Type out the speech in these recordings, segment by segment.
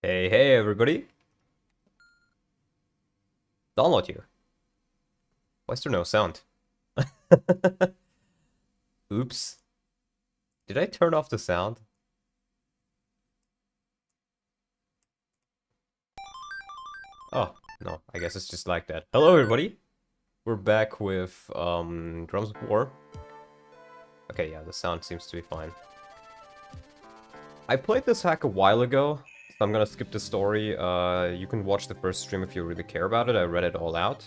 Hey everybody! Download here. Why is there no sound? Oops. Did I turn off the sound? Oh, no, I guess it's just like that. Hello everybody! We're back with Drums of War. Okay, yeah, the sound seems to be fine. I played this hack a while ago, so I'm gonna skip the story. You can watch the first stream if you really care about it. I read it all out.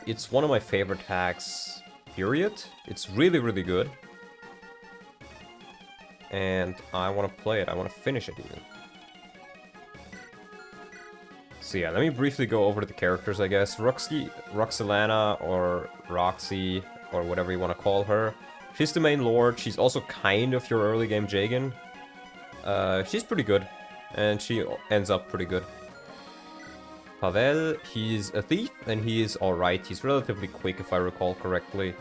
It's one of my favorite hacks, period. It's really, really good. And I want to play it. I want to finish it even. So yeah, let me briefly go over the characters, I guess. Roxelana, or Roxy, or whatever you want to call her. She's the main lord. She's also kind of your early game Jagan. She's pretty good. And she ends up pretty good. Pavel, he's a thief, and he is alright. He's relatively quick, if I recall correctly.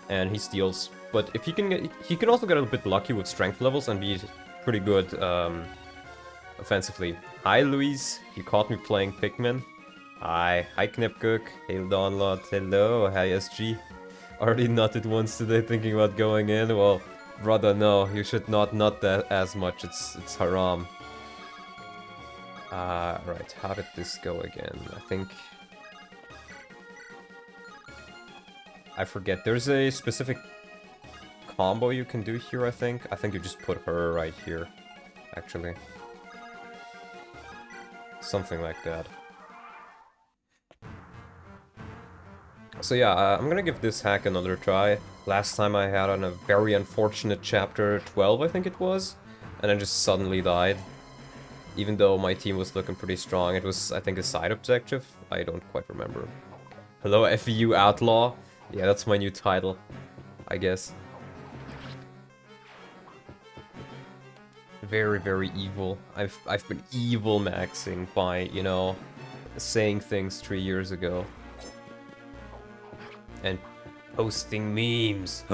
And he steals. But if he can also get a bit lucky with strength levels and be pretty good offensively. Hi Luis, you caught me playing Pikmin. Hi Knipcook, hey Donlot, hello, hi SG. Already nutted once today thinking about going in. Well, brother, no, you should not nut that as much, it's haram. Right, how did this go again? I think... I forget, there's a specific combo you can do here, I think. I think you just put her right here, actually. Something like that. So yeah, I'm gonna give this hack another try. Last time I had on a very unfortunate chapter 12, I think it was, and I just suddenly died. Even though my team was looking pretty strong, it was, I think, a side objective. I don't quite remember. Hello, FEU Outlaw. Yeah, that's my new title, I guess. Very, very evil. I've been evil maxing by, you know, saying things 3 years ago. And posting memes.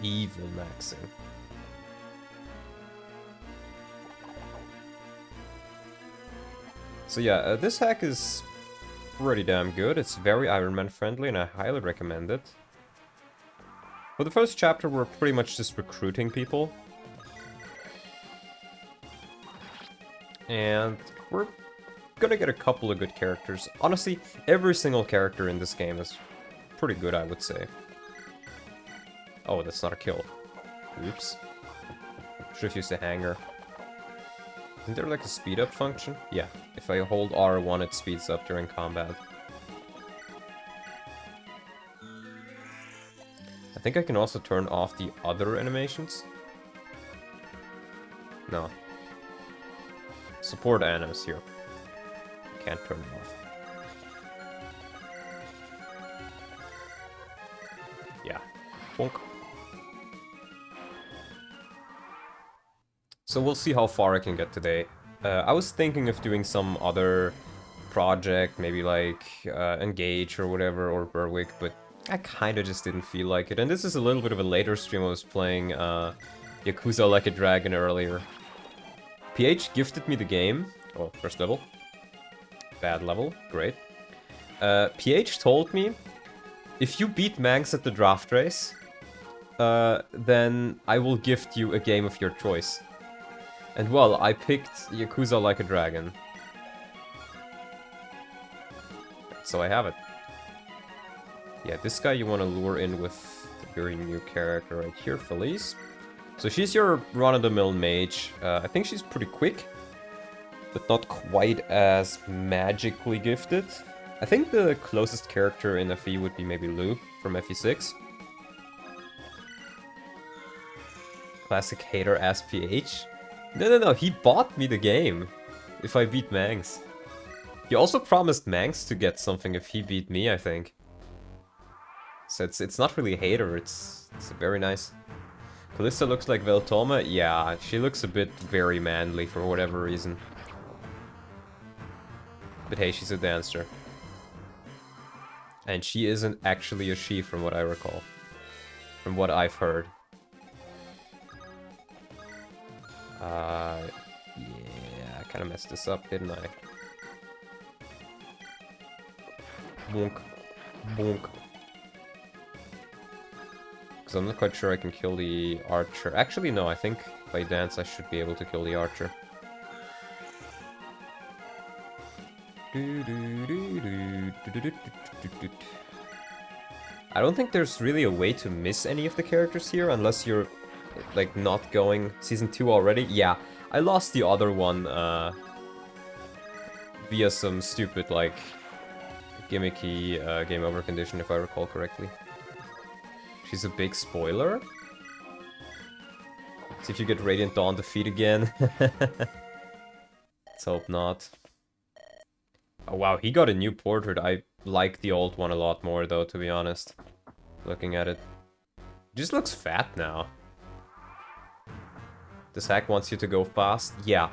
Evil maxing. So yeah, this hack is pretty damn good. It's very Ironman friendly and I highly recommend it. For the first chapter, we're pretty much just recruiting people. And we're gonna get a couple of good characters. Honestly, every single character in this game is pretty good, I would say. Oh, that's not a kill. Oops. Should've used a hanger. Isn't there like a speed up function? Yeah, if I hold R1 it speeds up during combat. I think I can also turn off the other animations. No. Support animus here. Can't turn it off. Yeah. Bonk. So we'll see how far I can get today. I was thinking of doing some other project, maybe like Engage or whatever, or Berwick, but I kinda just didn't feel like it. And this is a little bit of a later stream. I was playing Yakuza Like a Dragon earlier. PH gifted me the game. Oh, first level. Bad level, great. PH told me, if you beat Manx at the draft race, then I will gift you a game of your choice. And well, I picked Yakuza Like a Dragon. So I have it. Yeah, this guy you want to lure in with the very new character right here, Felice. So she's your run-of-the-mill mage. I think she's pretty quick, but not quite as magically gifted. I think the closest character in FE would be maybe Lou from FE6. Classic hater ass PH. No, he bought me the game if I beat Manx. He also promised Manx to get something if he beat me, I think. So it's not really hater, it's very nice. Calista looks like Veltoma? Yeah, she looks a bit very manly for whatever reason. But hey, she's a dancer. And she isn't actually a she from what I recall. From what I've heard. Yeah, I kind of messed this up, didn't I? Bonk. Bonk. Because I'm not quite sure I can kill the archer. Actually, no, I think if I dance, I should be able to kill the archer. I don't think there's really a way to miss any of the characters here, unless you're, like, not going Season 2 already. Yeah, I lost the other one, via some stupid, like, gimmicky game over condition, if I recall correctly. She's a big spoiler. See if you get Radiant Dawn defeat again. Let's hope not. Oh wow, he got a new portrait. I like the old one a lot more though, to be honest. Looking at it. Just looks fat now. This hack wants you to go fast? Yeah.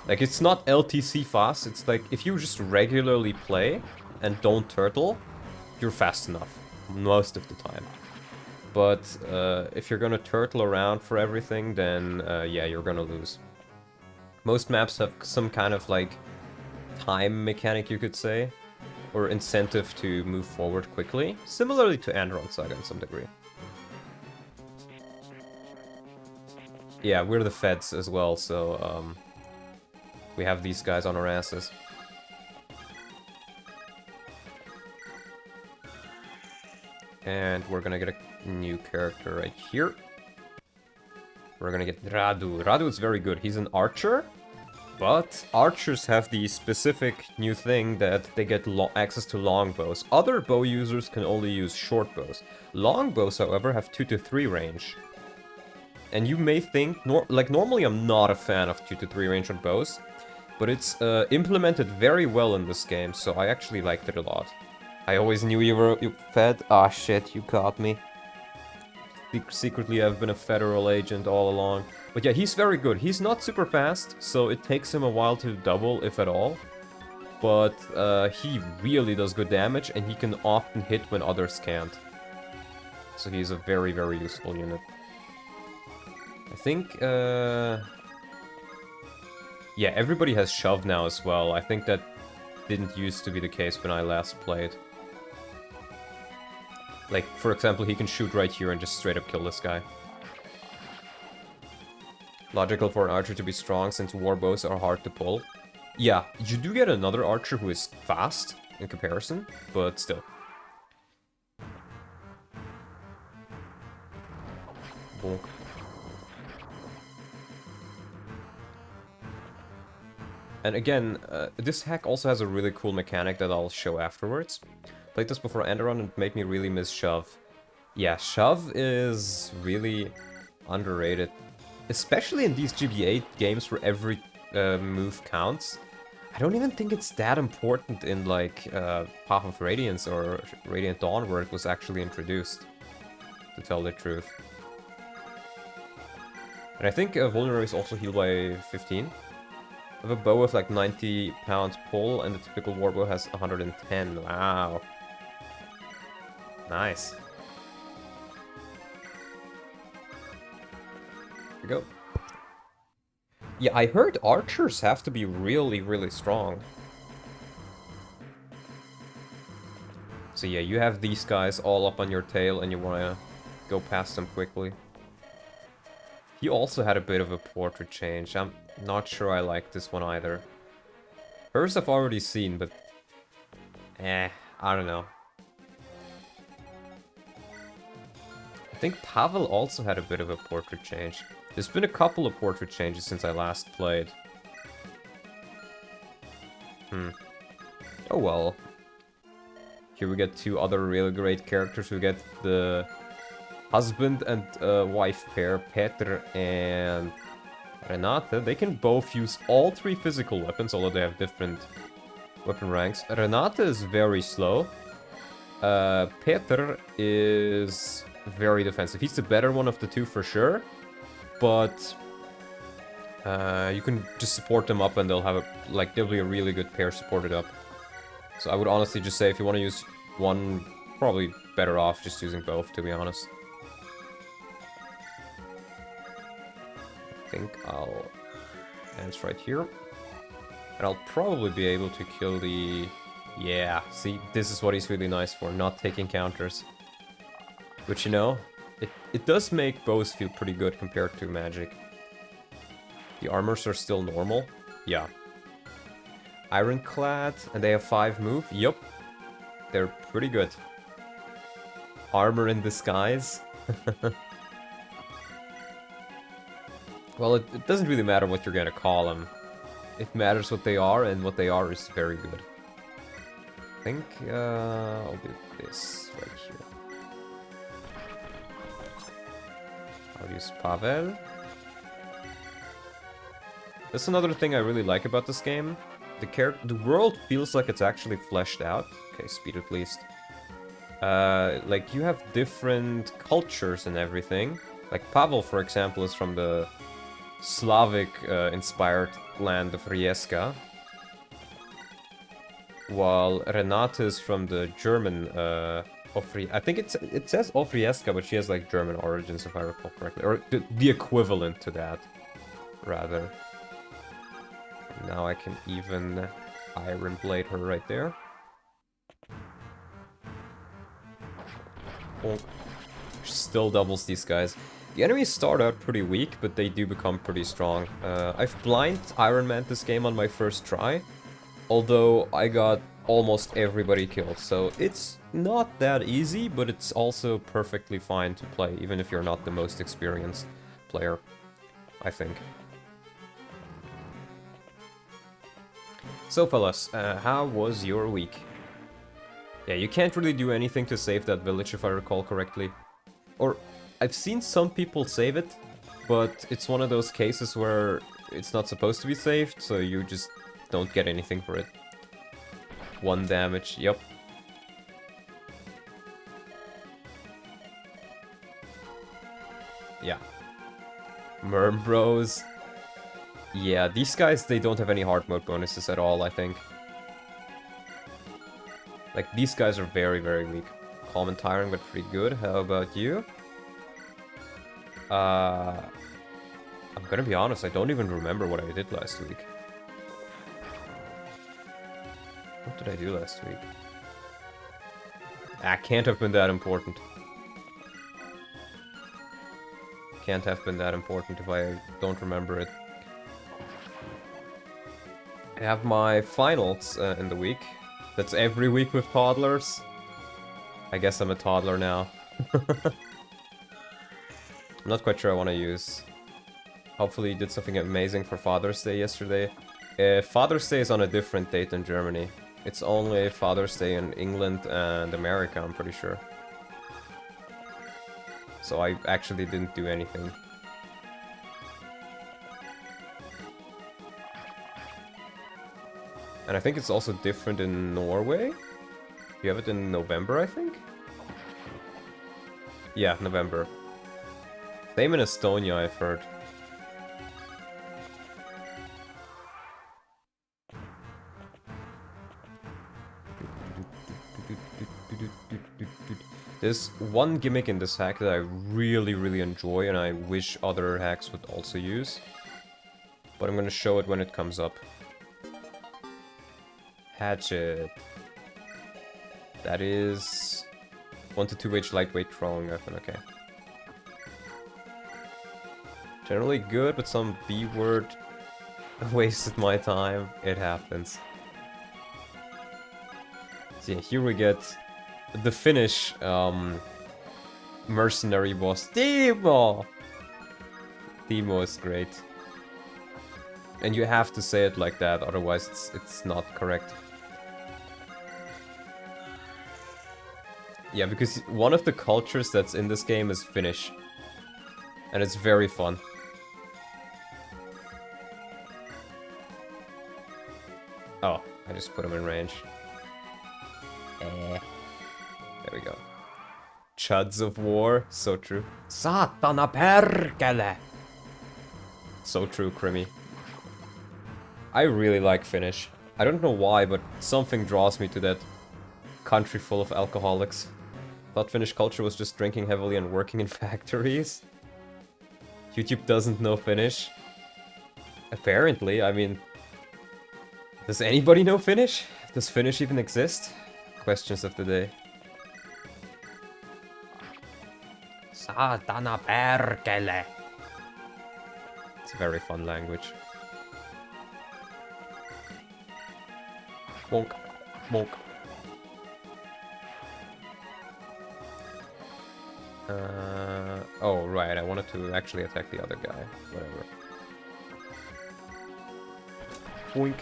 Like, it's not LTC fast, it's like, if you just regularly play and don't turtle, you're fast enough. Most of the time. But, if you're gonna turtle around for everything, then, yeah, you're gonna lose. Most maps have some kind of, like, time mechanic, you could say. Or incentive to move forward quickly. Similarly to Andron Saga in some degree. Yeah, we're the feds as well, so, we have these guys on our asses. And we're gonna get a new character right here. We're gonna get Radu. Radu is very good. He's an archer, but archers have the specific new thing that they get access to longbows. Other bow users can only use short bows. Longbows, however, have 2 to 3 range. And you may think, normally I'm not a fan of 2 to 3 range on bows, but it's implemented very well in this game, so I actually liked it a lot. I always knew you fed. Ah, shit, you caught me. Secretly, I've been a federal agent all along. But yeah, he's very good. He's not super fast, so it takes him a while to double, if at all. But he really does good damage, and he can often hit when others can't. So he's a very, very useful unit. I think, yeah, everybody has shove now as well. I think that didn't used to be the case when I last played. Like, for example, he can shoot right here and just straight up kill this guy. Logical for an archer to be strong, since warbows are hard to pull. Yeah, you do get another archer who is fast in comparison, but still. Bonk. And again, this hack also has a really cool mechanic that I'll show afterwards. Played this before Enderon and it made me really miss shove. Yeah, shove is really underrated. Especially in these GBA games where every move counts. I don't even think it's that important in like Path of Radiance or Radiant Dawn where it was actually introduced, to tell the truth. And I think Vulnerary is also healed by 15. I have a bow with like 90 pounds pull and the typical warbow has 110. Wow. Nice. Here we go. Yeah, I heard archers have to be really, really strong. So yeah, you have these guys all up on your tail and you want to go past them quickly. He also had a bit of a portrait change. I'm not sure I like this one either. Hers I've already seen, but... I don't know. I think Pavel also had a bit of a portrait change. There's been a couple of portrait changes since I last played. Oh well. Here we get two other really great characters. We get the husband and wife pair, Petr and Renate. They can both use all 3 physical weapons, although they have different weapon ranks. Renate is very slow. Petr is very defensive. He's the better one of the 2 for sure. But you can just support them up and they'll have they'll be a really good pair supported up. So I would honestly just say if you want to use one, probably better off just using both, to be honest. think I'll dance right here. And I'll probably be able to kill the... Yeah, see, this is what he's really nice for, not taking counters. Which, you know, it does make bows feel pretty good compared to magic. The armors are still normal. Yeah. Ironclad, and they have 5 move. Yup. They're pretty good. Armor in disguise. Well, it doesn't really matter what you're gonna call them. It matters what they are, and what they are is very good. I think I'll do this right here. I'll use Pavel. That's another thing I really like about this game. The world feels like it's actually fleshed out. Okay, speed at least. Like, you have different cultures and everything. Like, Pavel, for example, is from the Slavic-inspired land of Rieska. While Renate is from the German, I think it says Ofrieska, but she has, like, German origins, if I recall correctly. Or the equivalent to that, rather. Now I can even Iron Blade her right there. Oh, still doubles these guys. The enemies start out pretty weak, but they do become pretty strong. I've blind Ironman this game on my first try, although I got almost everybody killed, so it's not that easy, but it's also perfectly fine to play, even if you're not the most experienced player, I think. So fellas, how was your week? Yeah, you can't really do anything to save that village if I recall correctly. Or, I've seen some people save it, but it's one of those cases where it's not supposed to be saved, so you just don't get anything for it. 1 damage, yep. Yeah. Merm Bros. Yeah, these guys, they don't have any hard mode bonuses at all, I think. Like, these guys are very, very weak. Calm and tiring, but pretty good. How about you? I'm gonna be honest, I don't even remember what I did last week. What did I do last week? Ah, can't have been that important. Can't have been that important if I don't remember it. I have my finals in the week. That's every week with toddlers. I guess I'm a toddler now. I'm not quite sure I want to use. Hopefully you did something amazing for Father's Day yesterday. Father's Day is on a different date in Germany. It's only Father's Day in England and America, I'm pretty sure. So I actually didn't do anything. And I think it's also different in Norway. You have it in November, I think? Yeah, November. Same in Estonia, I've heard. There's one gimmick in this hack that I really, really enjoy and I wish other hacks would also use. But I'm gonna show it when it comes up. Hatchet. That is 1 to 2 H lightweight throwing weapon, okay. Generally good, but some B-word wasted my time. It happens. So yeah, here we get the Finnish mercenary boss, Timo! Timo is great. And you have to say it like that, otherwise it's not correct. Yeah, because one of the cultures that's in this game is Finnish. And it's very fun. Oh, I just put him in range. There we go. Chuds of war, so true. Satana perkele! So true, Crimmy. I really like Finnish. I don't know why, but something draws me to that country full of alcoholics. Thought Finnish culture was just drinking heavily and working in factories. YouTube doesn't know Finnish. Apparently, I mean... Does anybody know Finnish? Does Finnish even exist? Questions of the day. Saatana perkele. It's a very fun language. Bonk. Bonk. Oh, right, I wanted to actually attack the other guy. Whatever. Boink.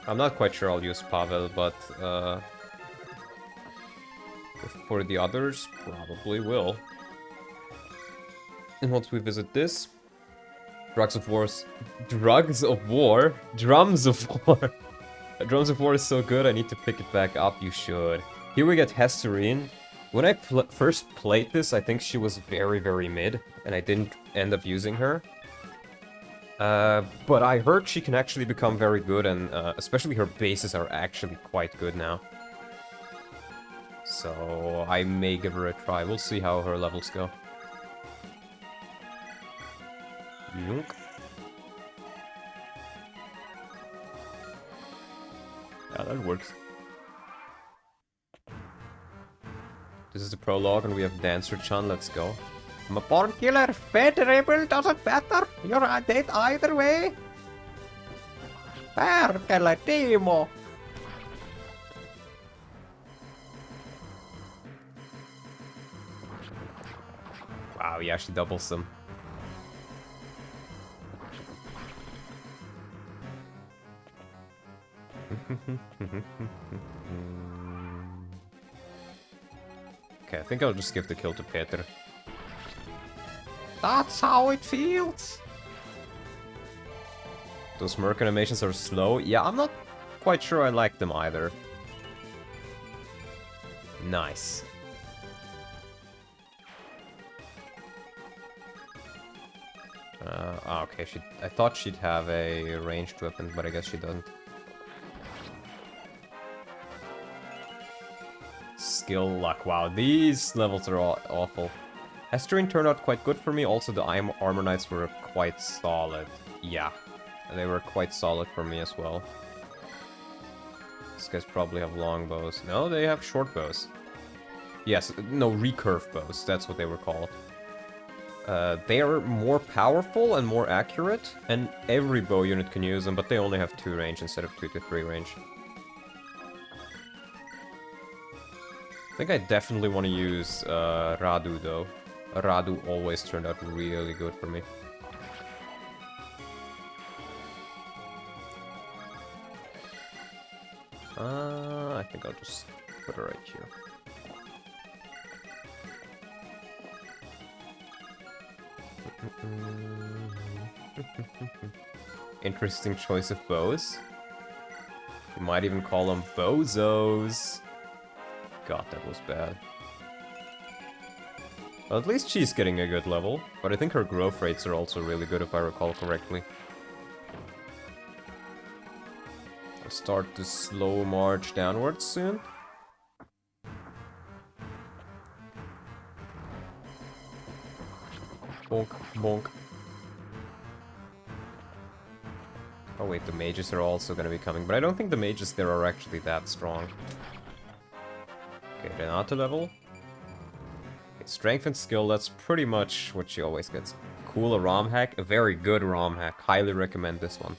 I'm not quite sure I'll use Pavel, but for the others, probably will. And once we visit this, Drums of War. Drums of War Drums of War is so good, I need to pick it back up. You should. Here we get Hesserine. When I first played this, I think she was very, very mid, and I didn't end up using her. But I heard she can actually become very good, and especially her bases are actually quite good now. So I may give her a try. We'll see how her levels go. Yunk. Yeah, that works. This is the prologue, and we have Dancer Chan. Let's go. I'm a born killer. Fat rebel doesn't matter. You're dead either way. Perkele Timo. Wow, he actually doubles them. Okay, I think I'll just give the kill to Peter. That's how it feels! Those merc animations are slow. Yeah, I'm not quite sure I like them either. Nice. Okay, I thought she'd have a ranged weapon, but I guess she doesn't. Skill luck. Wow, these levels are all awful. Estuarine turned out quite good for me. Also, the Armor Knights were quite solid. Yeah, they were quite solid for me as well. These guys probably have long bows. No, they have short bows. Yes, no, recurve bows. That's what they were called. They are more powerful and more accurate, and every bow unit can use them, but they only have 2 range instead of 2 to 3 range. I think I definitely want to use Radu, though. Radu always turned out really good for me. I think I'll just put her right here. Interesting choice of bows. You might even call them bozos. God, that was bad. Well, at least she's getting a good level, but I think her growth rates are also really good if I recall correctly. I'll start the slow march downwards soon. Bonk, bonk. Oh wait, the mages are also gonna be coming, but I don't think the mages there are actually that strong. Okay, Renata level. Okay, strength and skill, that's pretty much what she always gets. Cool, a Romhack, a very good Romhack. Highly recommend this one.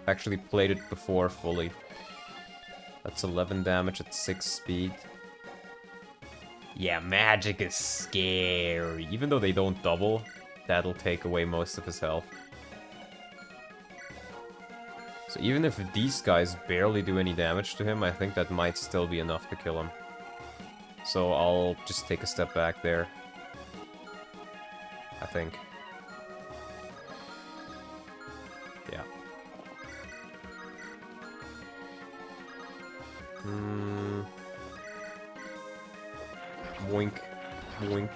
I've actually played it before fully. That's 11 damage at 6 speed. Yeah, magic is scary. Even though they don't double, that'll take away most of his health. So even if these guys barely do any damage to him, I think that might still be enough to kill him. So I'll just take a step back there. I think. Yeah. Boink. Boink.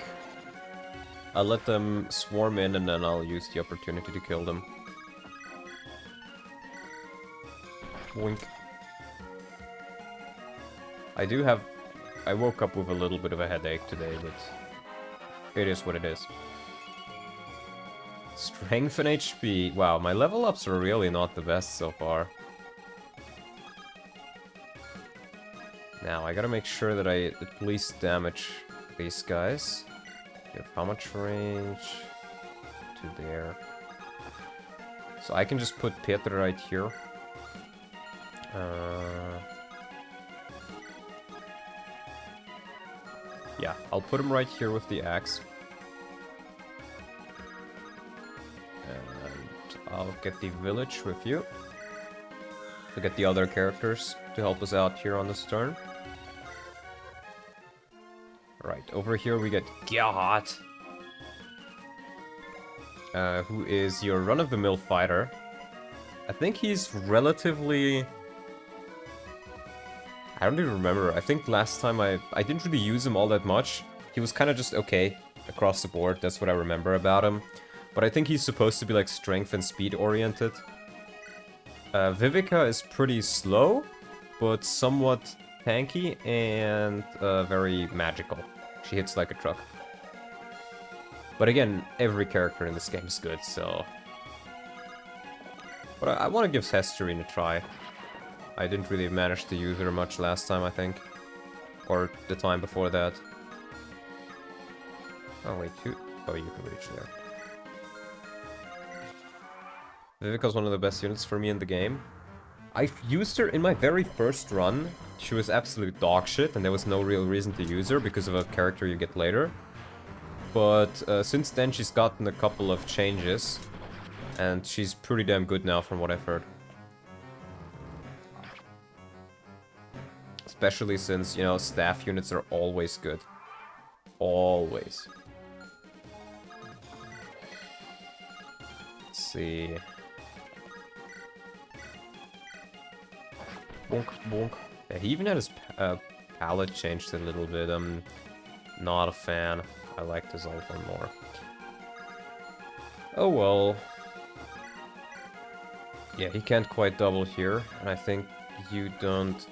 I'll let them swarm in and then I'll use the opportunity to kill them. Boink. I woke up with a little bit of a headache today, but it is what it is. Strength and HP. Wow, my level ups are really not the best so far. Now, I gotta make sure that I at least damage these guys. You have how much range? To there. So I can just put Peter right here. Yeah, I'll put him right here with the axe. And I'll get the village with you. To get the other characters to help us out here on this turn. Right, over here we get Gerhard. Who is your run-of-the-mill fighter. I think he's relatively... I don't even remember. I think last time I didn't really use him all that much. He was kind of just okay across the board. That's what I remember about him. But I think he's supposed to be like strength and speed oriented. Vivica is pretty slow, but somewhat tanky and very magical. She hits like a truck. But again, every character in this game is good, so... But I want to give Hesterine a try. I didn't really manage to use her much last time, I think. Or the time before that. Oh, wait, oh, you can reach there. Vivica's one of the best units for me in the game. I've used her in my very first run. She was absolute dog shit, and there was no real reason to use her because of a character you get later. But since then, she's gotten a couple of changes. And she's pretty damn good now, from what I've heard. Especially since, you know, staff units are always good. Always. Let's see. Bonk, bonk. Yeah, he even had his palette changed a little bit. I'm not a fan. I like this old one more. Oh well. Yeah, he can't quite double here, and I think you don't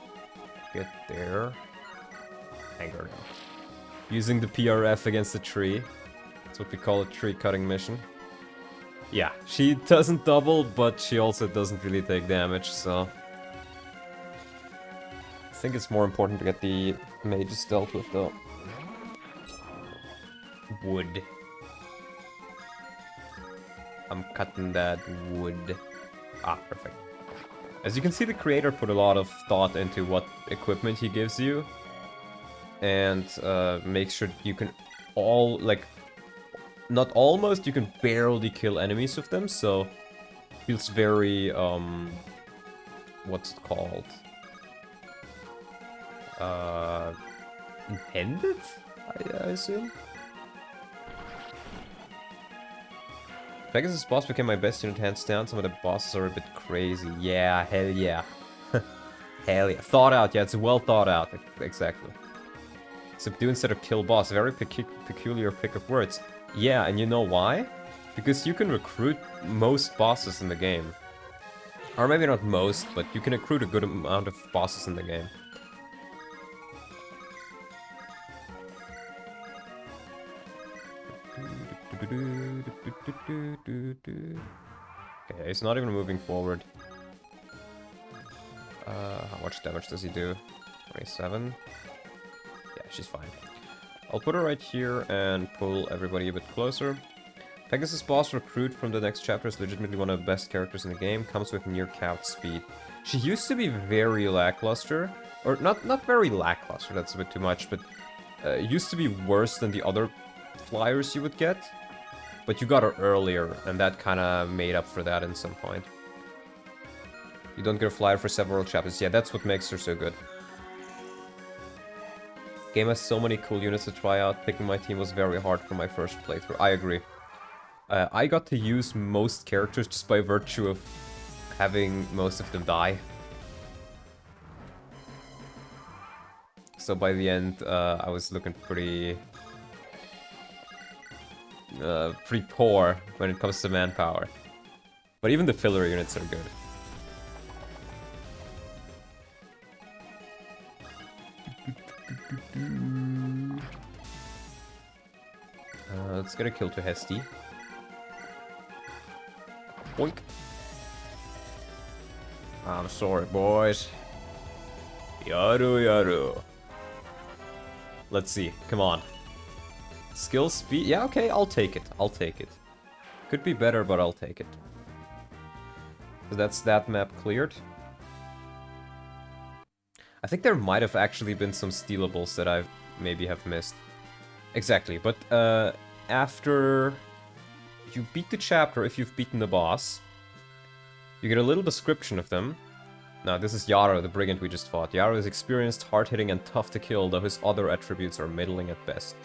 get there. Anger now. Using the PRF against the tree. That's what we call a tree cutting mission. Yeah, she doesn't double, but she also doesn't really take damage, so... I think it's more important to get the mages dealt with, though. Wood. I'm cutting that wood. Ah, perfect. As you can see, the creator put a lot of thought into what equipment he gives you. And makes sure you can not almost, you can barely kill enemies with them, so... Feels very, what's it called? Intended? I assume? Pegasus boss became my best unit hands down. Some of the bosses are a bit crazy. Yeah, hell yeah. Hell yeah. Thought out, yeah, it's well thought out. Exactly. Subdue instead of kill boss. Very peculiar pick of words. Yeah, and you know why? Because you can recruit most bosses in the game. Or maybe not most, but you can recruit a good amount of bosses in the game. Okay, he's not even moving forward. How much damage does he do? 27? Yeah, she's fine. I'll put her right here and pull everybody a bit closer. Pegasus boss recruit from the next chapter is legitimately one of the best characters in the game. Comes with near count speed. She used to be very lackluster. Or not very lackluster, that's a bit too much, but used to be worse than the other flyers you would get. But you got her earlier, and that kind of made up for that in some point. You don't get a flyer for several chapters. Yeah, that's what makes her so good. Game has so many cool units to try out. Picking my team was very hard for my first playthrough. I agree. I got to use most characters just by virtue of having most of them die. So by the end, I was looking pretty poor when it comes to manpower. But even the filler units are good. Let's get a kill to Hesti. Boink. I'm sorry, boys. Yaru. Let's see. Come on. Skill, speed. Yeah, okay, I'll take it. I'll take it. Could be better, but I'll take it. So that's that map cleared. I think there might have actually been some stealables that I maybe have missed. Exactly, but after you beat the chapter, if you've beaten the boss, you get a little description of them. Now, this is Yaro, the brigand we just fought. Yaro is experienced, hard-hitting, and tough to kill, though his other attributes are middling at best.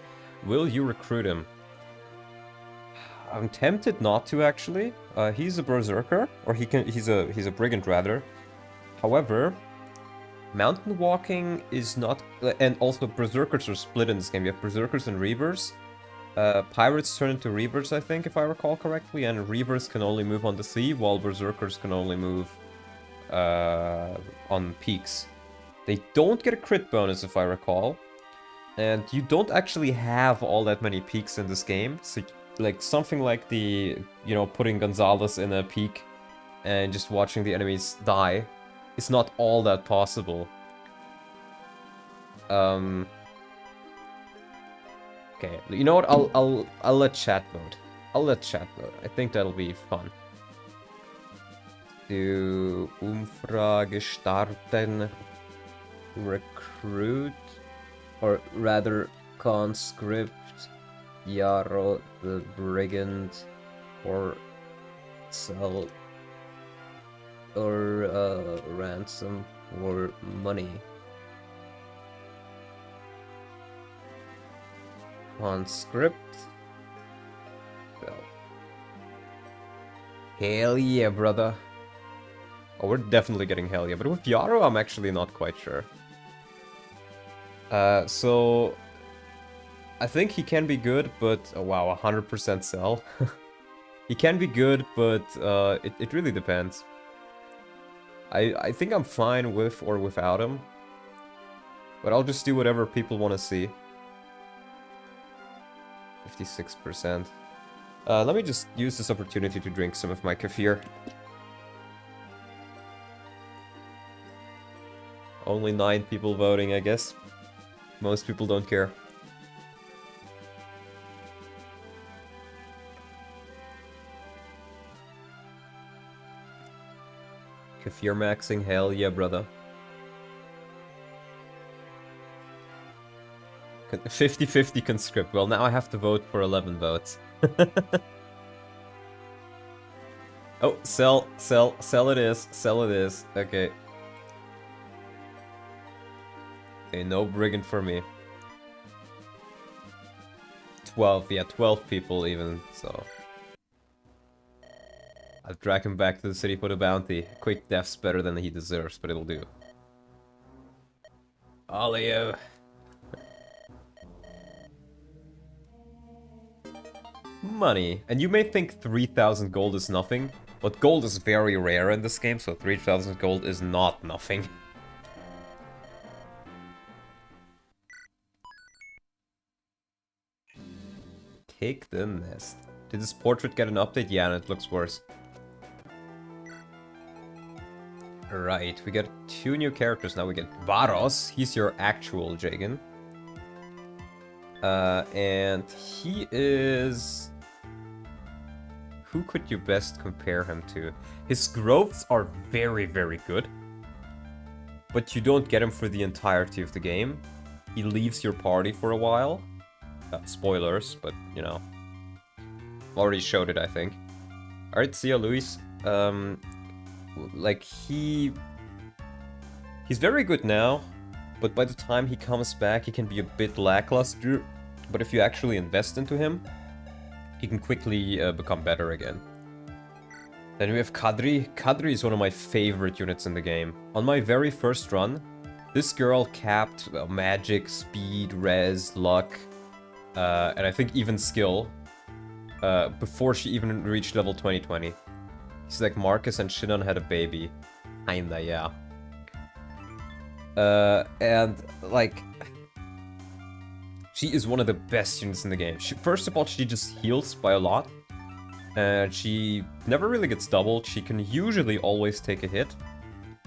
Will you recruit him? I'm tempted not to, actually. He's a berserker, or he's a brigand, rather. However, mountain walking is not... And also, berserkers are split in this game. You have berserkers and reavers. Pirates turn into reavers, I think, if I recall correctly, and reavers can only move on the sea, while berserkers can only move on peaks. They don't get a crit bonus, if I recall, and you don't actually have all that many peaks in this game, so like something like the, you know, putting Gonzalez in a peak and just watching the enemies die is not all that possible. Okay, you know what? I'll let chat vote. I'll let chat vote. I think that'll be fun. Do Umfrage starten, recruit, or rather conscript Yaro the brigand, or sell, or ransom for money. Conscript. Well. Hell yeah, brother. Oh, we're definitely getting hell yeah, but with Yaro, I'm actually not quite sure. So... I think he can be good, but... Oh, wow, 100% sell. He can be good, but it really depends. I think I'm fine with or without him. But I'll just do whatever people want to see. 56%. Let me just use this opportunity to drink some of my kefir. Only 9 people voting, I guess. Most people don't care. Kefir maxing, hell yeah, brother. 50-50 conscript. Well, now I have to vote for 11 votes. Oh, sell it is. Sell it is. Okay. Okay, no brigand for me. 12, yeah, 12 people even, so... I'll drag him back to the city for the bounty. Quick death's better than he deserves, but it'll do. Olio. Money. And you may think 3,000 gold is nothing, but gold is very rare in this game, so 3,000 gold is not nothing. Take the nest. Did this portrait get an update? Yeah, and it looks worse. Right, we get 2 new characters now. We get Varos. He's your actual Jagan. And he is... Who could you best compare him to? His growths are very, very good. But you don't get him for the entirety of the game. He leaves your party for a while. Spoilers, but, you know. Already showed it, I think. Alright, see ya, Luis. Like, he's very good now, but by the time he comes back, he can be a bit lackluster. But if you actually invest into him, he can quickly become better again. Then we have Kadri. Kadri is one of my favorite units in the game. On my very first run, this girl capped magic, speed, res, luck, and I think even skill, before she even reached level 2020. It's like Marcus and Shinon had a baby. Kinda, yeah. And, like... She is one of the best units in the game. First of all, she just heals by a lot. And she never really gets doubled. She can usually always take a hit.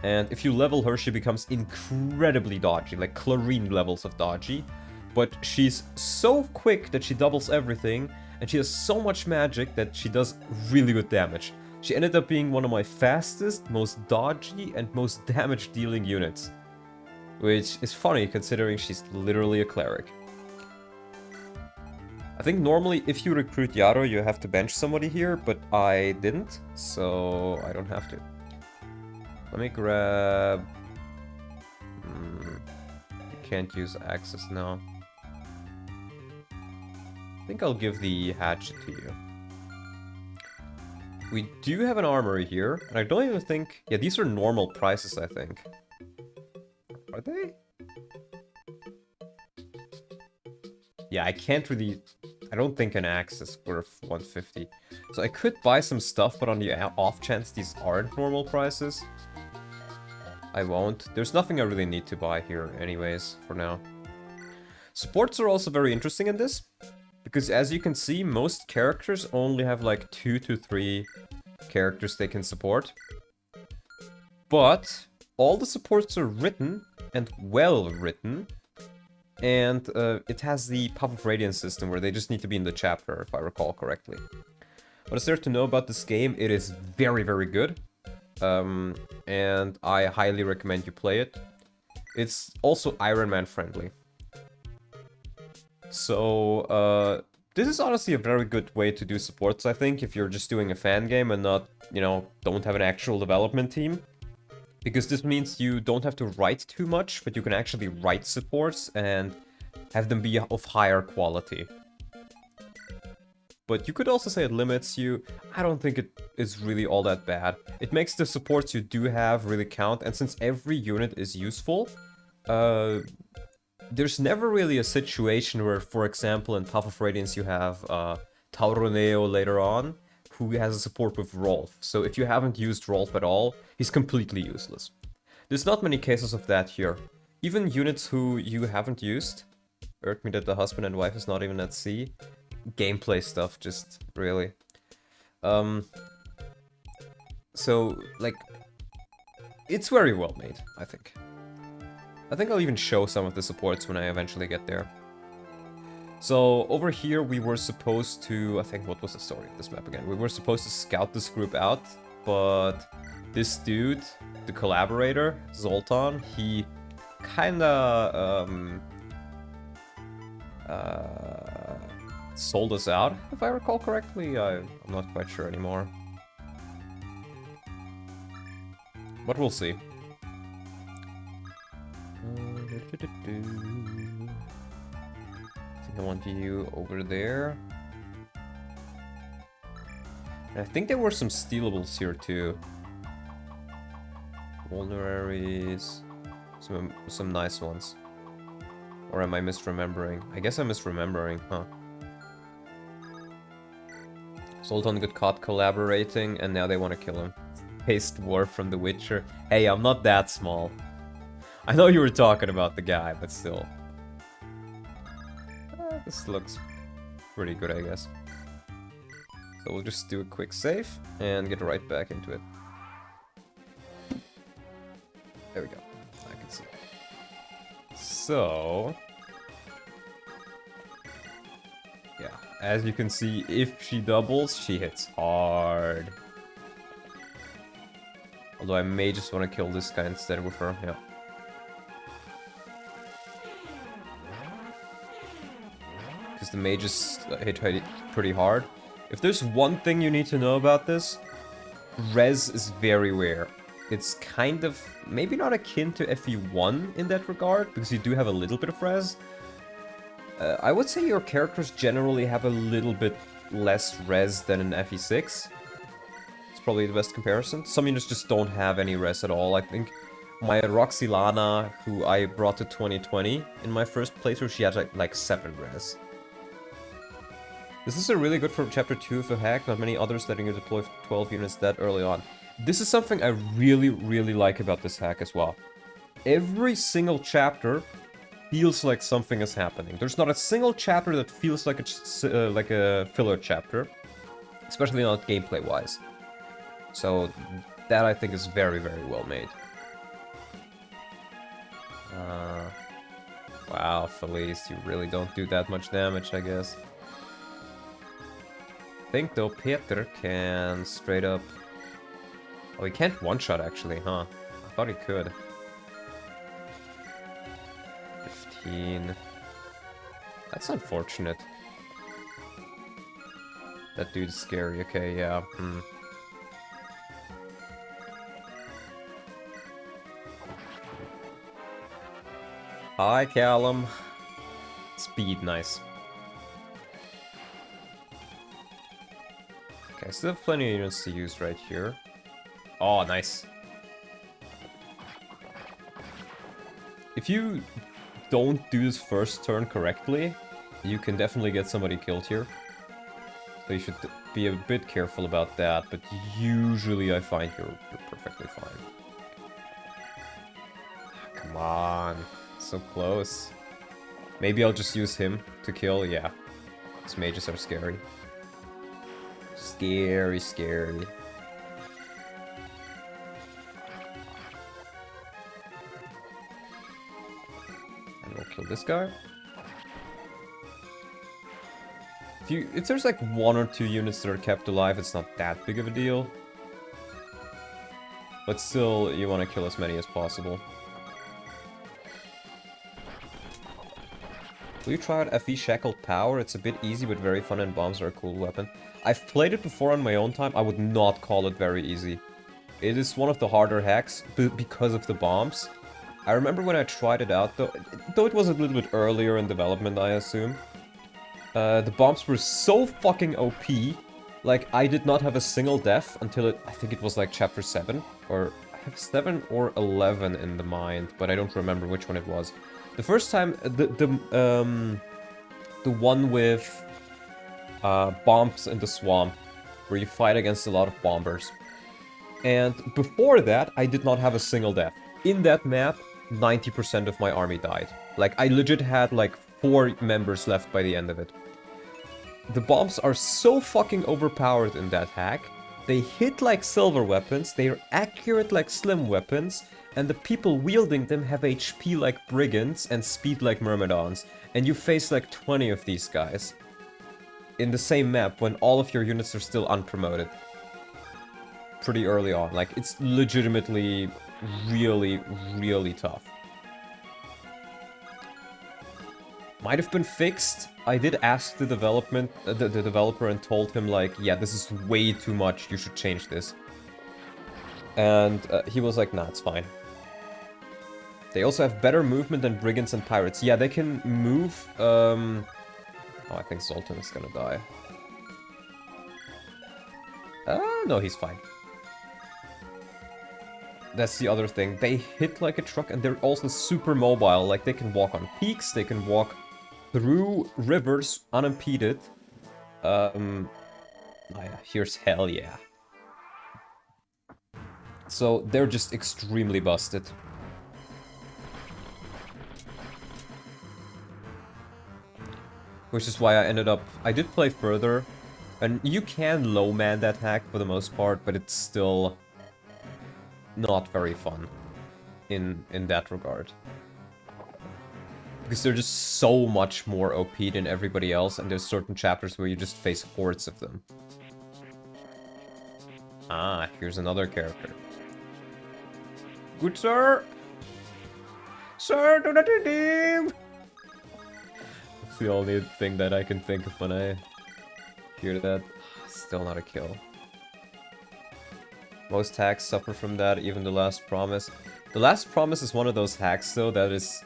And if you level her, she becomes incredibly dodgy, like chlorine levels of dodgy. But she's so quick that she doubles everything, and she has so much magic that she does really good damage. She ended up being one of my fastest, most dodgy, and most damage dealing units. Which is funny considering she's literally a cleric. I think normally if you recruit Yaro, you have to bench somebody here, but I didn't, so I don't have to. Let me grab... You can't use axes now. I think I'll give the hatchet to you. We do have an armory here, and I don't even think... Yeah, these are normal prices, I think. Are they? Yeah, I can't really... I don't think an axe is worth 150. So I could buy some stuff, but on the off chance these aren't normal prices, I won't. There's nothing I really need to buy here anyways, for now. Supports are also very interesting in this, because as you can see, most characters only have like 2 to 3 characters they can support. But all the supports are written, and well written, and it has the Puff of Radiance system where they just need to be in the chapter, if I recall correctly. What is there to know about this game? It is very, very good. And I highly recommend you play it. It's also Ironman friendly. So, this is honestly a very good way to do supports, I think, if you're just doing a fan game and not, you know, don't have an actual development team. Because this means you don't have to write too much, but you can actually write supports and have them be of higher quality. But you could also say it limits you. I don't think it is really all that bad. It makes the supports you do have really count, and since every unit is useful, there's never really a situation where, for example, in Puff of Radiance you have Tauroneo later on, who has a support with Rolf. So if you haven't used Rolf at all, he's completely useless. There's not many cases of that here. Even units who you haven't used, irked me that the husband and wife is not even at sea. Gameplay stuff, just really. So, like, it's very well made, I think. I think I'll even show some of the supports when I eventually get there. So, over here we were supposed to... I think, what was the story of this map again? We were supposed to scout this group out, but this dude, the collaborator, Zoltan, he kinda... sold us out, if I recall correctly. I'm not quite sure anymore. But we'll see. I want you over there. And I think there were some stealables here too. Vulneraries. Some nice ones. Or am I misremembering? I guess I'm misremembering, huh? Sultan got caught collaborating and now they want to kill him. Haste War from The Witcher. Hey, I'm not that small. I know you were talking about the guy, but still. This looks pretty good, I guess. So we'll just do a quick save and get right back into it. There we go. I can see. So... yeah, as you can see, if she doubles, she hits hard. Although I may just want to kill this guy instead with her, yeah. Because the mages hit pretty hard. If there's one thing you need to know about this, res is very rare. It's kind of, maybe not akin to FE1 in that regard, because you do have a little bit of res. I would say your characters generally have a little bit less res than in FE6. It's probably the best comparison. Some units just don't have any res at all. I think my Roxilana, who I brought to 2020 in my first playthrough, she had like 7 res. This is a really good for chapter 2 of a hack, not many others letting you deploy 12 units that early on. This is something I really, really like about this hack as well. Every single chapter feels like something is happening. There's not a single chapter that feels like a filler chapter. especially not gameplay-wise. So that I think is very, very well made. Wow, Felice, you really don't do that much damage, I guess. I think, though, Peter can straight up... Oh, he can't one-shot, actually, huh? I thought he could. 15... That's unfortunate. That dude's scary, okay, yeah. Hi, Callum. Speed, nice. Okay, still have plenty of units to use right here. Oh, nice. If you don't do this first turn correctly, you can definitely get somebody killed here. So you should be a bit careful about that, but usually I find you're perfectly fine. Come on. So close. Maybe I'll just use him to kill, yeah. These mages are scary. Scary, scary. And we'll kill this guy. If there's like 1 or 2 units that are kept alive, it's not that big of a deal. But still, you want to kill as many as possible. Will you try out FE Shackled Power? It's a bit easy but very fun, and bombs are a cool weapon. I've played it before on my own time. I would not call it very easy. It is one of the harder hacks because of the bombs. I remember when I tried it out, though it was a little bit earlier in development, I assume. The bombs were so fucking OP. Like, I did not have a single death until I think it was like chapter 7. Or, I have 7 or 11 in the mind, but I don't remember which one it was. The first time, the one with bombs in the swamp, where you fight against a lot of bombers. And before that, I did not have a single death. In that map, 90% of my army died. Like, I legit had like 4 members left by the end of it. The bombs are so fucking overpowered in that hack. They hit like silver weapons, they are accurate like slim weapons, and the people wielding them have HP like brigands and speed like myrmidons. And you face like 20 of these guys in the same map when all of your units are still unpromoted. Pretty early on. Like, it's legitimately really, really tough. Might have been fixed. I did ask the developer and told him, like, yeah, this is way too much, you should change this. And he was like, nah, it's fine. They also have better movement than brigands and pirates. Yeah, they can move. Oh, I think Zoltan is gonna die. No, he's fine. That's the other thing. They hit like a truck, and they're also super mobile. Like, they can walk on peaks, they can walk through rivers unimpeded. Oh yeah, here's hell yeah. So they're just extremely busted. Which is why I did play further. And you can low man that hack for the most part, but it's still not very fun in that regard. Because they're just so much more OP than everybody else, and there's certain chapters where you just face hordes of them. Ah, here's another character. Good sir! Sir, do not redeem! That's the only thing that I can think of when I hear that. Still not a kill. Most hacks suffer from that, even The Last Promise. The Last Promise is one of those hacks, though, that is...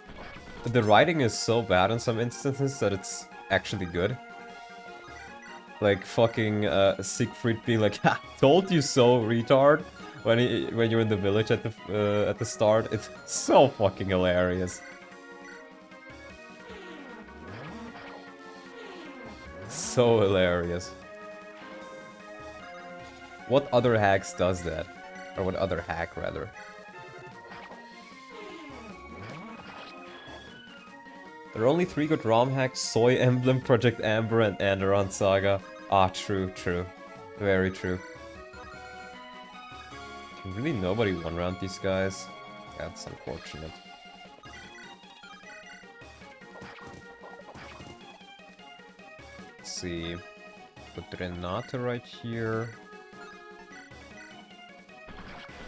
The writing is so bad in some instances that it's actually good. Like fucking Siegfried being like, ha, told you so, retard, when you're in the village at the start. It's so fucking hilarious. So hilarious. What other hacks does that? Or what other hack, rather? There are only 3 good Romhacks: Soy Emblem, Project Amber, and Anderon Saga. Ah, true, true. Very true. Can really nobody one-round these guys? That's unfortunate. Let's see. Put Renata right here.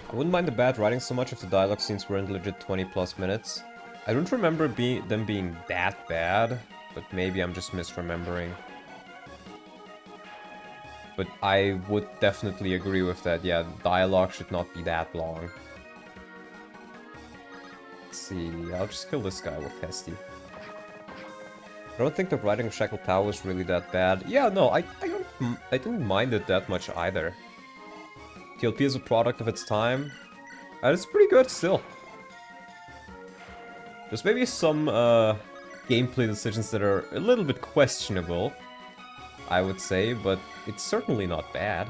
I wouldn't mind the bad writing so much if the dialogue scenes weren't legit 20+ minutes. I don't remember them being that bad, but maybe I'm just misremembering. But I would definitely agree with that. Yeah, dialogue should not be that long. Let's see, I'll just kill this guy with Hesty. I don't think the writing of Shackle Power was really that bad. Yeah, no, I didn't mind it that much either. TLP is a product of its time, and it's pretty good still. There's maybe some gameplay decisions that are a little bit questionable, I would say, but it's certainly not bad.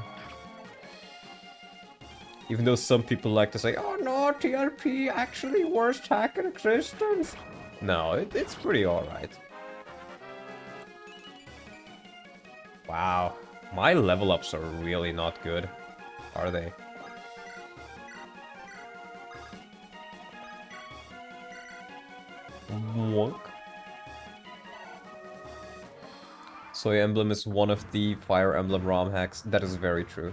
Even though some people like to say, oh no, TLP, actually worst hack in existence. No, it's pretty alright. Wow, my level ups are really not good, are they? Wonk. Soy Emblem is one of the Fire Emblem ROM hacks. That is very true.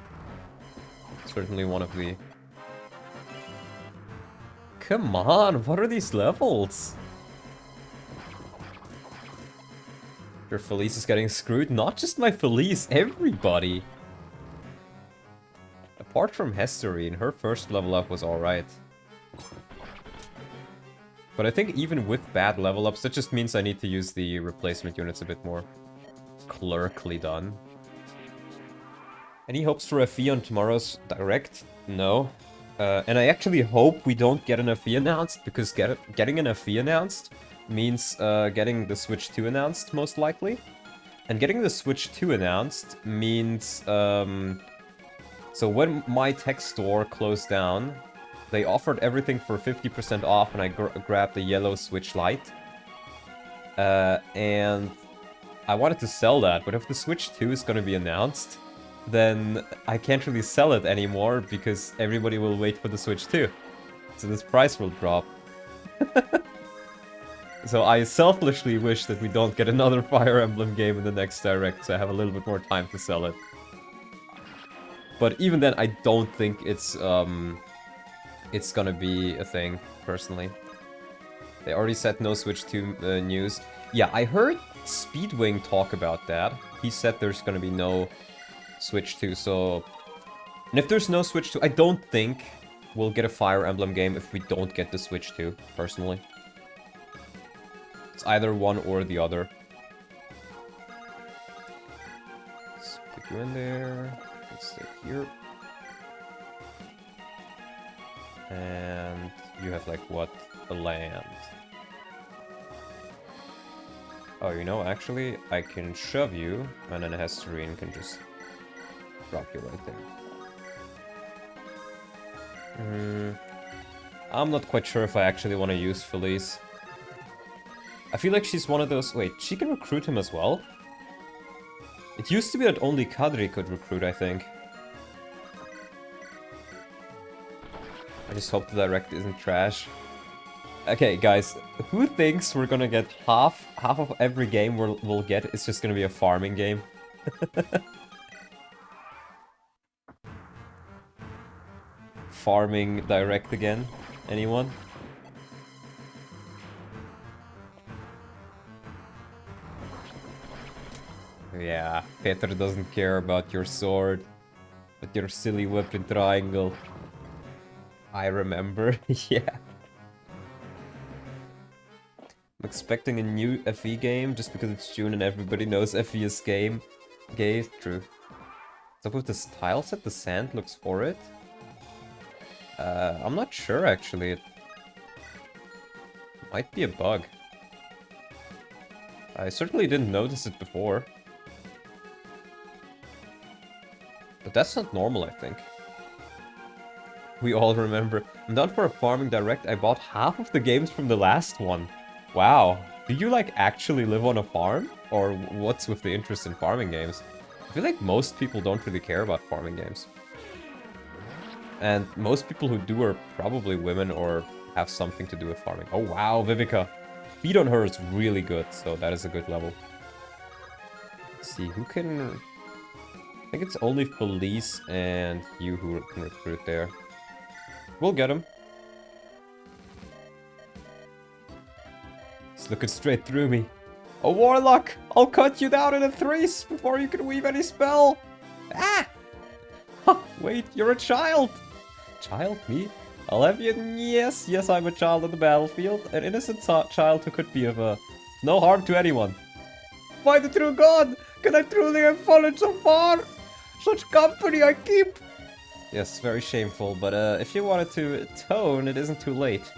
Certainly one of the... Come on, what are these levels? Your Felice is getting screwed. Not just my Felice, everybody. Apart from Hesterine, her first level up was alright. But I think even with bad level ups, that just means I need to use the replacement units a bit more clerkly done. Any hopes for FE on tomorrow's Direct? No. And I actually hope we don't get an FE announced, because getting an FE announced means getting the Switch 2 announced, most likely. And getting the Switch 2 announced means... so when my tech store closed down, they offered everything for 50% off, and I grabbed the yellow Switch Lite. And I wanted to sell that, but if the Switch 2 is going to be announced, then I can't really sell it anymore, because everybody will wait for the Switch 2. So this price will drop. So I selfishly wish that we don't get another Fire Emblem game in the next Direct, so I have a little bit more time to sell it. But even then, I don't think it's gonna be a thing, personally. They already said no Switch 2 news. Yeah, I heard Speedwing talk about that. He said there's gonna be no Switch 2, so... And if there's no Switch 2, I don't think we'll get a Fire Emblem game if we don't get the Switch 2, personally. It's either one or the other. Let's put you in there. Let's stay here. And you have, like, what? A land. Oh, you know, actually, I can shove you, and then Hesterine can just drop you right there. I'm not quite sure if I actually want to use Felice. I feel like she's one of those... Wait, she can recruit him as well? It used to be that only Kadri could recruit, I think. I just hope the Direct isn't trash. Okay, guys, who thinks we're gonna get half of every game we'll get is just gonna be a farming game? Farming Direct again? Anyone? Yeah, Peter doesn't care about your sword, but your silly whip in triangle. I remember, yeah. I'm expecting a new FE game just because it's June and everybody knows FE is gay. True. What's up with this tile set? The sand looks horrid. I'm not sure actually. It might be a bug. I certainly didn't notice it before. But that's not normal, I think. We all remember. I'm done for a farming Direct. I bought half of the games from the last one. Wow. Do you, like, actually live on a farm? Or what's with the interest in farming games? I feel like most people don't really care about farming games. And most people who do are probably women or have something to do with farming. Oh wow, Vivica. Speed on her is really good, so that is a good level. Let's see, who can... I think it's only Felice and you who can recruit there. We'll get him. He's looking straight through me. A warlock! I'll cut you down in a threes before you can weave any spell! Ah! Wait, you're a child! Child? Me? I'll have you... Yes, yes, I'm a child on the battlefield. An innocent child who could be of no harm to anyone. By the true God! Can I truly have fallen so far? Such company I keep! Yes, very shameful, but if you wanted to atone, it isn't too late.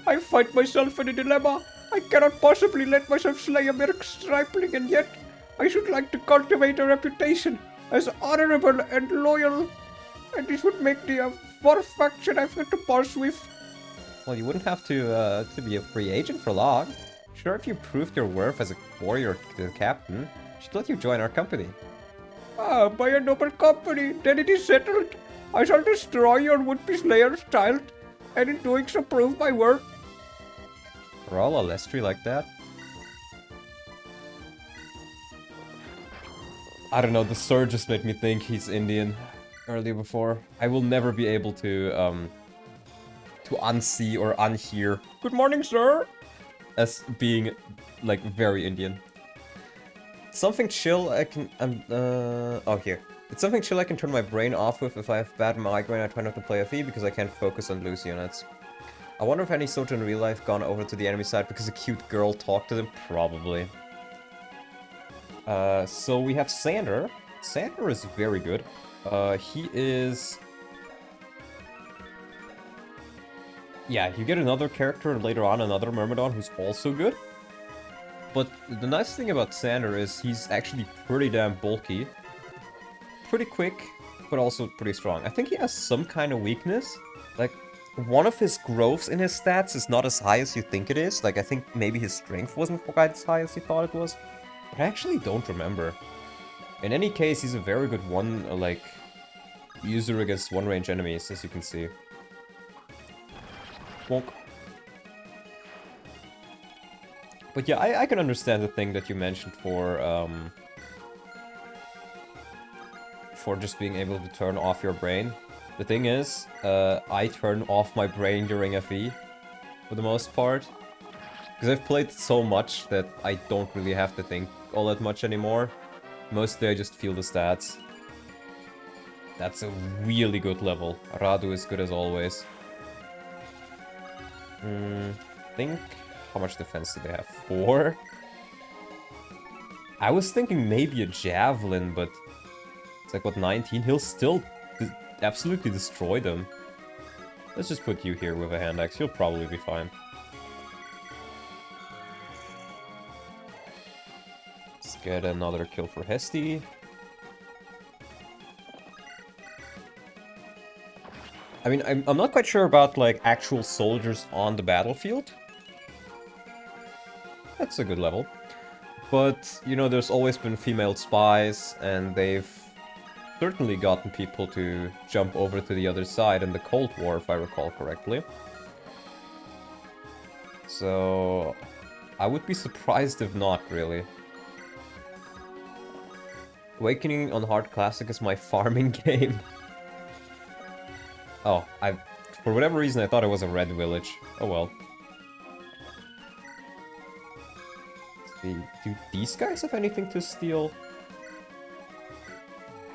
I find myself in a dilemma. I cannot possibly let myself slay a mere stripling, and yet I should like to cultivate a reputation as honorable and loyal. And this would make the fourth faction I've got to pulse with. Well, you wouldn't have to be a free agent for long. Sure, if you proved your worth as a warrior to the captain, she'd let you join our company. Ah, by a noble company, then it is settled. I shall destroy your would-be slayer's child, and in doing so prove my worth. Are all Alestri like that? I don't know, the sir just made me think he's Indian earlier before. I will never be able to unsee or unhear "Good morning, sir," as being, like, very Indian. Something chill I can... oh, here. It's something chill I can turn my brain off with. If I have bad migraine, I try not to play FE because I can't focus on loose units. I wonder if any soldier in real life gone over to the enemy side because a cute girl talked to them? Probably. So we have Sander. Sander is very good. He is... Yeah, you get another character later on, another Myrmidon, who's also good. But the nice thing about Sander is he's actually pretty damn bulky. Pretty quick, but also pretty strong. I think he has some kind of weakness. Like, one of his growths in his stats is not as high as you think it is. Like, I think maybe his strength wasn't quite as high as you thought it was. But I actually don't remember. In any case, he's a very good user against one-range enemies, as you can see. Bonk. But yeah, I can understand the thing that you mentioned for just being able to turn off your brain. The thing is, I turn off my brain during FE, for the most part. Because I've played so much that I don't really have to think all that much anymore. Mostly I just feel the stats. That's a really good level. Radu is good as always. I think... How much defense do they have? 4? I was thinking maybe a javelin, but... It's like, what, 19? He'll still absolutely destroy them. Let's just put you here with a hand axe. You'll probably be fine. Let's get another kill for Hesti. I mean, I'm not quite sure about, like, actual soldiers on the battlefield. That's a good level. But, you know, there's always been female spies, and they've certainly gotten people to jump over to the other side in the Cold War, if I recall correctly. So... I would be surprised if not, really. Awakening on Hard Classic is my farming game. Oh, for whatever reason I thought it was a red village. Oh well. Let's see, do these guys have anything to steal?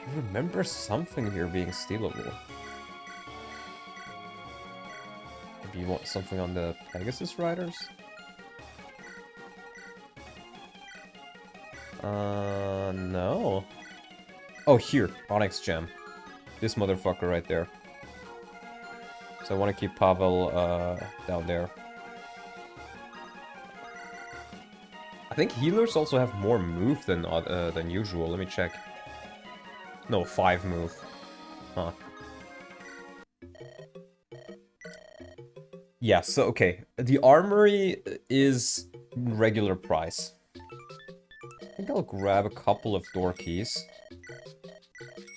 I remember something here being stealable. Maybe you want something on the Pegasus Riders? No. Oh, here, Onyx Gem. This motherfucker right there. So I want to keep Pavel down there. I think healers also have more move than usual. Let me check. No, 5 move. Huh. Yeah, so okay. The armory is regular price. think I'll grab a couple of door keys.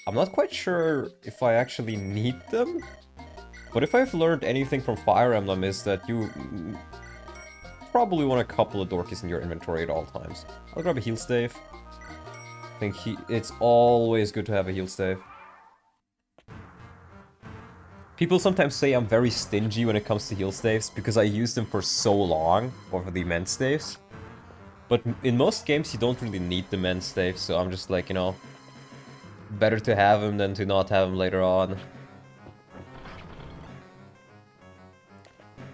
I'm not quite sure if I actually need them. But if I've learned anything from Fire Emblem is that you probably want a couple of door keys in your inventory at all times. I'll grab a heal stave. I think it's always good to have a heal stave. People sometimes say I'm very stingy when it comes to heal staves because I use them for so long, or for the immense staves. But in most games you don't really need the immense staves, so I'm just like, you know, better to have them than to not have them later on.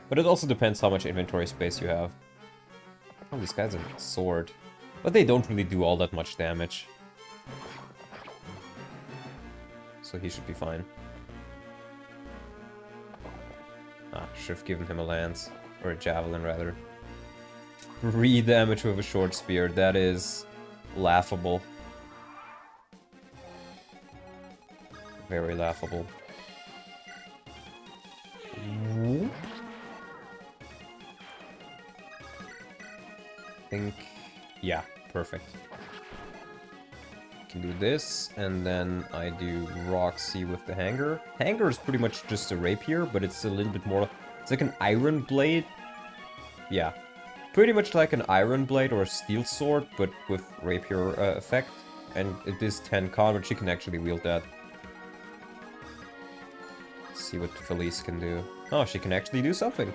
But it also depends how much inventory space you have. Oh, these guys have a sword. But they don't really do all that much damage. So he should be fine. Ah, should have given him a lance. Or a javelin, rather. 3 damage with a short spear. That is laughable. Very laughable. Whoop. I think... yeah, perfect. Can do this, and then I do Roxy with the hanger. Hanger is pretty much just a rapier, but it's a little bit more... it's like an iron blade. Yeah. Pretty much like an iron blade or a steel sword, but with rapier effect. And it is 10 con, but she can actually wield that. Let's see what Felice can do. Oh, she can actually do something.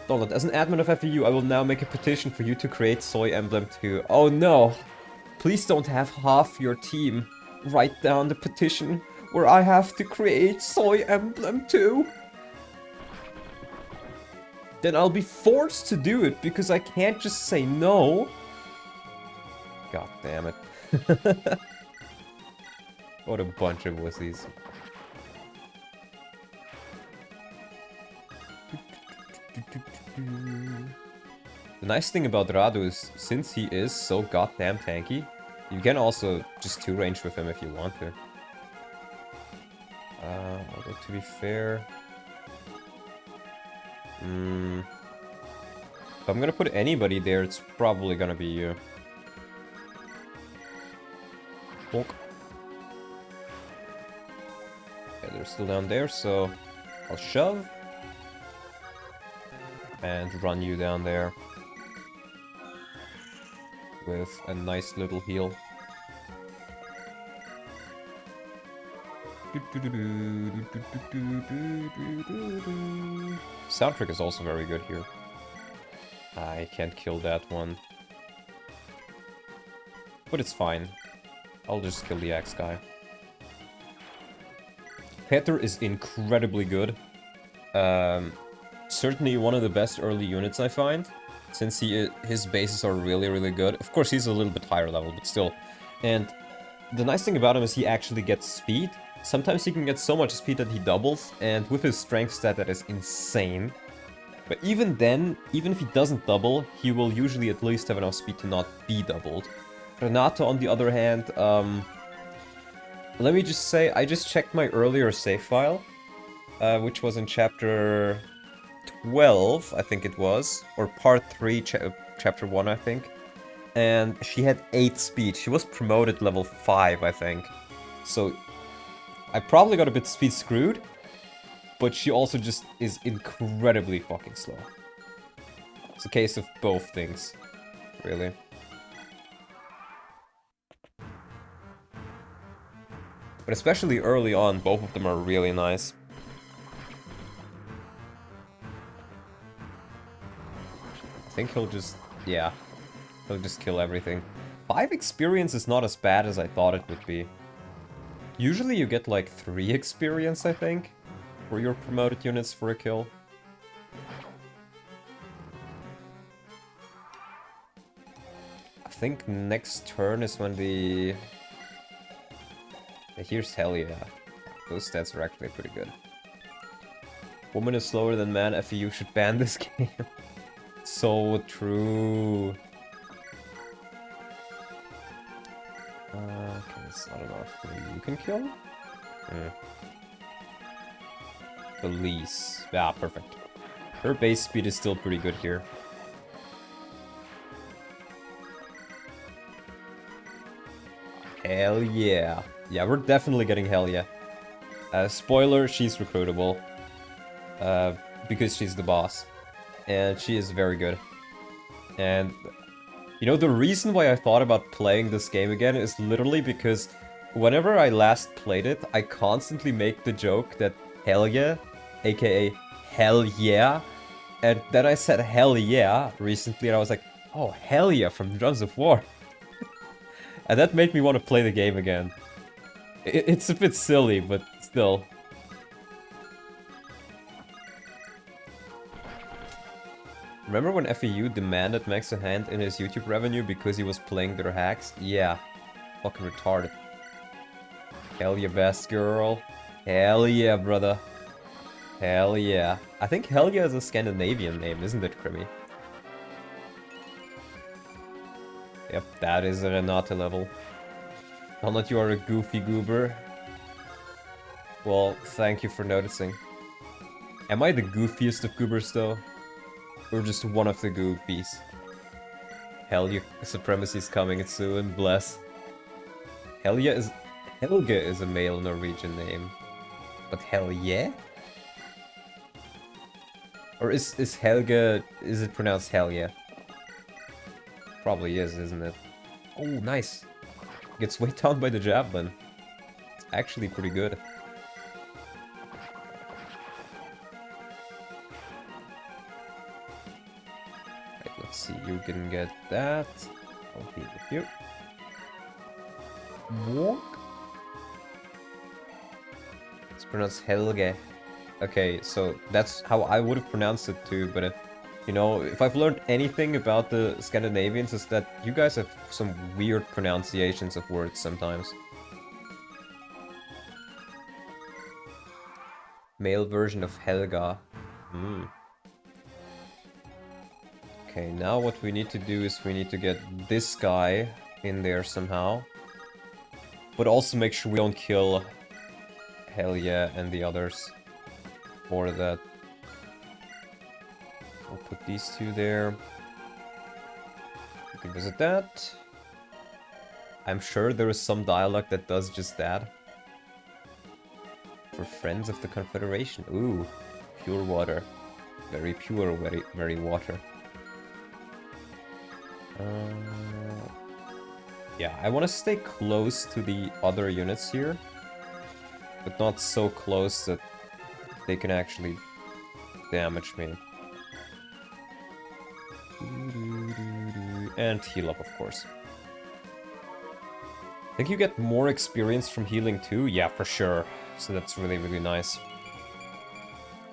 Donald, as an admin of FEU, I will now make a petition for you to create Soy Emblem 2. Oh no! Please don't have half your team write down the petition where I have to create Soy Emblem 2. Then I'll be forced to do it because I can't just say no. God damn it. What a bunch of wussies. The nice thing about Radu is, since he is so goddamn tanky, you can also just 2-range with him if you want to. Although to be fair... if I'm gonna put anybody there, it's probably gonna be you. Bonk. Okay, they're still down there, so I'll shove. And run you down there. With a nice little heal. Soundtrack is also very good here. I can't kill that one. But it's fine. I'll just kill the axe guy. Peter is incredibly good. Certainly one of the best early units I find. Since his bases are really, really good. Of course, he's a little bit higher level, but still. And the nice thing about him is he actually gets speed. Sometimes he can get so much speed that he doubles, and with his strength stat, that is insane. But even then, even if he doesn't double, he will usually at least have enough speed to not be doubled. Renato, on the other hand, let me just say, I just checked my earlier save file, which was in chapter 12, I think it was, or part 3, chapter 1, I think. And she had 8 speed. She was promoted level 5, I think. So I probably got a bit speed screwed, but she also just is incredibly fucking slow. It's a case of both things, really. But especially early on, both of them are really nice. I think he'll just... yeah. He'll just kill everything. 5 experience is not as bad as I thought it would be. Usually you get like 3 experience, I think, for your promoted units for a kill. I think next turn is when the... here's hell yeah. Those stats are actually pretty good. Woman is slower than man, FEU should ban this game. So true. Okay, that's not enough. Maybe you can kill? Police. Ah, perfect. Her base speed is still pretty good here. Hell yeah. Yeah, we're definitely getting hell yeah. Spoiler, she's recruitable. Because she's the boss. And she is very good. And, you know, the reason why I thought about playing this game again is literally because whenever I last played it, I constantly make the joke that hell yeah, aka hell yeah, and then I said hell yeah recently and I was like, oh hell yeah from Drums of War. And that made me want to play the game again. It's a bit silly, but still. Remember when FEU demanded Max a hand in his YouTube revenue because he was playing their hacks? Yeah. Fucking retarded. Hell yeah, best girl. Hell yeah, brother. Hell yeah. I think hell yeah is a Scandinavian name, isn't it, Crimmy? Yep, that is a Renate level. Not that you are a goofy goober. Well, thank you for noticing. Am I the goofiest of goobers, though? Or just one of the goofies? Hell yeah, supremacy's coming soon, bless. Helga is a male Norwegian name. But hell yeah? Or is Helga, is it pronounced hell yeah? Probably is, isn't it? Oh, nice. Gets weighed down by the javelin. It's actually pretty good. Right, let's see, you can get that. I'll be with you. Walk? It's pronounced Helge. Okay, so that's how I would have pronounced it too, but you know, if I've learned anything about the Scandinavians, is that you guys have some weird pronunciations of words sometimes. Male version of Helga. Okay, now what we need to do is we need to get this guy in there somehow. But also make sure we don't kill Helga and the others for that. We'll put these two there. You can visit that. I'm sure there is some dialogue that does just that. For Friends of the Confederation. Ooh, pure water. Very pure, very water. Yeah, I want to stay close to the other units here. But not so close that they can actually damage me. And heal up, of course. I think you get more experience from healing too? Yeah, for sure. So that's really, really nice.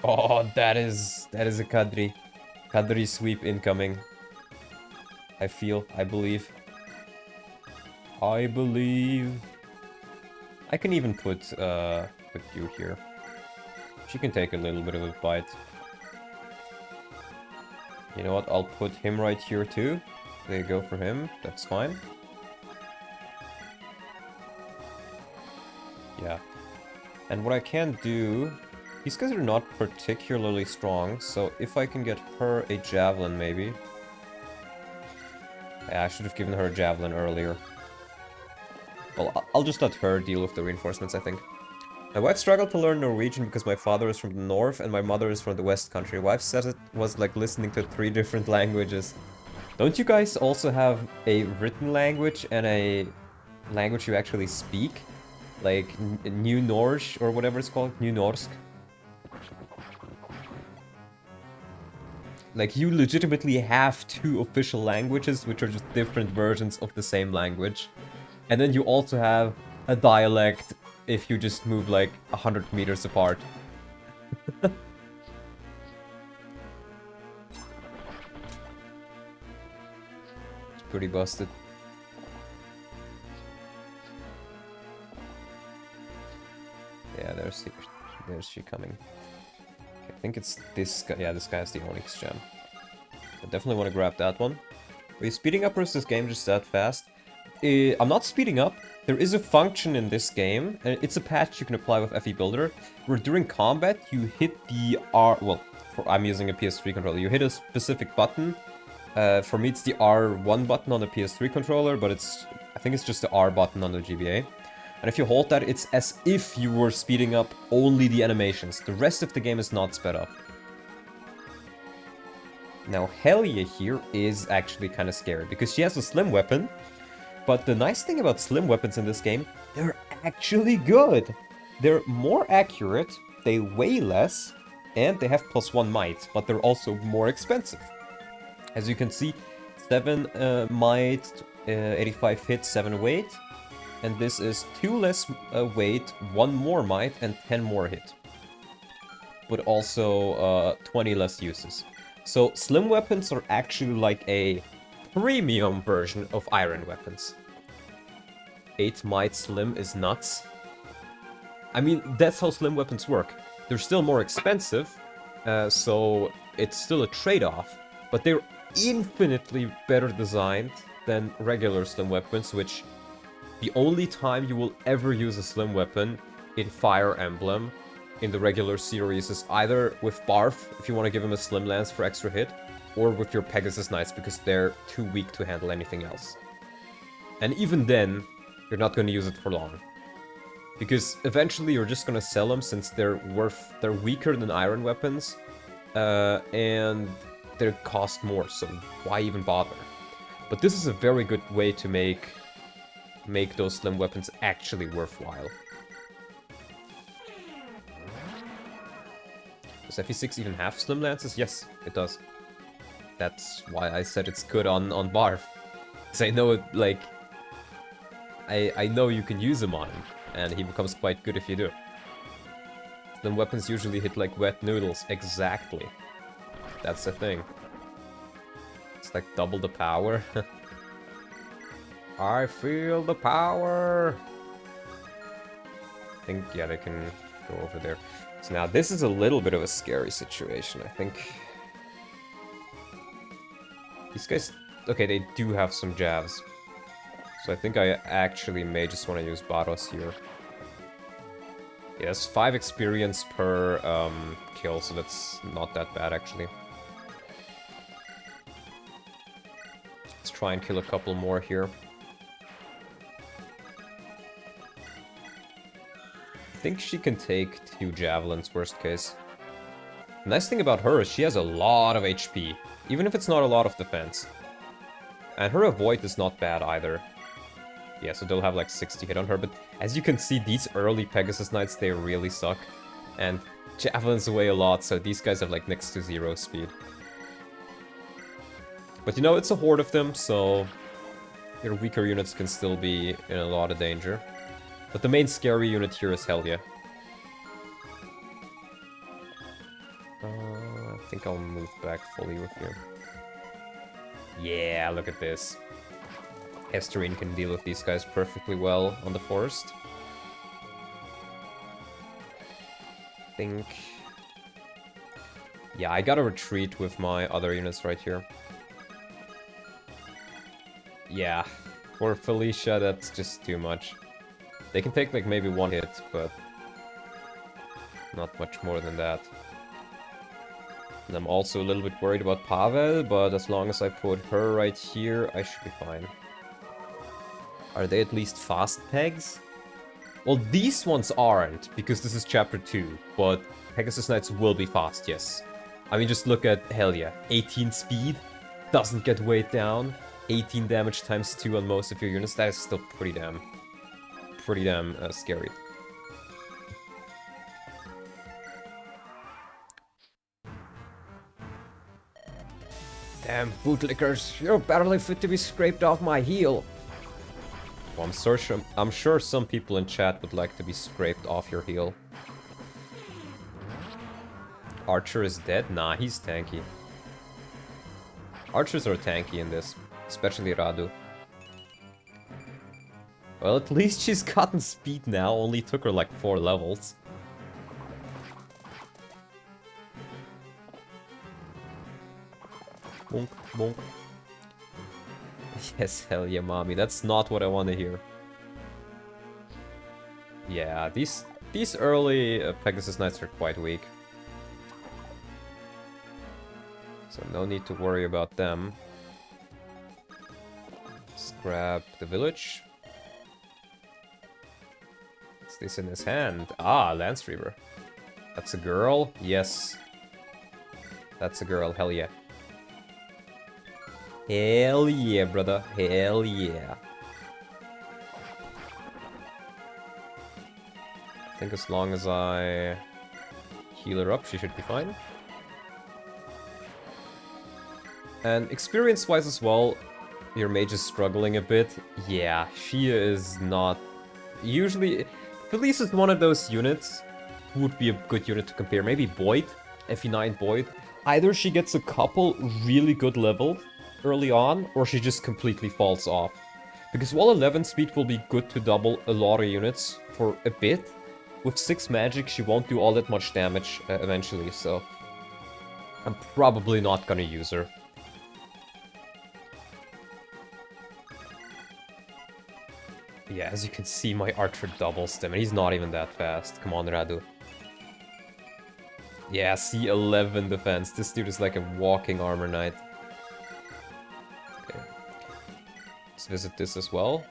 Oh, that is a Kadri. Kadri sweep incoming. I believe. I believe. I can even put you here. She can take a little bit of a bite. You know what, I'll put him right here too. They go for him, that's fine. Yeah. And what I can do... These guys are not particularly strong, so if I can get her a javelin maybe... Yeah, I should have given her a javelin earlier. Well, I'll just let her deal with the reinforcements, I think. My wife struggled to learn Norwegian because my father is from the north and my mother is from the west country. Wife said it was like listening to 3 different languages. Don't you guys also have a written language and a language you actually speak? Like New Norse or whatever it's called? New Norsk? Like you legitimately have 2 official languages which are just different versions of the same language. And then you also have a dialect if you just move like 100 meters apart. It's pretty busted. Yeah, there's she coming. Okay, I think it's this guy. Yeah, this guy has the Onyx gem. I definitely want to grab that one. Are you speeding up or is this game just that fast? I'm not speeding up. There is a function in this game, and it's a patch you can apply with FE Builder, where during combat you hit the R... Well, I'm using a PS3 controller. You hit a specific button. For me it's the R1 button on the PS3 controller, but it's I think it's just the R button on the GBA. And if you hold that, it's as if you were speeding up only the animations. The rest of the game is not sped up. Now, Helia here is actually kind of scary, because she has a slim weapon. But the nice thing about slim weapons in this game, they're actually good. They're more accurate, they weigh less, and they have +1 might, but they're also more expensive. As you can see, 7 might, 85 hit, 7 weight. And this is 2 less weight, 1 more might, and 10 more hit. But also 20 less uses. So slim weapons are actually like a premium version of iron weapons. 8 might slim is nuts. I mean, that's how slim weapons work. They're still more expensive, so it's still a trade-off. But they're infinitely better designed than regular slim weapons, which the only time you will ever use a slim weapon in Fire Emblem in the regular series is either with Barf, if you want to give him a slim lance for extra hit, or with your Pegasus Knights, because they're too weak to handle anything else. And even then, you're not going to use it for long. Because eventually you're just going to sell them, since they're weaker than iron weapons, and they cost more, so why even bother? But this is a very good way to make those slim weapons actually worthwhile. Does FE6 even have slim lances? Yes, it does. That's why I said it's good on Barf. Because I know it, like... I know you can use him on him, and he becomes quite good if you do. Slim weapons usually hit like wet noodles. Exactly. That's the thing. It's like double the power. I feel the power! I think, yeah, they can go over there. So now this is a little bit of a scary situation, I think. These guys... Okay, they do have some jabs. So I think I actually may just want to use Baros here. Yes, 5 experience per kill, so that's not that bad, actually. Let's try and kill a couple more here. I think she can take 2 javelins, worst case. The nice thing about her is she has a lot of HP, even if it's not a lot of defense. And her avoid is not bad either. Yeah, so they'll have like 60 hit on her, but as you can see, these early Pegasus Knights, they really suck. And javelins weigh a lot, so these guys have like next to 0 speed. But you know, it's a horde of them, so your weaker units can still be in a lot of danger. But the main scary unit here is Helia. I think I'll move back fully with you. Yeah, look at this. Hesterine can deal with these guys perfectly well on the forest. I think... Yeah, I gotta retreat with my other units right here. Yeah, for Felicia, that's just too much. They can take like maybe 1 hit, but not much more than that. And I'm also a little bit worried about Pavel, but as long as I put her right here, I should be fine. Are they at least fast pegs? Well, these ones aren't, because this is chapter 2, but Pegasus Knights will be fast, yes. I mean, just look at Helia. 18 speed, doesn't get weighed down, 18 damage times 2 on most of your units. That is still pretty damn scary. Damn bootlickers, you're barely fit to be scraped off my heel. Well, I'm sure some people in chat would like to be scraped off your heel. Archer is dead? Nah, he's tanky. Archers are tanky in this, especially Radu. Well, at least she's gotten speed now, only took her like 4 levels. Bonk, bonk. Yes, hell yeah, mommy. That's not what I want to hear. Yeah, these early Pegasus Knights are quite weak. So no need to worry about them. Just grab the village. What's this in his hand? Ah, Lance Reaver. That's a girl? Yes. That's a girl, hell yeah. Hell yeah, brother. Hell yeah. I think as long as I heal her up, she should be fine. And experience-wise as well, your mage is struggling a bit. Yeah, she is not... Usually, Felice is one of those units who would be a good unit to compare. Maybe Boyd, FE9 Boyd. Either she gets a couple really good levels early on, or she just completely falls off. Because while 11 speed will be good to double a lot of units for a bit, with 6 magic she won't do all that much damage eventually, so... I'm probably not gonna use her. Yeah, as you can see, my archer doubles them, and he's not even that fast. Come on, Radu. Yeah, C11 defense. This dude is like a walking armor knight. Okay. Let's visit this as well.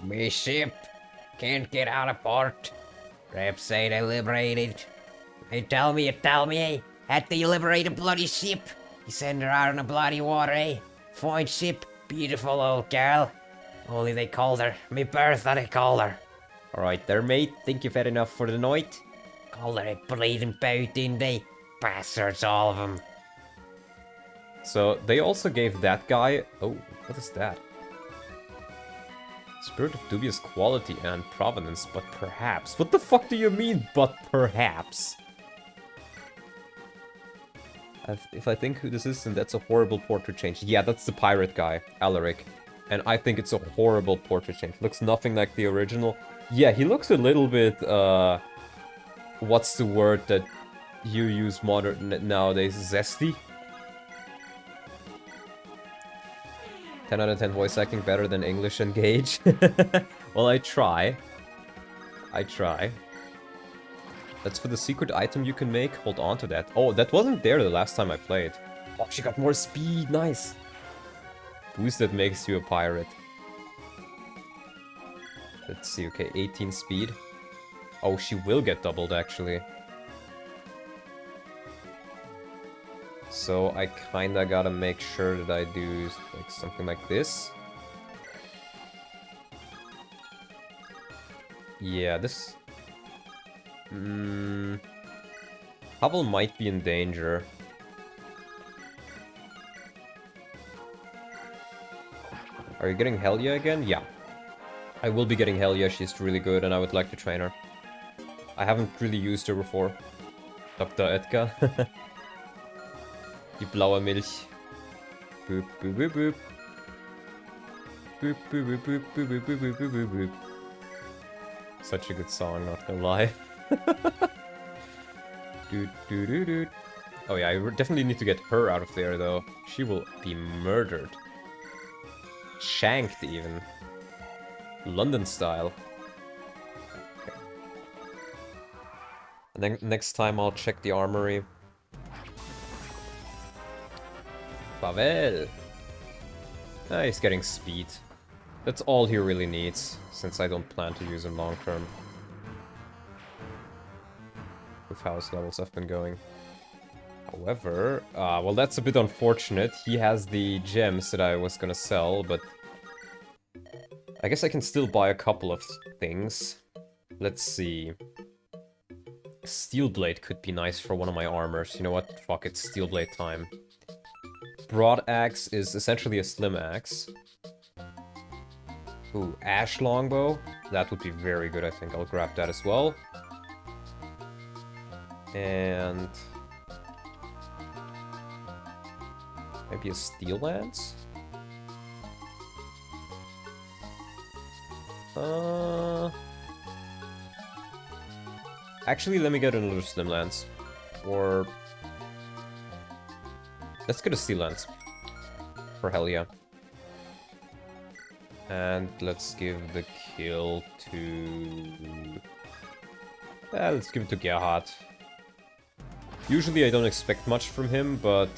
My ship can't get out of port. Perhaps say they liberated. You tell me, had to liberate a bloody ship. You send her out on the bloody water, eh? Fine ship, beautiful old girl. Only they called her, me Bertha they called her. Alright there, mate. Think you've had enough for the night? Called her a bleeding bout, didn't they? Bastards, all of them. So, they also gave that guy... Oh, what is that? Spirit of dubious quality and provenance, but perhaps. What the fuck do you mean, but perhaps? If I think who this is, then that's a horrible portrait change. Yeah, that's the pirate guy, Alaric. And I think it's a horrible portrait change. Looks nothing like the original. Yeah, he looks a little bit, what's the word that you use modern nowadays? Zesty? 10 out of 10 voice acting better than English Engage. Well, I try. I try. That's for the secret item you can make. Hold on to that. Oh, that wasn't there the last time I played. Oh, she got more speed. Nice. Boost that makes you a pirate. Let's see. Okay, 18 speed. Oh, she will get doubled, actually. So I kinda gotta make sure that I do like something like this. Yeah, this... Hubble might be in danger. Are you getting Helia again? Yeah. I will be getting Helia, she's really good and I would like to train her. I haven't really used her before. Dr. Edgar. Die blaue Milch. Boop, boop, boop, boop. Boop, boop, boop, boop, boop, boop, boop, boop, boop, boop. Such a good song, not gonna lie. Doot, doot, doot, doot. Oh yeah, I definitely need to get her out of there though. She will be murdered. Shanked even. London style. Okay. And then next time I'll check the armory. Pavel! Ah, he's getting speed. That's all he really needs, since I don't plan to use him long term. With how his levels have been going. However, well that's a bit unfortunate. He has the gems that I was gonna sell, but... I guess I can still buy a couple of things. Let's see. Steelblade could be nice for one of my armors. You know what? Fuck it, Steelblade time. Broad axe is essentially a slim axe. Ooh, ash longbow. That would be very good, I think. I'll grab that as well. And... maybe a steel lance? Actually, let me get another slim lance. Or... let's get a steel lance. For Helia. And let's give the kill to... let's give it to Gerhard. Usually I don't expect much from him, but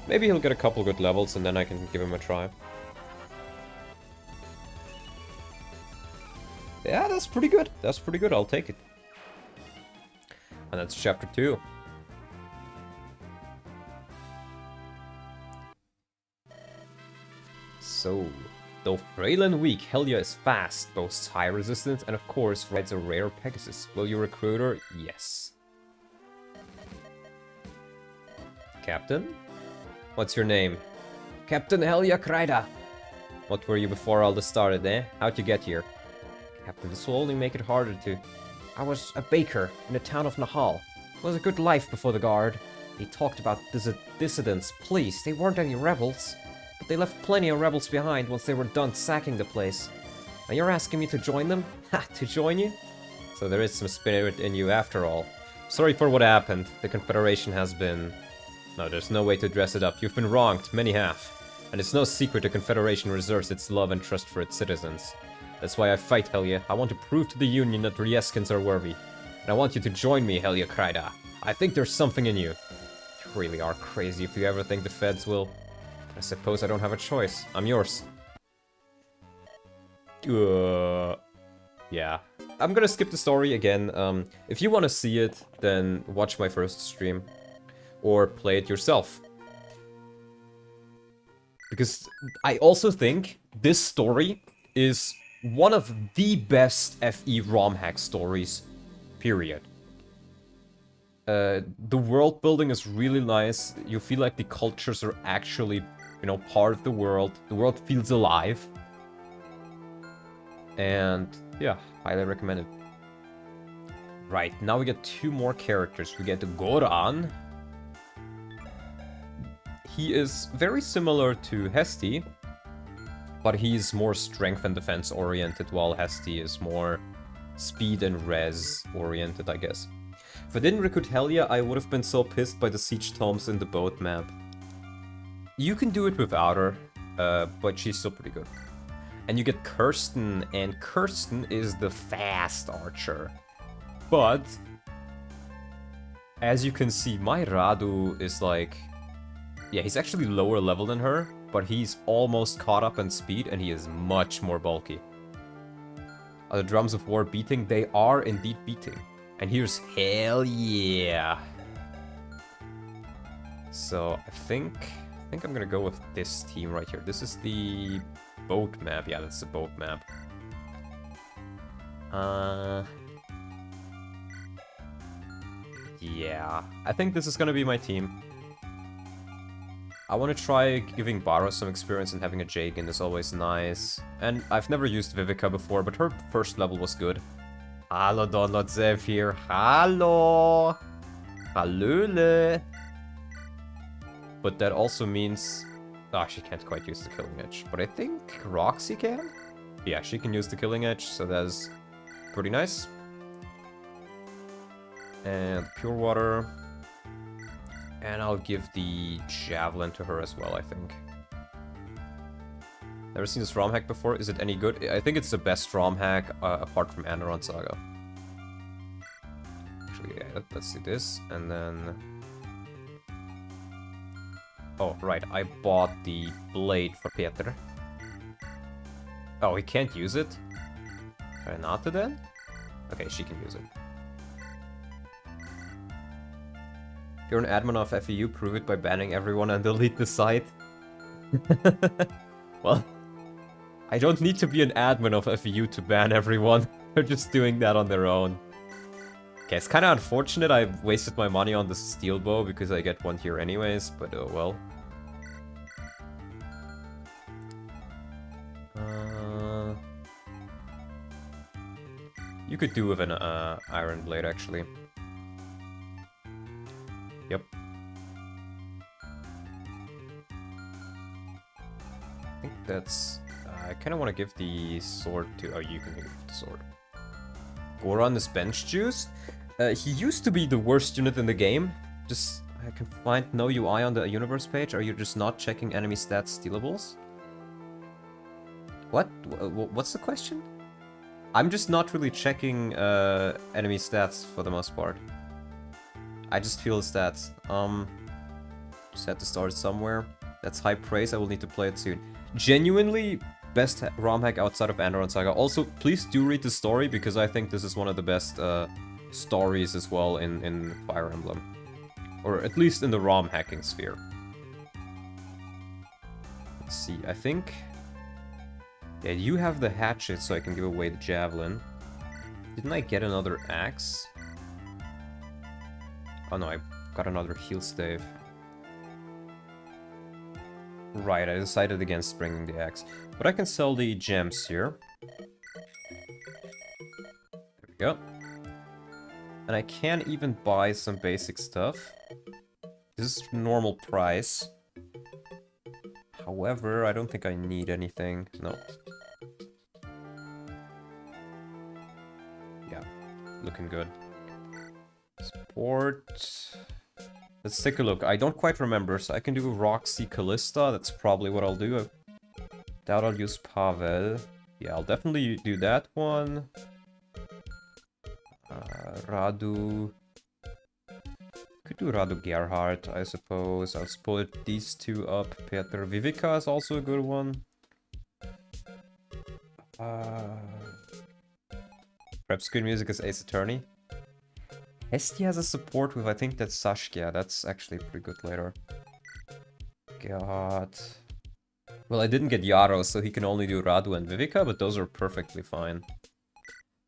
Maybe he'll get a couple good levels and then I can give him a try. Yeah, that's pretty good. That's pretty good. I'll take it. And that's chapter 2. So, though frail and weak, Helia is fast, boasts high resistance, and of course rides a rare Pegasus. Will you recruit her? Yes. Captain? What's your name? Captain Helia Kryda. What were you before all this started, eh? How'd you get here? Captain, this will only make it harder to... I was a baker in the town of Nahal. It was a good life before the guard. They talked about dissidents. Please, they weren't any rebels. But they left plenty of rebels behind once they were done sacking the place. And you're asking me to join them? Ha, to join you? So there is some spirit in you after all. Sorry for what happened. The Confederation has been... No, there's no way to dress it up. You've been wronged. Many have. And it's no secret the Confederation reserves its love and trust for its citizens. That's why I fight, Helia. I want to prove to the Union that Rieskins are worthy. And I want you to join me, Helia Kryda. I think there's something in you. You really are crazy if you ever think the feds will. I suppose I don't have a choice. I'm yours. Yeah. I'm gonna skip the story again. If you want to see it, then watch my first stream. Or play it yourself. Because I also think this story is one of the best FE Romhack stories, period. The world building is really nice. You feel like the cultures are actually, you know, part of the world. The world feels alive. And yeah, highly recommend it. Right, now we get 2 more characters. We get Goran. He is very similar to Hesti, but he's more strength and defense oriented, while Hesti is more speed and res oriented, I guess. If I didn't recruit Helia, I would have been so pissed by the siege tomes in the boat map. You can do it without her, but she's still pretty good. And you get Kirsten, and Kirsten is the fast archer. But, as you can see, my Radu is like... Yeah, he's actually lower level than her, but he's almost caught up in speed, and he is much more bulky. Are the drums of war beating? They are indeed beating. And here's hell yeah. So I think I'm gonna go with this team right here. This is the boat map. Yeah, that's the boat map. Yeah, I think this is gonna be my team. I want to try giving Bara some experience, and having a Jagan is always nice. And I've never used Vivica before, but her first level was good. Hallo Donlotzev here. Hallo! Hallöle! But that also means... Ah, she can't quite use the Killing Edge. But I think Roxy can? Yeah, she can use the Killing Edge, so that's pretty nice. And Pure Water... And I'll give the Javelin to her as well, I think. Never seen this Romhack before. Is it any good? I think it's the best Romhack, apart from Anaron Saga. Actually, yeah, let's do this, and then... Oh, right, I bought the blade for Peter. Oh, he can't use it? Renata then? Okay, she can use it. If you're an admin of FEU, prove it by banning everyone and delete the site. Well, I don't need to be an admin of FEU to ban everyone. They're just doing that on their own. Okay, it's kind of unfortunate I wasted my money on the steel bow because I get one here anyways, but oh well. You could do with an iron blade actually. Yep. I think that's... I kind of want to give the sword to... Oh, you can give the sword. Goran is bench juice. He used to be the worst unit in the game. Just... I can find no UI on the universe page. Are you just not checking enemy stats stealables? What? What's the question? I'm just not really checking enemy stats for the most part. I just feel the stats. Just had to start somewhere. That's high praise, I will need to play it soon. Genuinely, best ROM hack outside of Andron Saga. Also, please do read the story, because I think this is one of the best stories as well in Fire Emblem. Or at least in the ROM hacking sphere. Let's see, I think... Yeah, you have the hatchet, so I can give away the javelin. Didn't I get another axe? Oh no, I got another heal stave. Right, I decided against bringing the axe. But I can sell the gems here. There we go. And I can even buy some basic stuff. This is normal price. However, I don't think I need anything. No. Yeah, looking good. Sport. Let's take a look. I don't quite remember, so I can do Roxy Callista. That's probably what I'll do. Doubt I'll use Pavel. Yeah, I'll definitely do that one. Radu. Could do Radu Gerhardt, I suppose. I'll split these two up. Peter Vivica is also a good one. Perhaps good music is Ace Attorney. Hestia has a support with, I think that's Saskia. That's actually pretty good later. God. Well, I didn't get Yaro, so he can only do Radu and Vivica, but those are perfectly fine.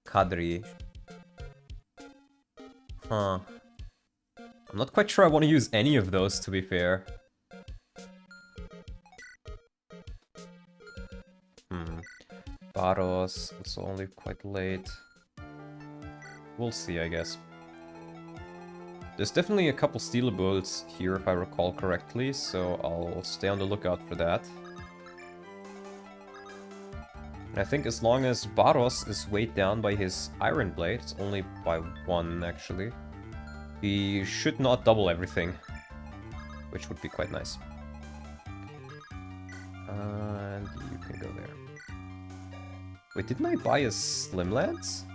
Kadri. Huh. I'm not quite sure I want to use any of those, to be fair. Baros, it's only quite late. We'll see, I guess. There's definitely a couple stealer bullets here, if I recall correctly, so I'll stay on the lookout for that. And I think as long as Baros is weighed down by his Iron Blade, it's only by 1 actually, he should not double everything, which would be quite nice. And you can go there. Wait, didn't I buy a Slim Lance?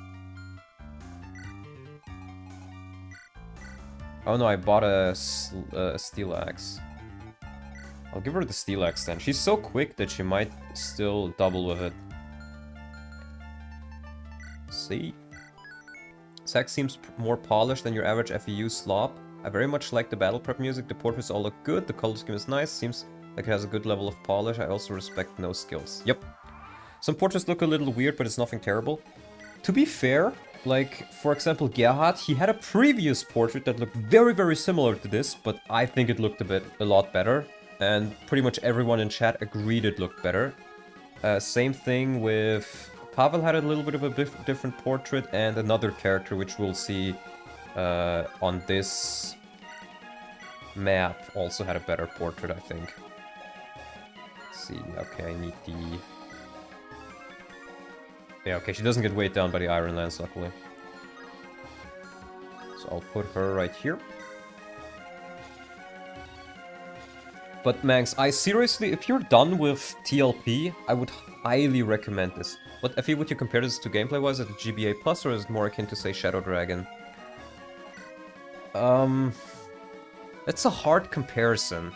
Oh no, I bought a Steel Axe. I'll give her the Steel Axe then. She's so quick that she might still double with it. See? Zack seems more polished than your average FEU slop. I very much like the battle prep music. The portraits all look good. The color scheme is nice. Seems like it has a good level of polish. I also respect no skills. Yep. Some portraits look a little weird, but it's nothing terrible. To be fair, like, for example, Gerhard, he had a previous portrait that looked very, very similar to this, but I think it looked a lot better. And pretty much everyone in chat agreed it looked better. Same thing with... Pavel had a little bit of a different portrait, and another character, which we'll see on this map, also had a better portrait, I think. Let's see, okay, I need the... Yeah, okay, she doesn't get weighed down by the Iron Lance, luckily. So I'll put her right here. But Manx, I seriously, if you're done with TLP, I would highly recommend this. What, Effie, would you compare this to gameplay-wise at the GBA Plus, or is it more akin to, say, Shadow Dragon? It's a hard comparison.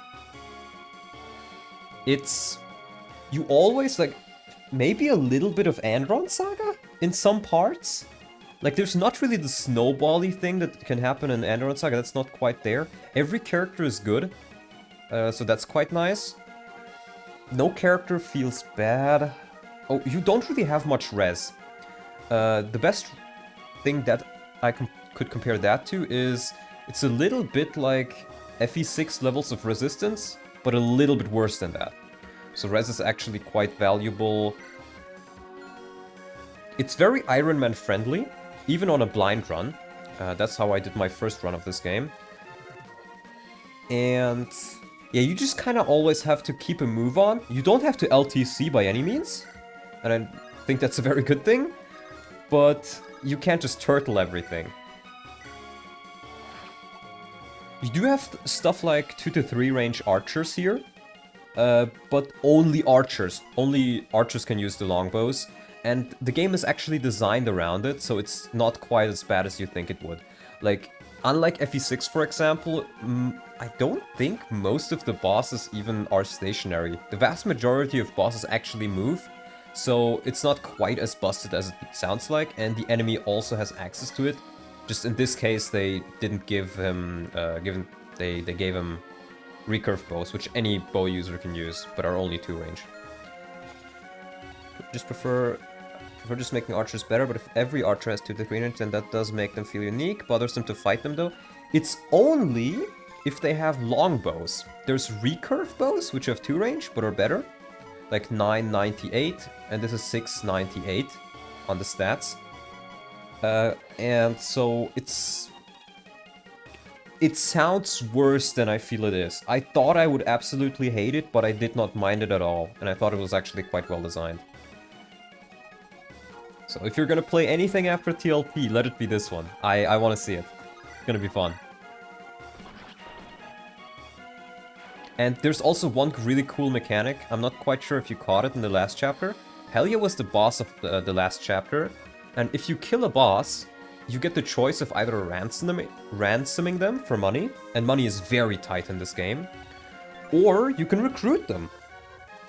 It's... You always, like... Maybe a little bit of Andron Saga in some parts. Like, there's not really the snowbally thing that can happen in Andron Saga. That's not quite there. Every character is good. So that's quite nice. No character feels bad. Oh, you don't really have much res. The best thing that I could compare that to is... It's a little bit like FE6 levels of resistance, but a little bit worse than that. So res is actually quite valuable. It's very Ironman friendly, even on a blind run. That's how I did my first run of this game. And yeah, you just kind of always have to keep a move on. You don't have to LTC by any means. And I think that's a very good thing. But you can't just turtle everything. You do have stuff like 2 to 3 range archers here. But only archers. Only archers can use the longbows. And the game is actually designed around it, so it's not quite as bad as you think it would. Like, unlike FE6, for example, I don't think most of the bosses even are stationary. The vast majority of bosses actually move, so it's not quite as busted as it sounds like, and the enemy also has access to it. Just in this case, they didn't give him, they gave him recurve bows, which any bow user can use, but are only 2 range. Just prefer just making archers better, but if every archer has 2 degree range, then that does make them feel unique. Bothers them to fight them though. It's only if they have long bows. There's recurve bows, which have 2 range, but are better. Like 998, and this is 698 on the stats. And so it sounds worse than I feel it is. I thought I would absolutely hate it, but I did not mind it at all, and I thought it was actually quite well designed. So if you're gonna play anything after TLP, let it be this one. I want to see it. It's gonna be fun. And there's also one really cool mechanic. I'm not quite sure if you caught it in the last chapter. Helia was the boss of the last chapter. And if you kill a boss, you get the choice of either ransoming them for money. And money is very tight in this game. Or you can recruit them.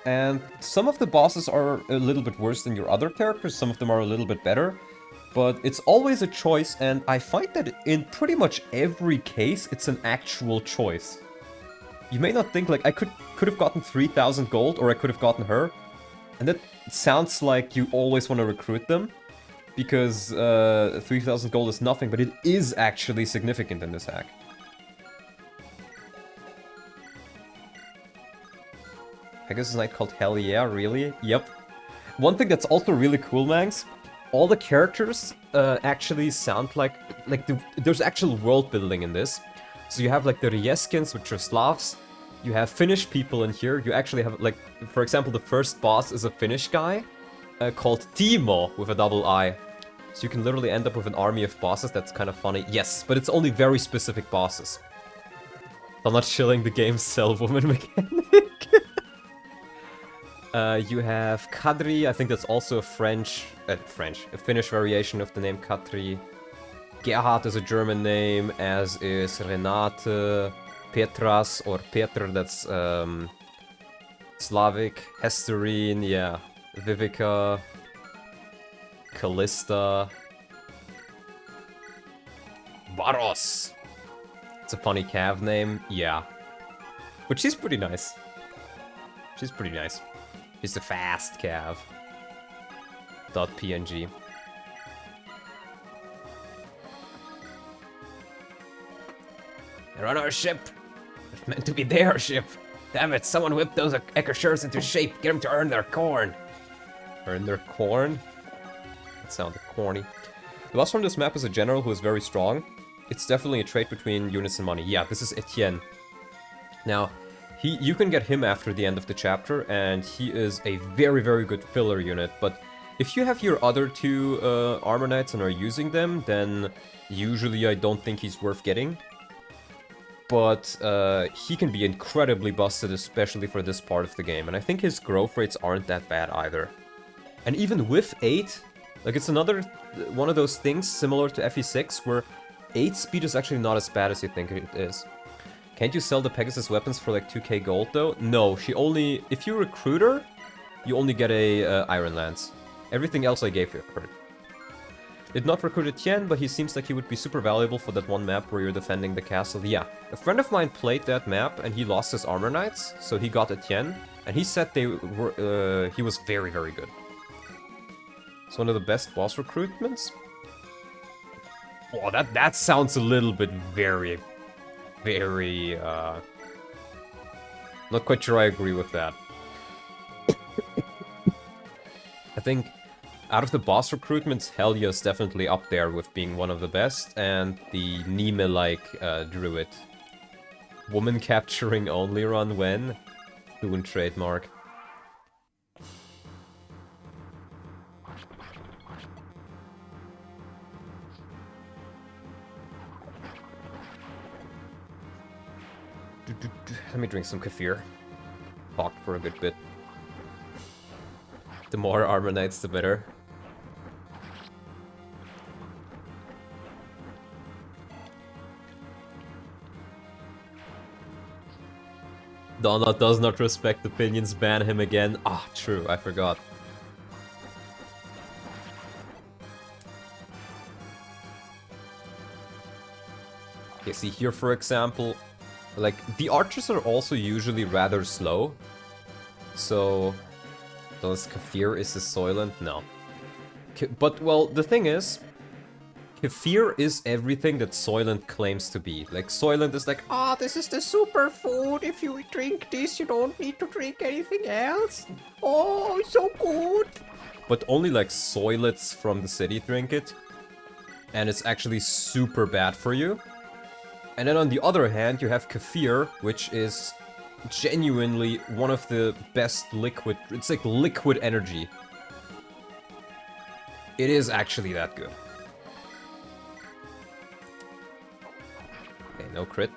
And some of the bosses are a little bit worse than your other characters. Some of them are a little bit better. But it's always a choice. And I find that in pretty much every case, it's an actual choice. You may not think, like, I could have gotten 3,000 gold, or I could have gotten her. And that sounds like you always want to recruit them, because 3,000 gold is nothing, but it is actually significant in this hack. Pegasus Knight called Hell Yeah, really? Yep. One thing that's also really cool, Mangs, all the characters actually sound like there's actual world building in this. So you have like the Ryeskins, which are Slavs. You have Finnish people in here. You actually have, like, for example, the first boss is a Finnish guy called Timo with a double I. So you can literally end up with an army of bosses. That's kind of funny. Yes, but it's only very specific bosses. I'm not shilling the game's sell woman mechanic. You have Kadri. I think that's also a a Finnish variation of the name Katri. Gerhard is a German name, as is Renate, Petras, or Petr, that's Slavic, Hesterine, yeah, Vivica, Callista, Varos. It's a funny Cav name, yeah. But she's pretty nice. She's pretty nice. She's a fast Cav. .png. They're on our ship. It's meant to be their ship. Damn it, someone whip those Eckershurs into shape. Get them to earn their corn. Earn their corn? That sounded corny. The boss from this map is a general who is very strong. It's definitely a trade between units and money. Yeah, this is Etienne. Now, you can get him after the end of the chapter, and he is a very, very good filler unit. But if you have your other 2 armor knights and are using them, then usually I don't think he's worth getting. But he can be incredibly busted, especially for this part of the game. And I think his growth rates aren't that bad either. And even with 8, like, it's another one of those things similar to FE6, where 8 speed is actually not as bad as you think it is. Can't you sell the Pegasus weapons for like 2k gold though? No, she only... If you recruit her, you only get a Iron Lance. Everything else I gave her. Did not recruit Etienne, but he seems like he would be super valuable for that one map where you're defending the castle. Yeah, a friend of mine played that map and he lost his armor knights, so he got Etienne, and he said he was very, very good. It's one of the best boss recruitments. Oh, that sounds a little bit very, very, not quite sure I agree with that. I think out of the boss recruitments, Helia is definitely up there with being one of the best, and the Nime-like druid. Woman capturing only run when? Thun trademark. Let me drink some kefir. Talked for a good bit. The more armor knights, the better. Donna does not respect opinions, ban him again. Ah, true, I forgot. Okay, see here for example, like, the archers are also usually rather slow. So, does Kefir is a Soylent? No. But, well, the thing is, Kefir is everything that Soylent claims to be. Like, Soylent is like, ah, this is the superfood. If you drink this, you don't need to drink anything else. Oh, it's so good. But only, like, Soylets from the city drink it. And it's actually super bad for you. And then on the other hand, you have Kefir, which is genuinely one of the best liquid... It's like liquid energy. It is actually that good. Okay, no crit.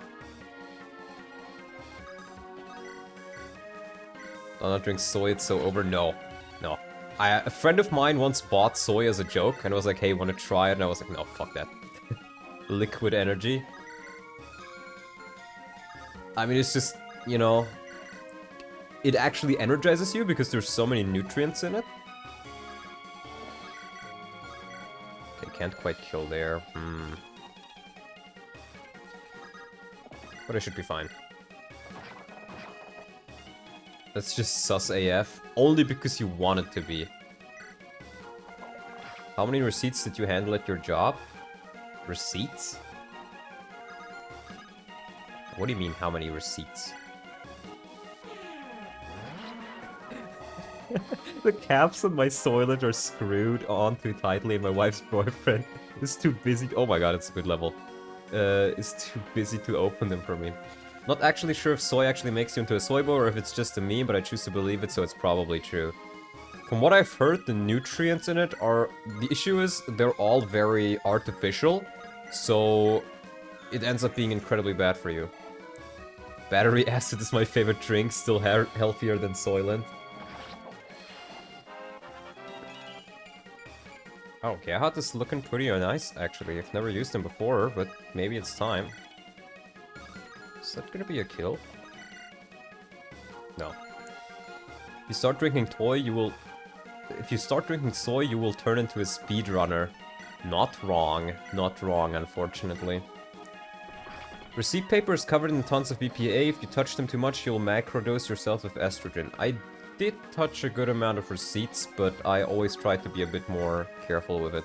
Donna drinks soy, it's so over. No. No. A friend of mine once bought soy as a joke, and was like, hey, wanna try it? And I was like, no, fuck that. Liquid energy. I mean, it's just, you know... It actually energizes you because there's so many nutrients in it. Okay, can't quite kill there. But I should be fine. That's just sus AF. Only because you want it to be. How many receipts did you handle at your job? Receipts? What do you mean, how many receipts? The caps on my Soylent are screwed on too tightly and my wife's boyfriend is too busy. Oh my god, it's a good level. Is too busy to open them for me. Not actually sure if soy actually makes you into a soy boy or if it's just a meme, but I choose to believe it, so it's probably true. From what I've heard, the nutrients in it are... The issue is, they're all very artificial, so it ends up being incredibly bad for you. Battery acid is my favorite drink, still healthier than Soylent. Okay, I had this looking pretty nice, actually. I've never used them before, but maybe it's time. Is that gonna be a kill? No. If you start drinking soy, you will... If you start drinking soy, you will turn into a speedrunner. Not wrong. Not wrong, unfortunately. Receipt paper is covered in tons of BPA. If you touch them too much, you'll macrodose yourself with estrogen. I did touch a good amount of receipts, but I always try to be a bit more careful with it.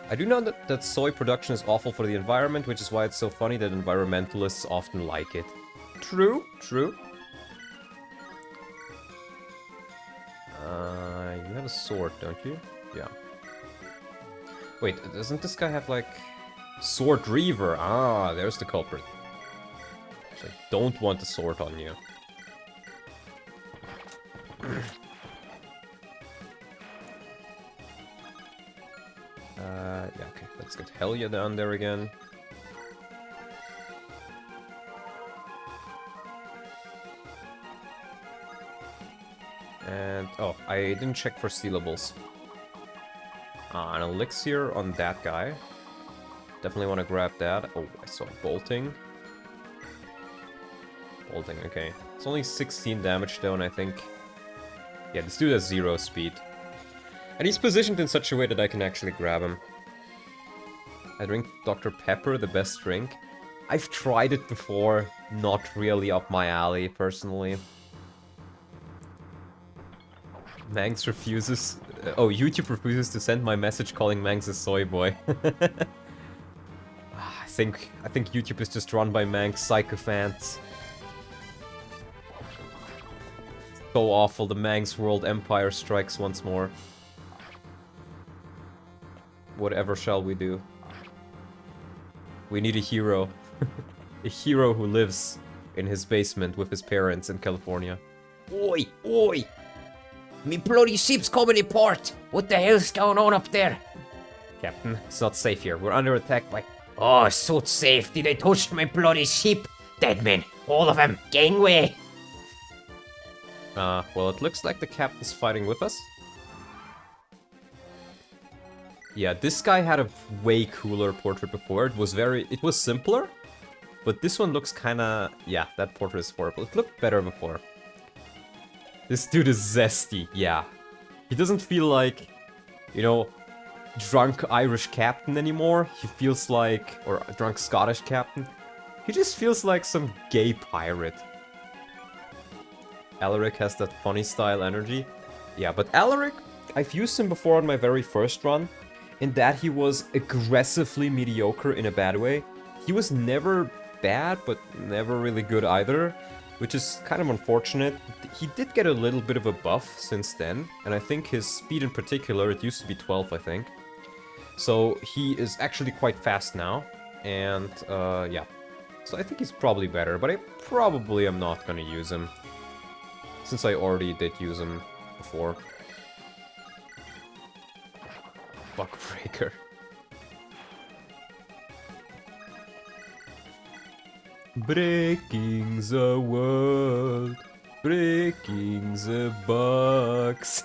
I do know that soy production is awful for the environment, which is why it's so funny that environmentalists often like it. True, true. You have a sword, don't you? Yeah. Wait, doesn't this guy have, like... Sword Reaver? Ah, there's the culprit. So I don't want the sword on you. Yeah, okay, let's get Helya down there again. And, oh, I didn't check for stealables. An elixir on that guy. Definitely want to grab that. Oh, I saw bolting. Bolting, okay. It's only 16 damage though, and I think... Yeah, this dude has 0 speed. And he's positioned in such a way that I can actually grab him. I drink Dr. Pepper, the best drink. I've tried it before, not really up my alley, personally. Mangs refuses... oh, YouTube refuses to send my message calling Mangs a soy boy. I think YouTube is just run by Mangs sycophants. So awful, the Mangs world empire strikes once more. Whatever shall we do? We need a hero. A hero who lives in his basement with his parents in California. Oi, oi! Me bloody ship's coming in port! What the hell's going on up there? Captain, it's not safe here. We're under attack by... Oh, so safety, they touched my bloody ship! Dead men, all of them, gangway! Well, it looks like the captain's fighting with us. Yeah, this guy had a way cooler portrait before. It was simpler, But this one looks kinda... Yeah, that portrait is horrible. It looked better before. This dude is zesty, yeah. He doesn't feel like, you know, drunk Irish captain anymore. He feels like... Or drunk Scottish captain. He just feels like some gay pirate. Alaric has that funny style energy. Yeah, but Alaric, I've used him before on my very first run. In that he was aggressively mediocre in a bad way. He was never bad, but never really good either. Which is kind of unfortunate. He did get a little bit of a buff since then. And I think his speed in particular, it used to be 12, I think. So he is actually quite fast now. And, yeah. So I think he's probably better, but I probably am not gonna use him. Since I already did use him before. Buckbreaker. Breaking the world. Breaking the bucks.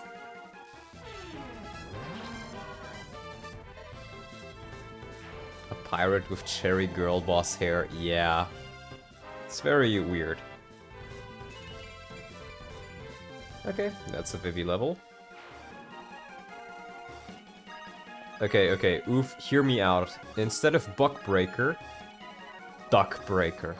A pirate with cherry girl boss hair. Yeah. It's very weird. Okay, that's a Vivi level. Okay, okay, oof, hear me out. Instead of Buckbreaker, Duckbreaker.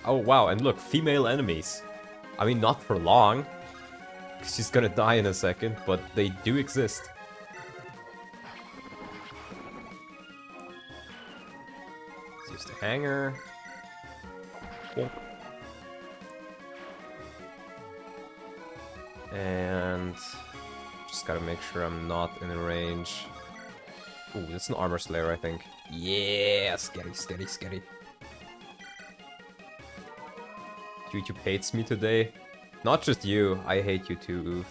Oh wow, and look, female enemies. I mean, not for long. She's gonna die in a second, but they do exist. Let's use the hanger. Cool. And just gotta make sure I'm not in range. Ooh, that's an armor slayer, I think. Yeah, scary, scary, scary. YouTube hates me today. Not just you, I hate you too,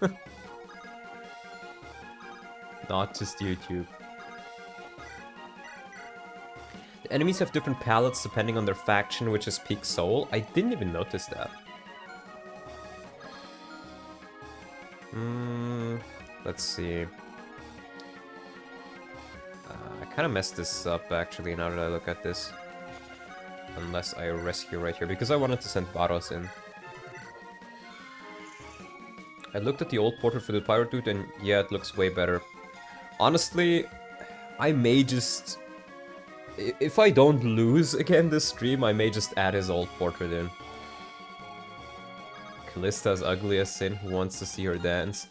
Oof. Not just YouTube. The enemies have different palettes depending on their faction, which is peak soul. I didn't even notice that. Let's see. I kind of messed this up, actually, now that I look at this. Unless I rescue right here, because I wanted to send Baros in. I looked at the old portrait for the pirate dude, and yeah, it looks way better. Honestly, I may just... If I don't lose again this stream, I may just add his old portrait in. Callista's ugly as sin, who wants to see her dance.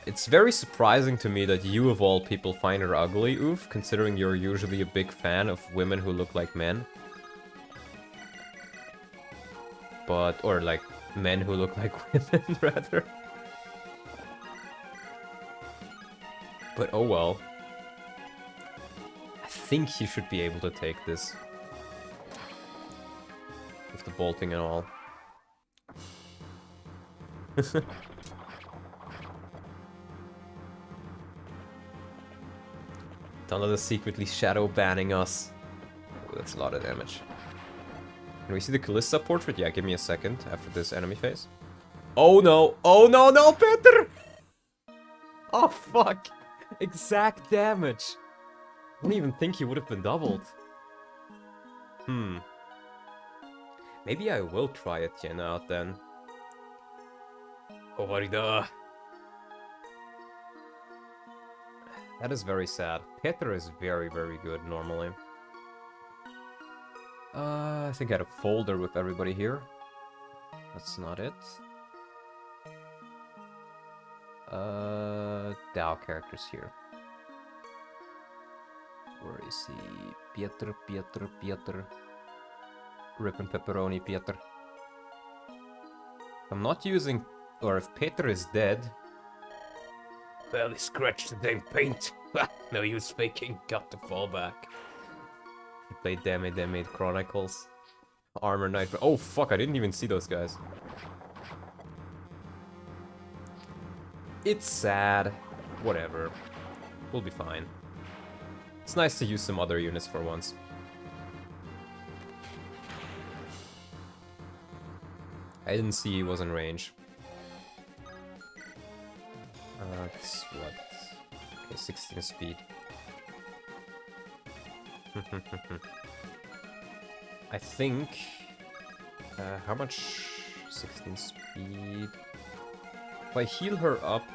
It's very surprising to me that you, of all people, find her ugly, Oof, considering you're usually a big fan of women who look like men. But, or like, men who look like women, rather. But oh well. I think you should be able to take this. With the bolting and all. Donald is secretly shadow banning us. Oh, that's a lot of damage. Can we see the Callista portrait? Yeah, give me a second after this enemy phase. Oh no! Oh no, no, Peter! Oh fuck! Exact damage! I don't even think he would have been doubled. Maybe I will try it Chen out then. Oh, Varida! That is very sad. Peter is very, very good normally. I think I had a folder with everybody here. That's not it. DAO characters here. Where is he? Pieter. Rip and pepperoni, Pieter. I'm not using... Or if Peter is dead... Well, he scratched the damn paint. No use faking. Got to fall back. We played Damage Chronicles. Armor Knight. Oh fuck, I didn't even see those guys. It's sad. Whatever. We'll be fine. It's nice to use some other units for once. I didn't see he was in range. That's what... 16 speed. I think... how much 16 speed? If I heal her up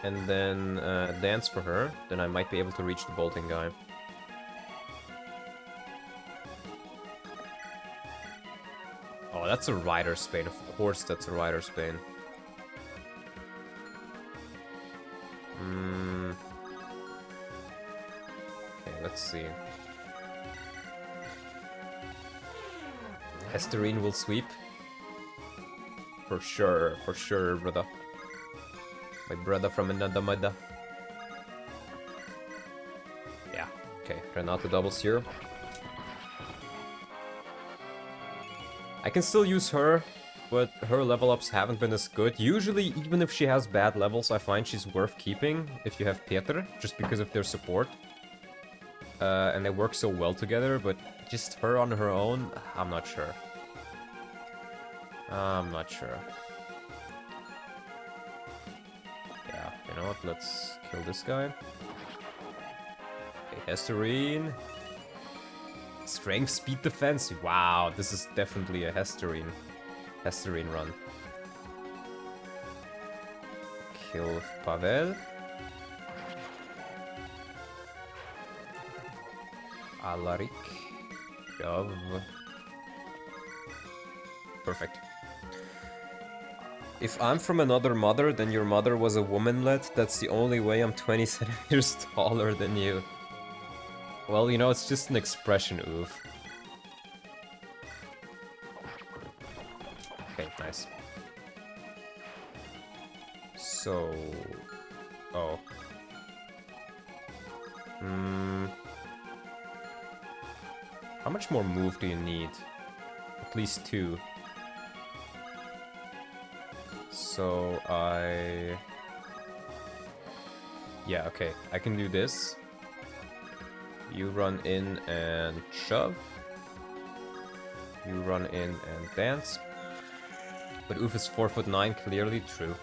and then dance for her, then I might be able to reach the bolting guy. Oh, that's a Rider's Bane. Of course that's a Rider's Bane. Okay, let's see. Hesterine will sweep. For sure, brother. My brother from another mother. Yeah, okay, try not to doubles here. I can still use her, but her level ups haven't been as good. Usually, even if she has bad levels, I find she's worth keeping if you have Peter, just because of their support. And they work so well together, but just her on her own, I'm not sure. I'm not sure. Yeah, you know what, let's kill this guy. Okay, Hesterine. Strength, speed, defense. Wow, this is definitely a Hesterine run. Kill Pavel. Alaric. Shove. Perfect. If I'm from another mother, then your mother was a womanlet. That's the only way I'm 20 centimeters taller than you. Well, you know, it's just an expression, oof. Okay, nice. So... Oh. How much more move do you need? At least 2. So I... Yeah, okay. I can do this. You run in and shove. You run in and dance. But Oof is 4'9", clearly true.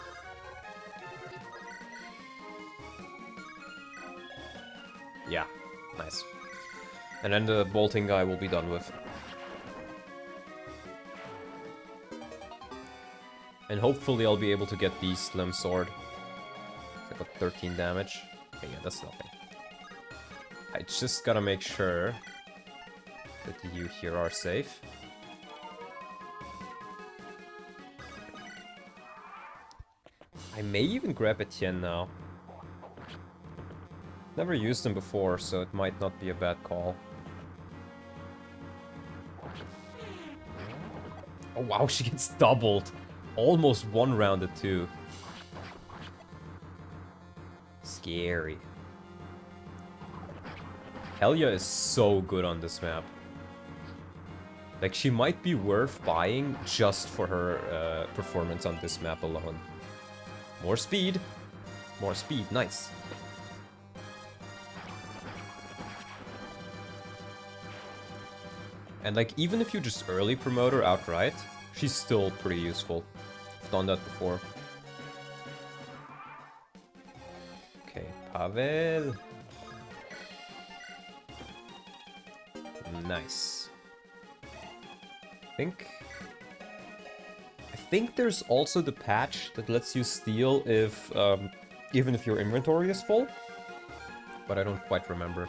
Yeah, nice. And then the bolting guy will be done with. And hopefully I'll be able to get the Slim Sword. I got 13 damage. Okay, yeah, that's nothing. I just gotta make sure that you here are safe. I may even grab Etienne now. Never used him before, so it might not be a bad call. Oh wow, she gets doubled. Almost one rounded too. Scary. Helia is so good on this map. Like, she might be worth buying just for her performance on this map alone. More speed. More speed, nice. And like, even if you just early promote her outright, she's still pretty useful. I've done that before. Okay, Pavel. Nice. I think there's also the patch that lets you steal if, even if your inventory is full. But I don't quite remember.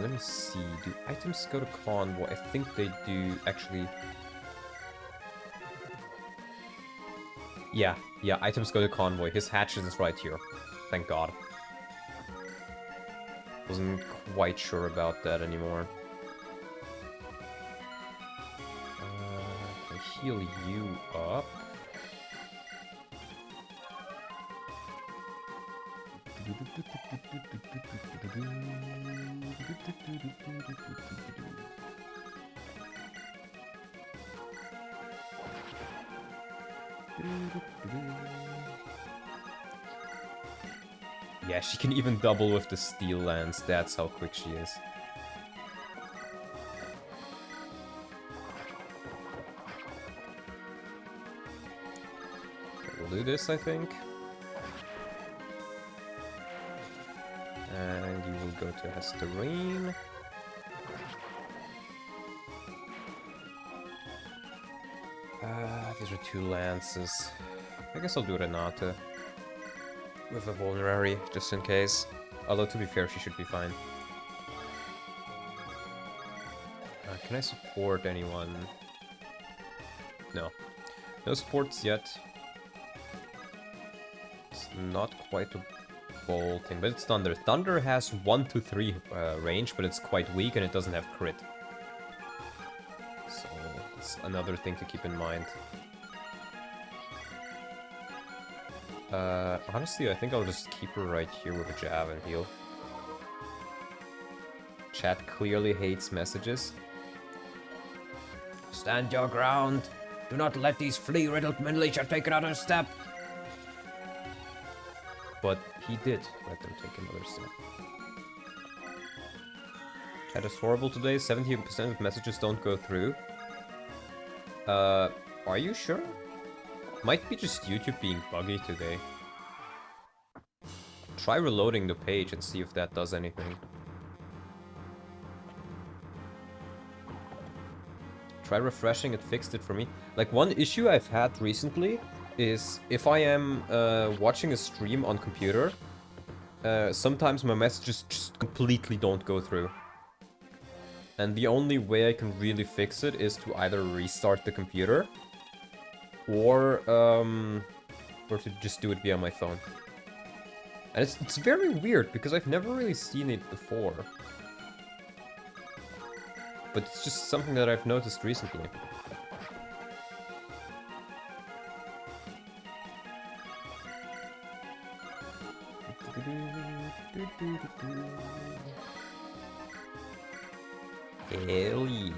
Let me see. Do items go to convoy? I think they do, actually. Yeah, items go to convoy. His hatches is right here. Thank God. Wasn't quite sure about that anymore. I heal you up. Yeah, she can even double with the steel lance. That's how quick she is. Okay, we'll do this, I think. And you will go to Hestarine. These are 2 lances. I guess I'll do Renata. With a vulnerary, just in case. Although, to be fair, she should be fine. Can I support anyone? No. No supports yet. It's not quite a bolting, but it's Thunder. Thunder has 1 to 3 range, but it's quite weak and it doesn't have crit. So, it's another thing to keep in mind. Honestly, I think I'll just keep her right here with a jab and heal. Chat clearly hates messages. Stand your ground. Do not let these flea-riddled militia take another step. But he did let them take another step. Chat is horrible today. 70% of messages don't go through. Are you sure? Might be just YouTube being buggy today. Try reloading the page and see if that does anything. Try refreshing, it fixed it for me. Like, one issue I've had recently is if I am watching a stream on computer, sometimes my messages just completely don't go through. And the only way I can really fix it is to either restart the computer or to just do it via my phone. And it's very weird because I've never really seen it before. But it's just something that I've noticed recently. Hell yeah.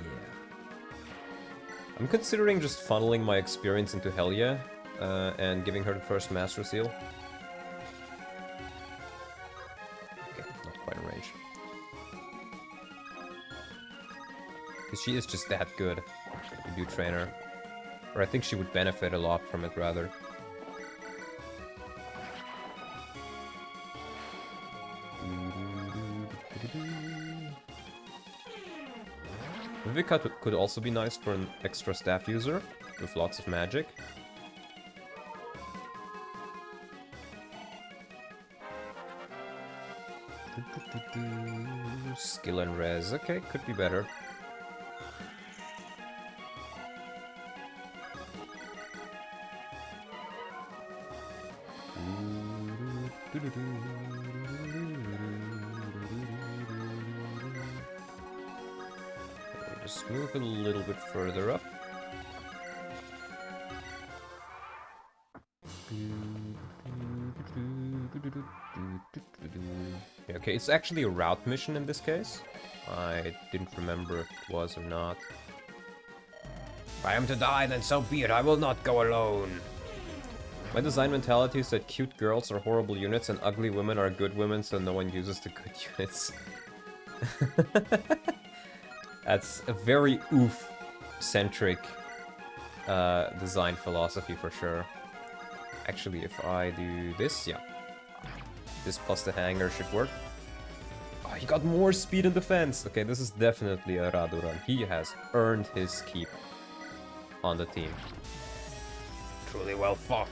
I'm considering just funneling my experience into Hell yeah, and giving her the first Master Seal. Okay, not quite in range. Because she is just that good. You do train her. Or I think she would benefit a lot from it, rather. Viveka could also be nice for an extra staff user with lots of magic. Skill and res, okay, could be better. Just move a little bit further up. Okay, it's actually a route mission in this case. I didn't remember if it was or not. If I am to die, then so be it. I will not go alone. My design mentality is that cute girls are horrible units and ugly women are good women, so no one uses the good units. That's a very oof-centric design philosophy for sure. Actually, if I do this, yeah. This plus the hanger should work. Oh, he got more speed and defense! Okay, this is definitely a Raduran. He has earned his keep on the team. Truly well fought.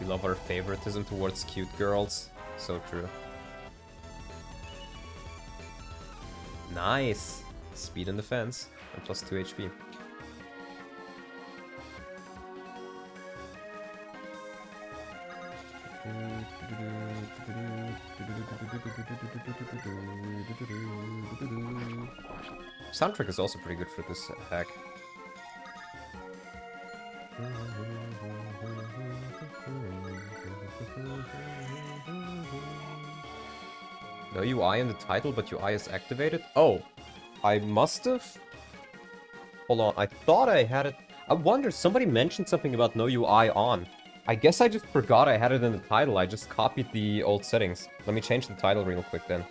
We love our favoritism towards cute girls. So true. Nice! Speed and defense, and plus 2 HP. Soundtrack is also pretty good for this hack. No UI in the title, but UI is activated? Oh, I must have? Hold on, I thought I had it. I wonder, somebody mentioned something about no UI on. I guess I just forgot I had it in the title. I just copied the old settings. Let me change the title real quick then.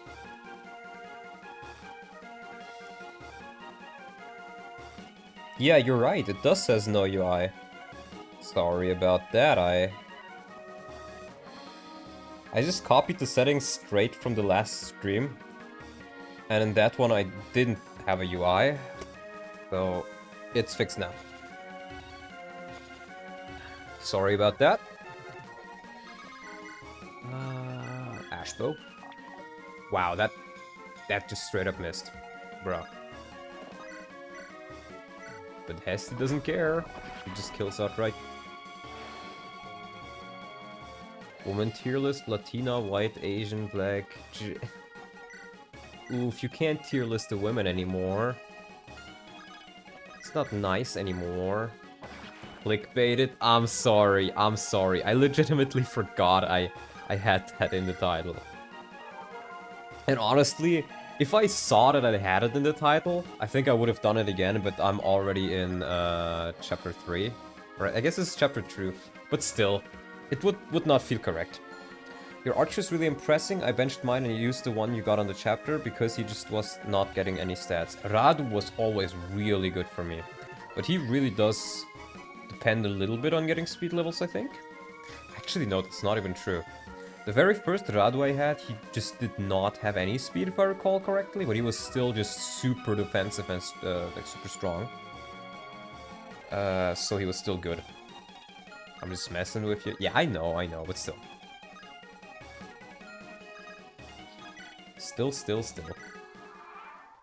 Yeah, you're right. It does says no UI. Sorry about that. I just copied the settings straight from the last stream. And in that one I didn't have a UI. So it's fixed now. Sorry about that. Ashbow. Wow, that just straight up missed. Bruh. But Hesty doesn't care. He just kills outright. Woman tier list, Latina, white, Asian, black. Oof, you can't tier list the women anymore. It's not nice anymore. Clickbaited. I'm sorry. I legitimately forgot I had that in the title. And honestly, if I saw that I had it in the title, I think I would have done it again, but I'm already in chapter 3. Or I guess it's chapter 2, but still, it would not feel correct. Your archer is really impressing. I benched mine and used the one you got on the chapter because he just was not getting any stats. Radu was always really good for me, but he really does depend a little bit on getting speed levels, I think. Actually, no, that's not even true. The very first Radu I had, he just did not have any speed, if I recall correctly, but he was still just super defensive and like super strong. So he was still good. I'm just messing with you. Yeah, I know, but still. Still.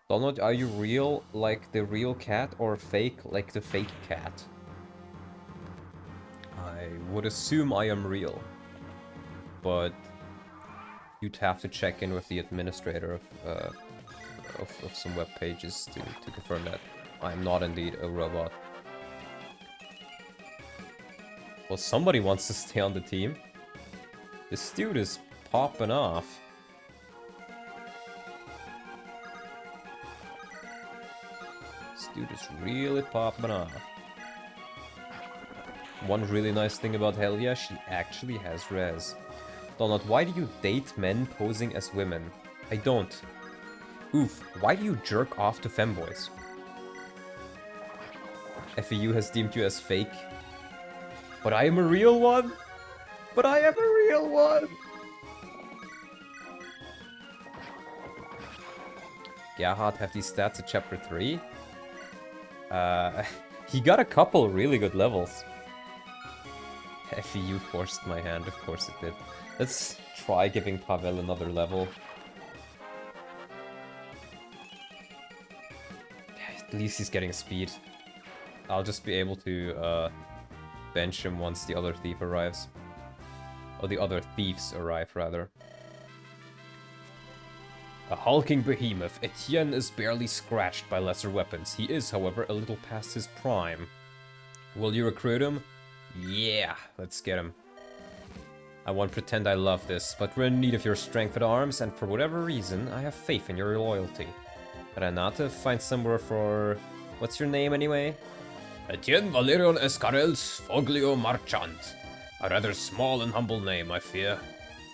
Donald, are you real like the real cat or fake like the fake cat? I would assume I am real. But you'd have to check in with the administrator of some web pages to confirm that I'm not indeed a robot. Well, somebody wants to stay on the team. This dude is popping off. This dude is really popping off. One really nice thing about Helia, she actually has res. Donald, why do you date men posing as women? I don't. Oof, why do you jerk off to femboys? FEU has deemed you as fake. But I am a real one! But I am a real one! Gerhard have these stats at chapter 3? He got a couple really good levels. FEU forced my hand, of course it did. Let's try giving Pavel another level. At least he's getting speed. I'll just be able to bench him once the other thief arrives. Or the other thieves arrive, rather. A hulking behemoth, Etienne is barely scratched by lesser weapons. He is, however, a little past his prime. Will you recruit him? Yeah, let's get him. I won't pretend I love this, but we're in need of your strength at arms, and for whatever reason, I have faith in your loyalty. Renate, find somewhere for... What's your name anyway? Etienne Valerian Escarels Foglio Marchant. A rather small and humble name, I fear.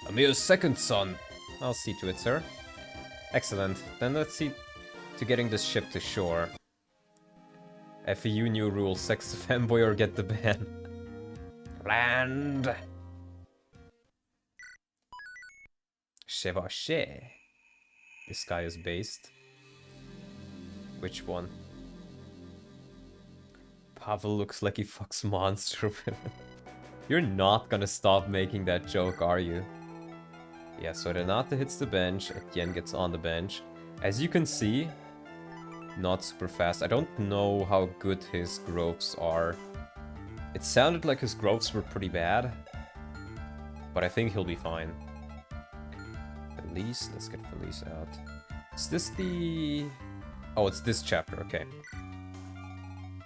A mere second son. I'll see to it, sir. Excellent. Then let's see to getting this ship to shore. FEU new rule, sex to fanboy or get the ban. Land. Chevauché. This guy is based. Which one? Pavel looks like he fucks monster women. You're not gonna stop making that joke, are you? Yeah, so Renate hits the bench, Etienne gets on the bench. As you can see, not super fast. I don't know how good his growths are. It sounded like his growths were pretty bad, but I think he'll be fine. Felice, let's get Felice out. Is this the... Oh, it's this chapter, okay.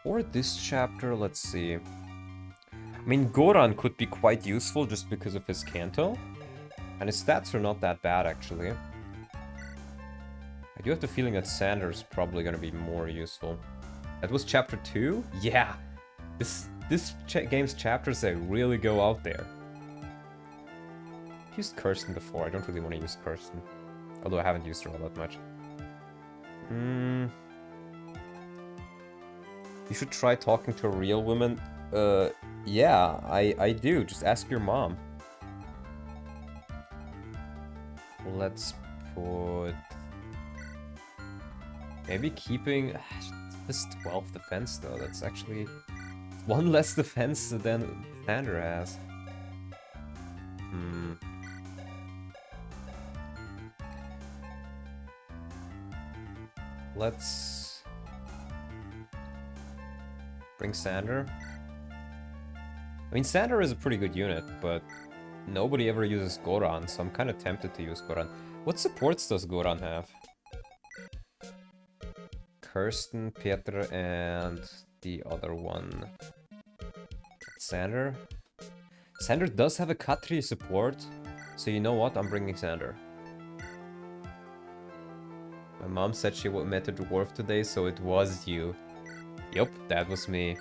For this chapter, let's see. I mean, Goran could be quite useful just because of his Kanto. And his stats are not that bad, actually. I do have the feeling that Sander's probably gonna be more useful. That was chapter 2? Yeah! This this game's chapters, they really go out there. I've used Kirsten before. I don't really want to use Kirsten. Although I haven't used her all that much. You should try talking to a real woman. Yeah, I do. Just ask your mom. Let's put... Maybe keeping... This 12 defense, though. That's actually... one less defense than Thunder has. Let's... bring Sander. I mean, Sander is a pretty good unit, but nobody ever uses Goran, so I'm kind of tempted to use Goran. What supports does Goran have? Kirsten, Pieter, and the other one. Sander? Sander does have a Katri support, so you know what? I'm bringing Sander. My mom said she met a dwarf today, so it was you. Yup, that was me.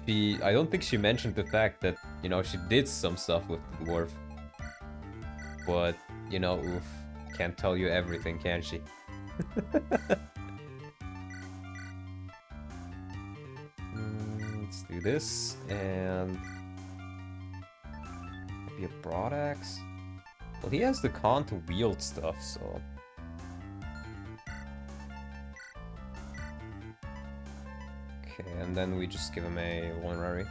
I don't think she mentioned the fact that, you know, she did some stuff with the dwarf. But, you know, oof, can't tell you everything, can she? Let's do this, and... maybe a broad axe? Well, he has the con to wield stuff, so... Okay, and then we just give him a honorary.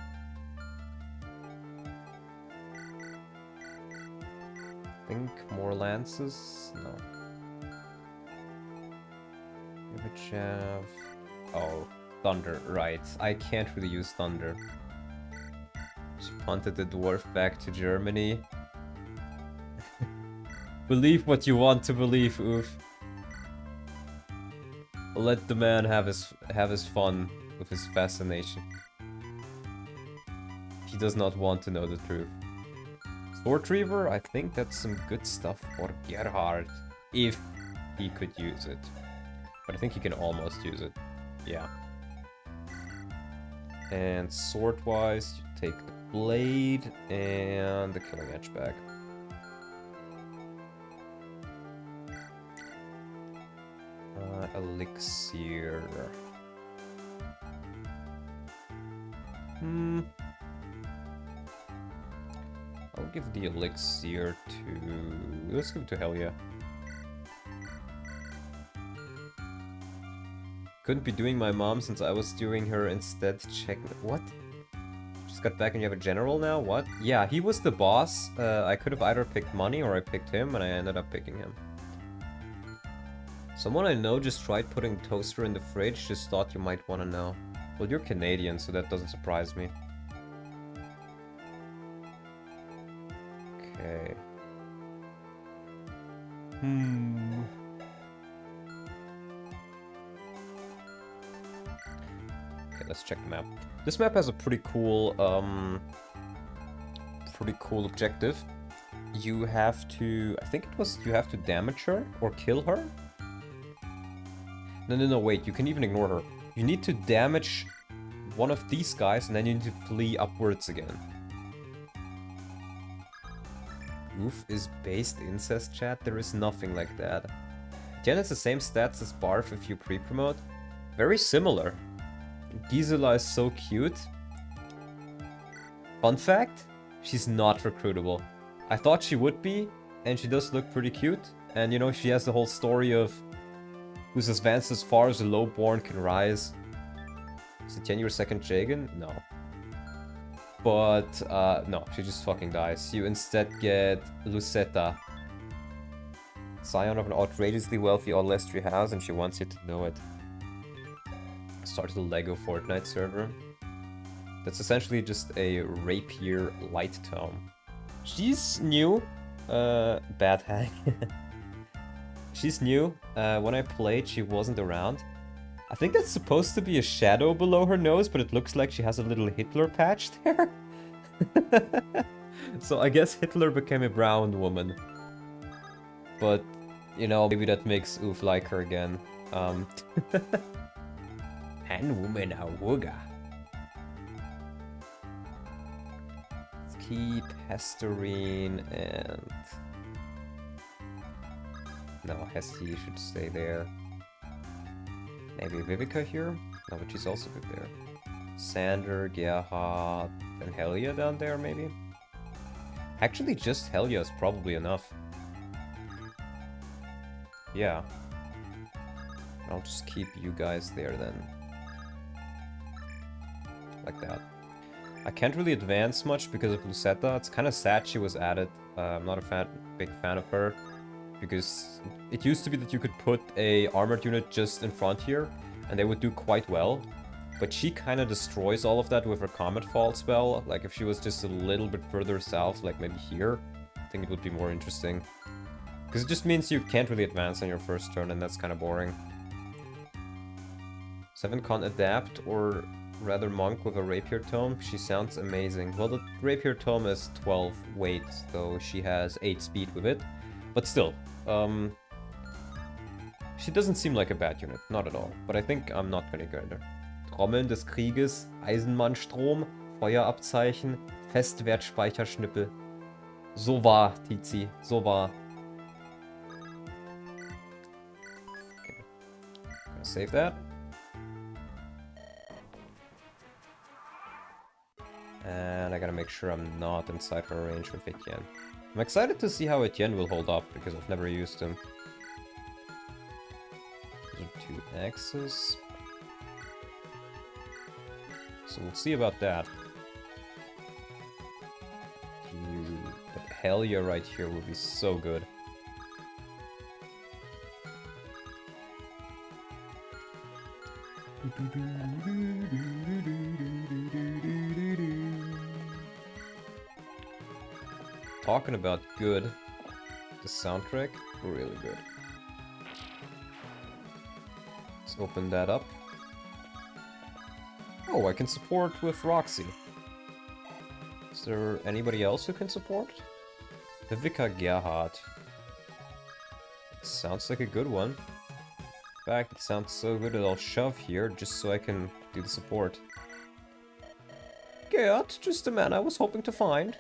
Think more lances? No. Which have... oh, thunder, right. I can't really use thunder. She punted the dwarf back to Germany. Believe what you want to believe, oof. Let the man have his fun with his fascination. He does not want to know the truth. Sword Reaver, I think that's some good stuff for Gerhard, if he could use it. But I think he can almost use it. Yeah. And sword-wise, you take the blade and the killing edge back. Elixir. I'll give the elixir to... let's give it to Helia. Couldn't be doing my mom since I was doing her instead. Check... what? Just got back and you have a general now? What? Yeah, he was the boss. I could have either picked money or I picked him, and I ended up picking him. Someone I know just tried putting toaster in the fridge, just thought you might want to know. Well, you're Canadian, so that doesn't surprise me. Okay. Okay, let's check the map. This map has a pretty cool objective. You have to, I think it was, you have to damage her or kill her. No, wait, you can even ignore her. You need to damage one of these guys and then you need to flee upwards again. Oof is based incest, chat? There is nothing like that. Jen has the same stats as Barf if you pre-promote. Very similar. Gisela is so cute. Fun fact, she's not recruitable. I thought she would be, and she does look pretty cute. And you know, she has the whole story of who's advanced as far as a lowborn can rise. Is it Jen your second Jagan? No. But, no, she just fucking dies. You instead get Lucetta. Scion of an outrageously wealthy Aulestri house, and she wants you to know it. Started a Lego Fortnite server. That's essentially just a rapier light tome. She's new. Bad hack. She's new. When I played, she wasn't around. I think that's supposed to be a shadow below her nose, but it looks like she has a little Hitler patch there. So I guess Hitler became a brown woman. But, you know, maybe that makes Oof like her again. Handwoman Awuga. Let's keep Hesterine and... No, Hesty should stay there. Maybe Vivica here? No, but she's also good there. Sander, Gerhard, and Helia down there, maybe? Actually, just Helia is probably enough. Yeah. I'll just keep you guys there then. Like that. I can't really advance much because of Lucetta. It's kind of sad she was added. I'm not a big fan of her. Because it used to be that you could put a armored unit just in front here, and they would do quite well. But she kind of destroys all of that with her Comet Fall spell. Like, if she was just a little bit further south, like maybe here, I think it would be more interesting. Because it just means you can't really advance on your first turn, and that's kind of boring. 7 can't adapt, or rather monk with a rapier tome. She sounds amazing. Well, the rapier tome is 12 weight, though she has 8 speed with it. But still, she doesn't seem like a bad unit, not at all. But I think I'm not gonna go there. Trommeln des Krieges, Eisenbahnstrom, Feuerabzeichen, Festwertspeicherschnippel. So wahr, Tizi, so wahr. Okay. Gonna save that. And I gotta make sure I'm not inside her range with Etienne. I'm excited to see how Etienne will hold up, because I've never used him. These are 2 axes. So we'll see about that. But Helia right here would be so good. Talking about good, the soundtrack, really good. Let's open that up. Oh, I can support with Roxy. Is there anybody else who can support? Vivica Gerhard. Sounds like a good one. In fact, it sounds so good that I'll shove here just so I can do the support. Gerd, just the man I was hoping to find.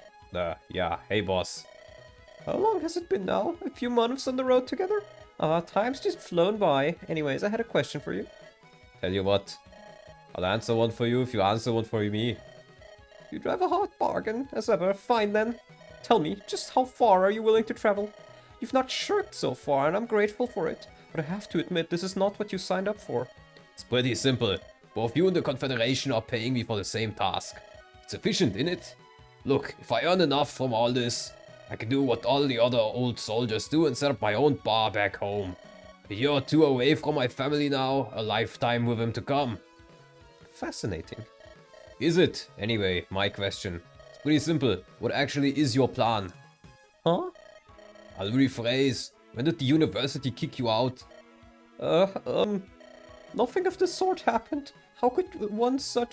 Yeah, hey boss. How long has it been now? A few months on the road together? Time's just flown by. Anyways, I had a question for you. Tell you what, I'll answer one for you if you answer one for me. You drive a hard bargain, as ever. Fine then. Tell me, just how far are you willing to travel? You've not shirked so far, and I'm grateful for it. But I have to admit, this is not what you signed up for. It's pretty simple. Both you and the Confederation are paying me for the same task. It's efficient, innit? Look, if I earn enough from all this, I can do what all the other old soldiers do and set up my own bar back home. A year or 2 away from my family now, a lifetime with them to come. Fascinating. Is it? Anyway, my question. It's pretty simple. What actually is your plan? Huh? I'll rephrase. When did the university kick you out? Nothing of the sort happened. How could one so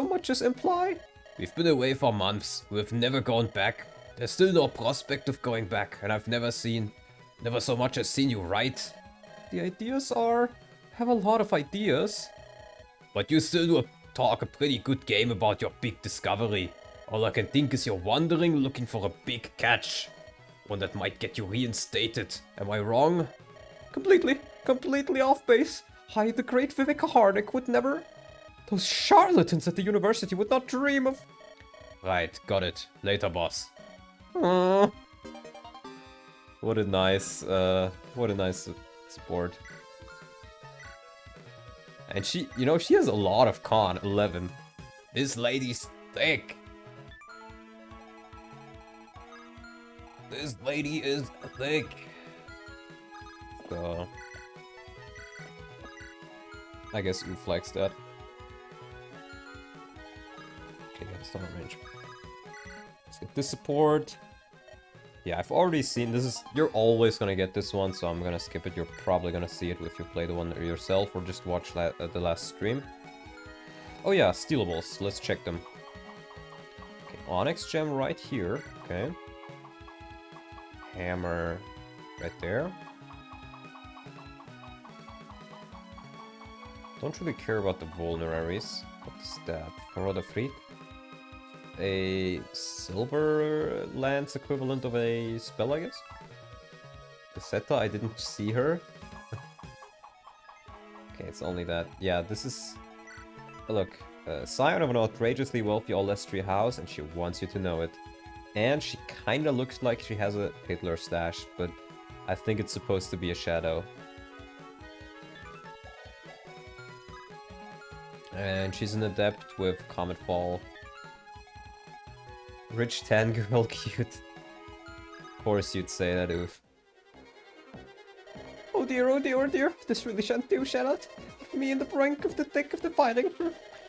much as imply? We've been away for months. We've never gone back. There's still no prospect of going back, and I've never so much as seen you write. The ideas are... have a lot of ideas. But you still do talk a pretty good game about your big discovery. All I can think is you're wandering looking for a big catch. One that might get you reinstated. Am I wrong? Completely off base. I, the great Vivica Harnick, would never... Those charlatans at the university would not dream of... Right, got it. Later, boss. Aww. What a nice support. And she, you know, she has a lot of con, 11. This lady's thick. This lady is thick. So... I guess you flex that. Okay, that's not a range. Let's get this support. Yeah, I've already seen this is... You're always gonna get this one, so I'm gonna skip it. You're probably gonna see it if you play the one yourself or just watch the last stream. Oh yeah, stealables. Let's check them. Okay, Onyx gem right here. Okay. Hammer right there. Don't really care about the vulneraries. What is that? Corroda Fleet? A silver lance equivalent of a spell, I guess? Zeta, I didn't see her. Okay, it's only that. Yeah, this is... Look, scion of an outrageously wealthy Olestri house, and she wants you to know it. And she kinda looks like she has a Hitler stash, but I think it's supposed to be a shadow. And she's an adept with Comet Fall. Rich tan girl, cute. Of course you'd say that, oof. Oh dear, oh dear, oh dear. This really shan't do, shall it? With me in the brink of the thick of the fighting.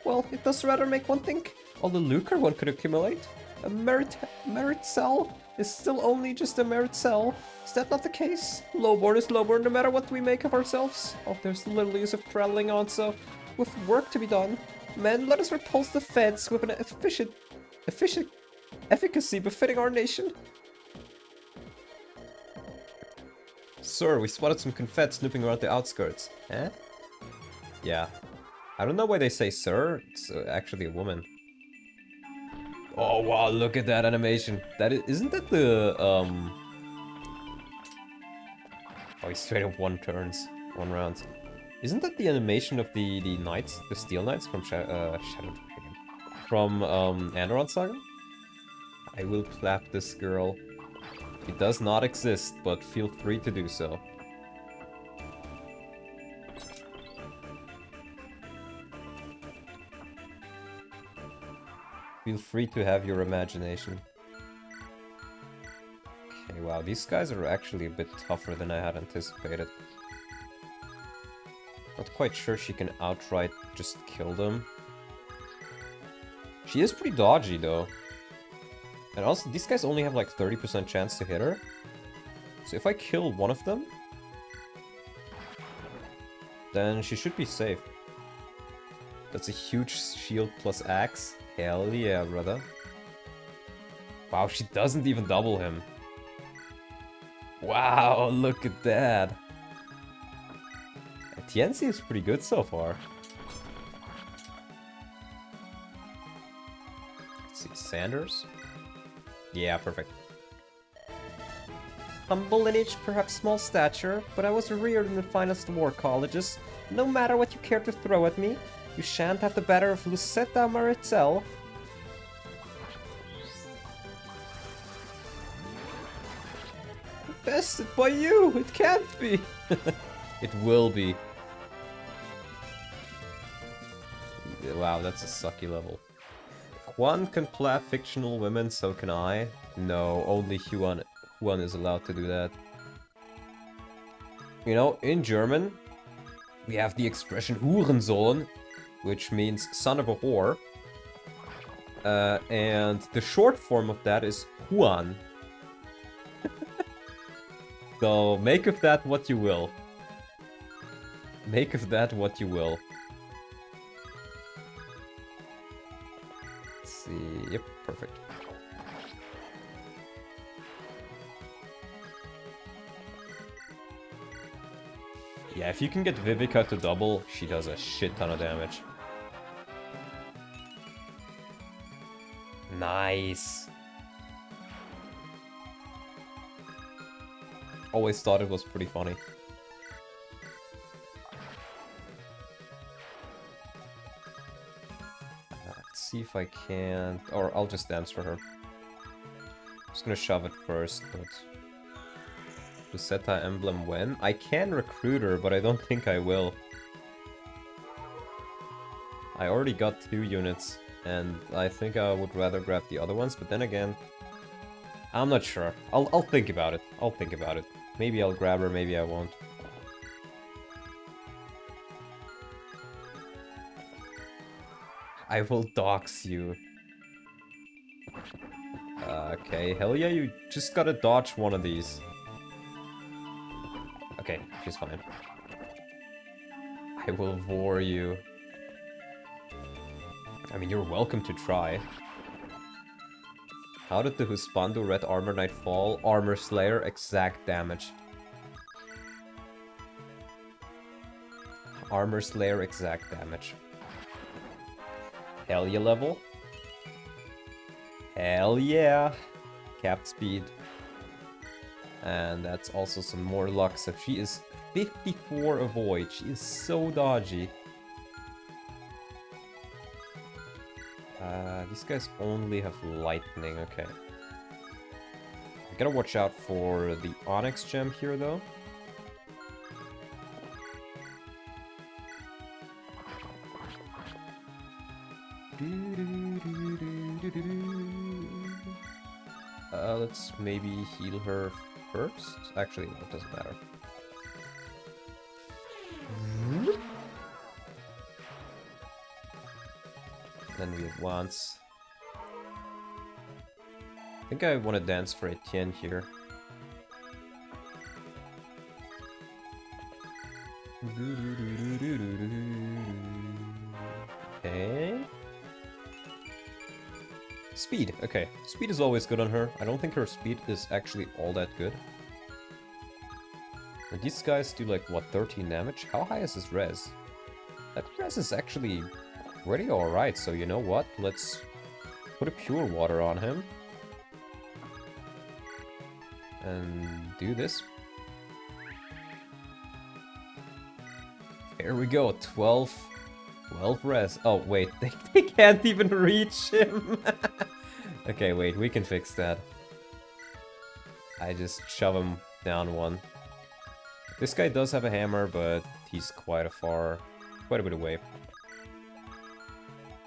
Well, it does rather make one think. All the lucre one could accumulate. A merit cell is still only just a merit cell. Is that not the case? Lowborn is lowborn no matter what we make of ourselves. Oh, there's little use of prattling on, so with work to be done. Men, let us repulse the feds with an efficacy befitting our nation. Sir, we spotted some confed snooping around the outskirts. Eh? Yeah. I don't know why they say sir. It's actually a woman. Oh wow, look at that animation. Isn't that the Oh, he straight up one round. Isn't that the animation of the knights, the steel knights from Shadow Dragon? From Andron Saga? I will clap this girl. It does not exist, but feel free to do so. Feel free to have your imagination. Okay, wow, these guys are actually a bit tougher than I had anticipated. Not quite sure she can outright just kill them. She is pretty dodgy, though. And also, these guys only have like 30% chance to hit her. So if I kill one of them, then she should be safe. That's a huge shield plus axe. Hell yeah, brother. Wow, she doesn't even double him. Wow, look at that. Tien seems pretty good so far. Let's see, Sanders? Yeah, perfect. Humble lineage, perhaps small stature, but I was reared in the finest war colleges. No matter what you care to throw at me, you shan't have the better of Lucetta Maritzel. Bested by you! It can't be! It will be. Wow, that's a sucky level. If Juan can plat fictional women, so can I. No, only Juan is allowed to do that. You know, in German, we have the expression Hurensohn, which means son of a whore. And the short form of that is Juan. So make of that what you will. Make of that what you will. Let's see. Yep, perfect. Yeah, if you can get Vivica to double, she does a shit ton of damage. Nice. Always thought it was pretty funny. Let's see if I can... Or I'll just dance for her. I'm just gonna shove it first, but... Lucetta Emblem when? I can recruit her, but I don't think I will. I already got 2 units, and I think I would rather grab the other ones, but then again... I'm not sure. I'll think about it. I'll think about it. Maybe I'll grab her, maybe I won't. I will dox you. Okay, hell yeah, you just gotta dodge one of these. Okay, she's fine. I will vor you. I mean, you're welcome to try. How did the Husbando Red Armor Knight fall? Armor Slayer, exact damage. Armor Slayer exact damage. Hell yeah level. Hell yeah. Capped speed. And that's also some more luck. So she is 54 avoid. She is so dodgy. These guys only have lightning. Okay. I gotta watch out for the Onyx gem here though. Let's maybe heal her first. Actually, no, it doesn't matter. Then we advance. I think I want to dance for Etienne here. Okay. Speed, okay. Speed is always good on her. I don't think her speed is actually all that good. And these guys do like, what, 13 damage? How high is his res? That res is actually pretty alright, so you know what? Let's put a pure water on him. And do this. There we go, 12 res. Oh, wait, they can't even reach him. Okay, wait, we can fix that. I just shove him down one. This guy does have a hammer, but he's quite a bit away.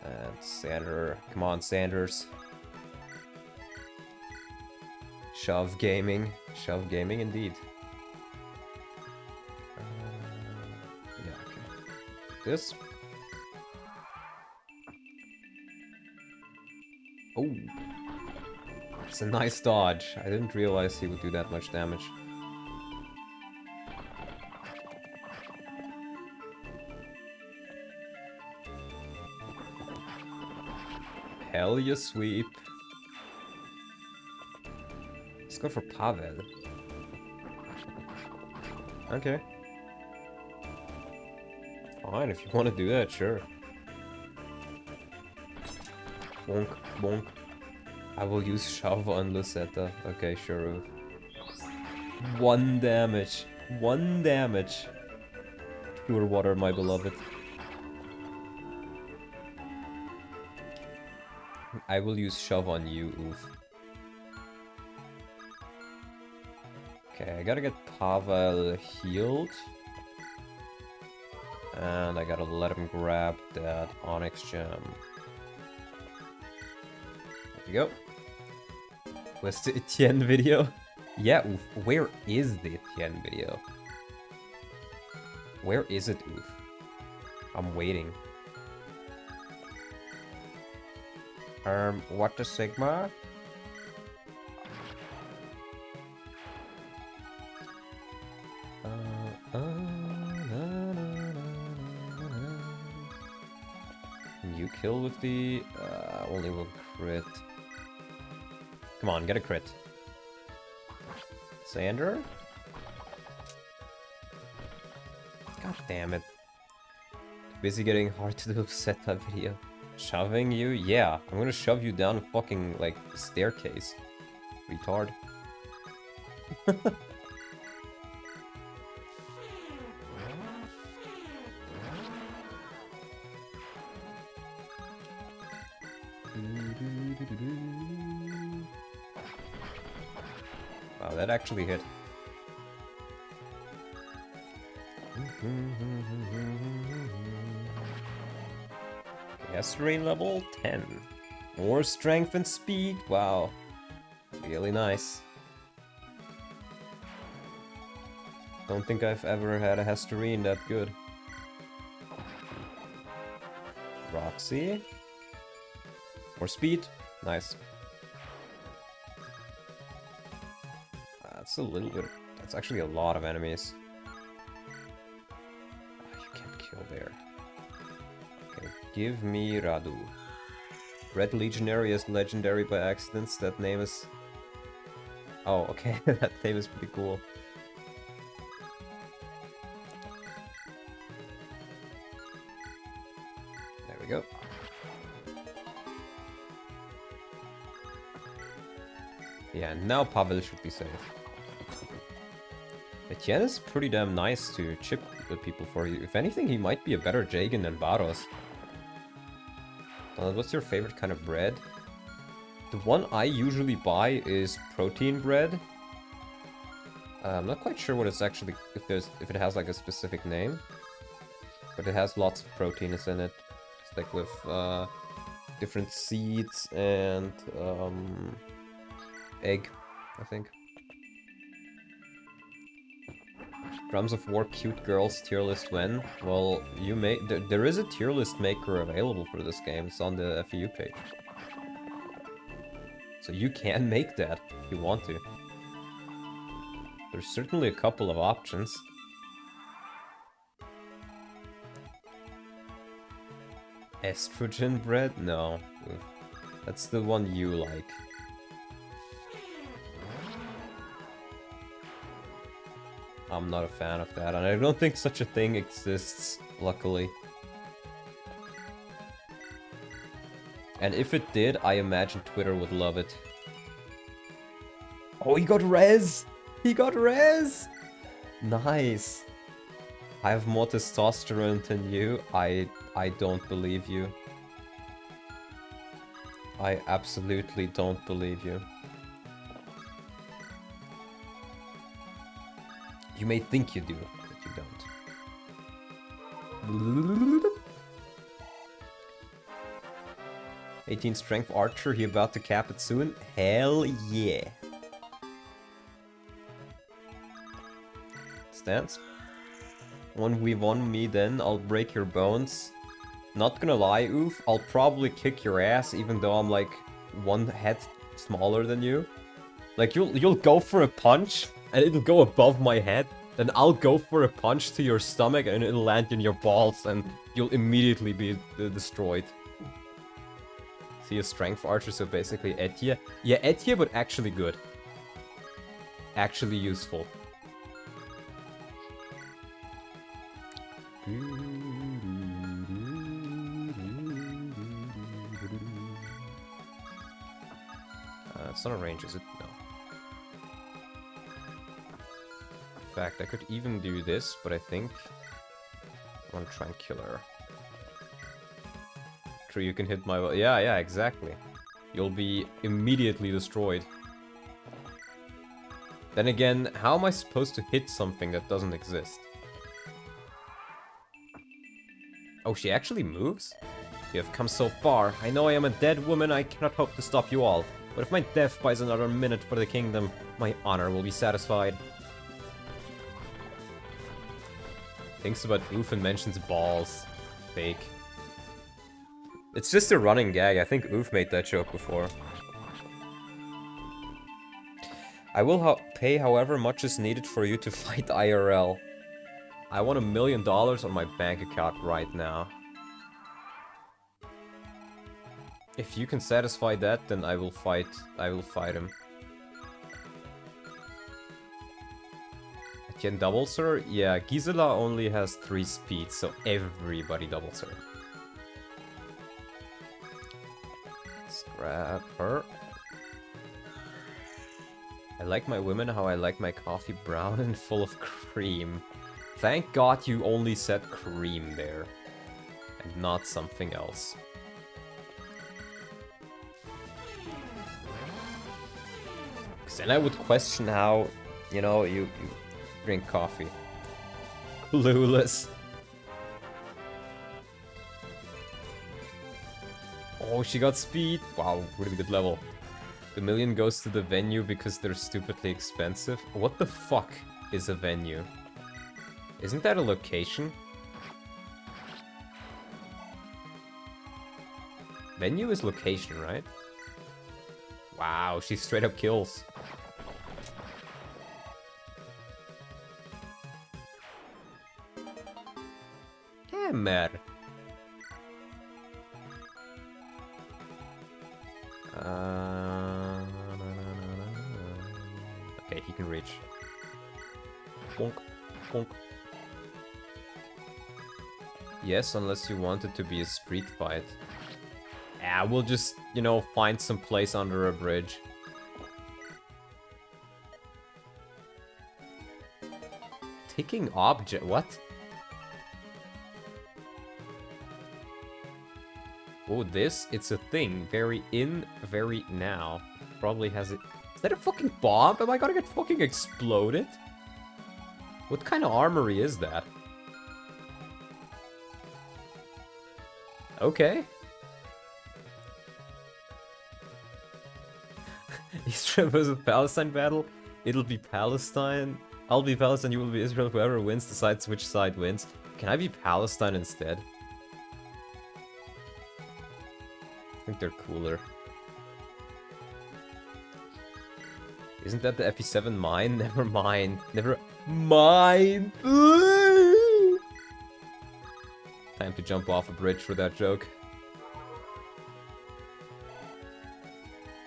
And Sander, come on, Sanders. Shove gaming indeed. Yeah, okay. This. Oh, it's a nice dodge. I didn't realize he would do that much damage. Hell yeah, sweep. Let's go for Pavel. Okay. Fine, if you want to do that, sure. Bonk, bonk. I will use shove on Lucetta. Okay, sure. 1 damage. 1 damage. Pure water, my beloved. I will use shove on you, oof. Okay, I gotta get Pavel healed. And I gotta let him grab that Onyx gem. There we go. Where's the Etienne video? Yeah, oof. Where is the Etienne video? Where is it, oof? I'm waiting. What the Sigma? Can you kill with the... only will crit. Come on, get a crit. Sander? God damn it. Busy getting hard to do set that video. Shoving you? Yeah, I'm gonna shove you down a fucking, like, staircase. Retard. Wow, that actually hit. Serene level 10. More strength and speed. Wow. Really nice. Don't think I've ever had a Hestarine that good. Roxy. More speed. Nice. That's a little bit... That's actually a lot of enemies. Oh, you can't kill there. Okay, give me Radu. Red Legionary is legendary by accidents. That name is... Oh, okay. That name is pretty cool. Yeah, now Pavel should be safe. Etienne is pretty damn nice to chip the people for you. If anything, he might be a better Jagan than Baros. What's your favorite kind of bread? The one I usually buy is protein bread. I'm not quite sure what it's actually, if it has like a specific name. But it has lots of proteins in it. It's like with different seeds and egg, I think. Drums of War cute girls tier list when? Well, you may there is a tier list maker available for this game. It's on the FAQ page. So you can make that if you want to. There's certainly a couple of options. Estrogen bread? No. That's the one you like. I'm not a fan of that, and I don't think such a thing exists, luckily. And if it did, I imagine Twitter would love it. Oh, he got res! He got res! Nice. I have more testosterone than you. I don't believe you. I absolutely don't believe you. You may think you do, but you don't. 18 strength archer, he about to cap it soon? Hell yeah. Stance. 1v1 me then, I'll break your bones. Not gonna lie, Oof, I'll probably kick your ass even though I'm like one head smaller than you. Like you'll go for a punch and it'll go above my head, then I'll go for a punch to your stomach and it'll land in your balls and you'll immediately be destroyed. See a strength archer, so basically Etienne. Yeah, Etienne, but actually good. Actually useful. It's not a range, is it? No. In fact, I could even do this, but I think I want to try and kill her. True, you can hit my... Yeah, exactly. You'll be immediately destroyed. Then again, how am I supposed to hit something that doesn't exist? Oh, she actually moves? You have come so far. I know I am a dead woman, I cannot hope to stop you all. But if my death buys another minute for the kingdom, my honor will be satisfied. Thinks about Oof and mentions balls. Fake. It's just a running gag. I think Oof made that joke before. I will pay however much is needed for you to fight IRL. I want $1 million on my bank account right now. If you can satisfy that, then I will fight him. Etienne doubles her? Yeah, Gisela only has 3 speeds, so everybody doubles her. Let's grab her. I like my women how I like my coffee brown and full of cream. Thank God you only said cream there, and not something else. Because then I would question how, you know, you drink coffee. Clueless. Oh, she got speed. Wow, really good level. The million goes to the venue because they're stupidly expensive. What the fuck is a venue? Isn't that a location? Venue is location, right? Wow, she straight up kills. Hammer. Okay, he can reach. Bonk, bonk. Yes, unless you want it to be a street fight. Yeah, we'll just, you know, find some place under a bridge. ticking object. What? Oh, this? It's a thing. Very in, very now. Probably has it. Is that a fucking bomb? Am I gonna get fucking exploded? What kind of armory is that? Okay. Israel versus Palestine battle. It'll be Palestine. I'll be Palestine, you will be Israel. Whoever wins decides which side wins. Can I be Palestine instead? I think they're cooler. Isn't that the FE7 mine? Never mind. Never mind. Time to jump off a bridge for that joke.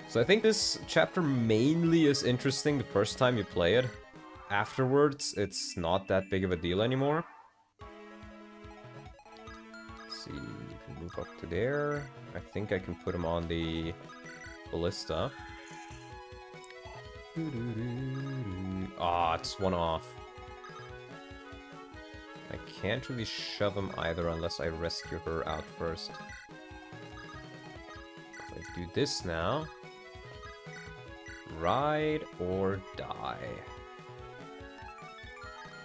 So I think this chapter mainly is interesting the first time you play it. Afterwards, it's not that big of a deal anymore. Let's see, you can move up to there. I think I can put him on the ballista. Ah, it's one off. I can't really shove him either unless I rescue her out first. If I do this now... Ride or die.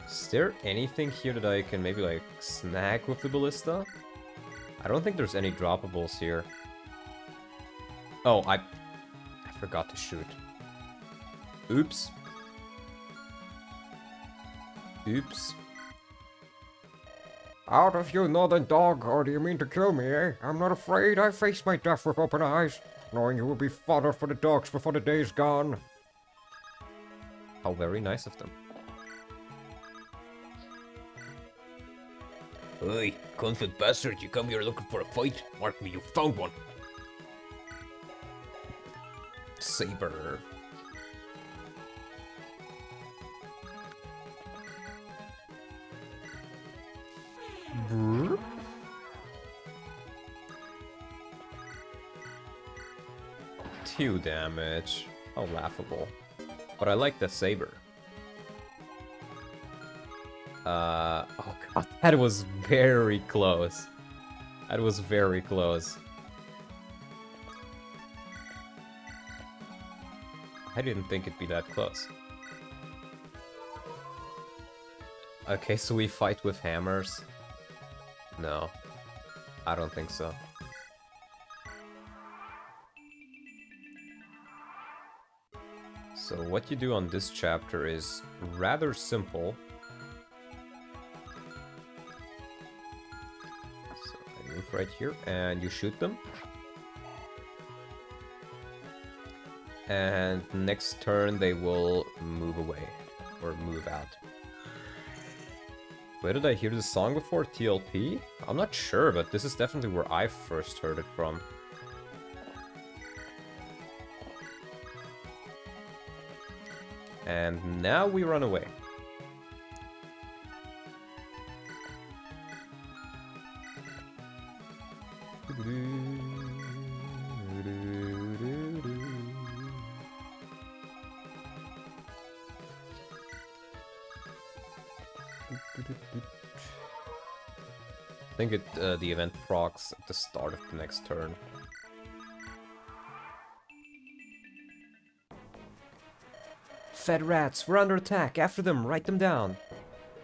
Is there anything here that I can maybe like snag with the ballista? I don't think there's any droppables here. Oh, I forgot to shoot. Oops. Oops. Out of you, northern dog, or do you mean to kill me, eh? I'm not afraid, I face my death with open eyes, knowing you will be fodder for the dogs before the day's gone. How very nice of them. Hey, conflict bastard, you come here looking for a fight? Mark me, you found one. Saber. Brrr. 2 damage. How laughable. But I like the saber. Oh god, that was very close. That was very close. I didn't think it'd be that close. Okay, so we fight with hammers. No, I don't think so. So what you do on this chapter is rather simple. So I move right here and you shoot them. And next turn they will move away or move out. Where did I hear this song before? TLP? I'm not sure, but this is definitely where I first heard it from. And now we run away. I think the event procs at the start of the next turn. Fed rats, we're under attack. After them, write them down.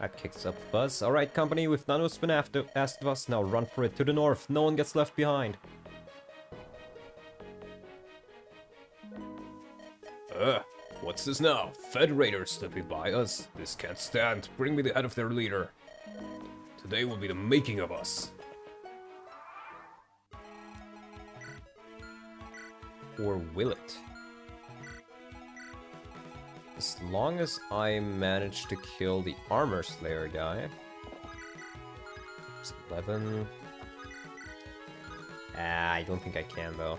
That kicks up buzz. Alright, company, with none who's been asked of us, now run for it to the north. No one gets left behind. What's this now? Fed raiders slipping by us? This can't stand. Bring me the head of their leader. Today will be the making of us. Or will it? As long as I manage to kill the armor slayer guy. It's 11. I don't think I can though.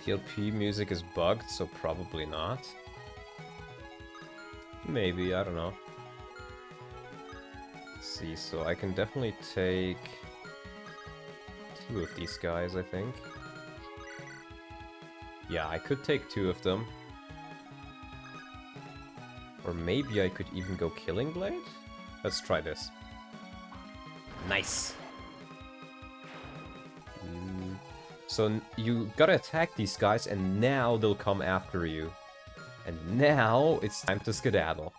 TLP music is bugged, so probably not. Maybe, I don't know. Let's see, so I can definitely take 2 of these guys, I think. Yeah, I could take 2 of them. Or maybe I could even go Killing Blade? Let's try this. Nice! So you gotta attack these guys and now they'll come after you. And now it's time to skedaddle.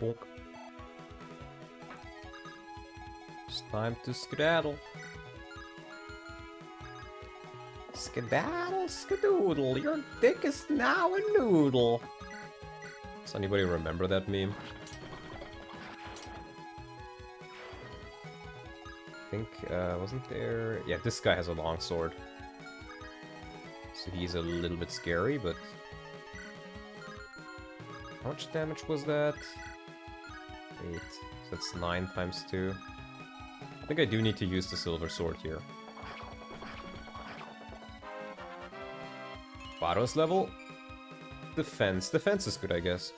Bonk. It's time to skedaddle. Skedaddle, skedoodle, your dick is now a noodle. Does anybody remember that meme? I think, wasn't there... Yeah, this guy has a long sword. So he's a little bit scary, but... How much damage was that? 8. So that's 9 times 2. I think I do need to use the silver sword here. Varos level? Defense. Defense is good, I guess.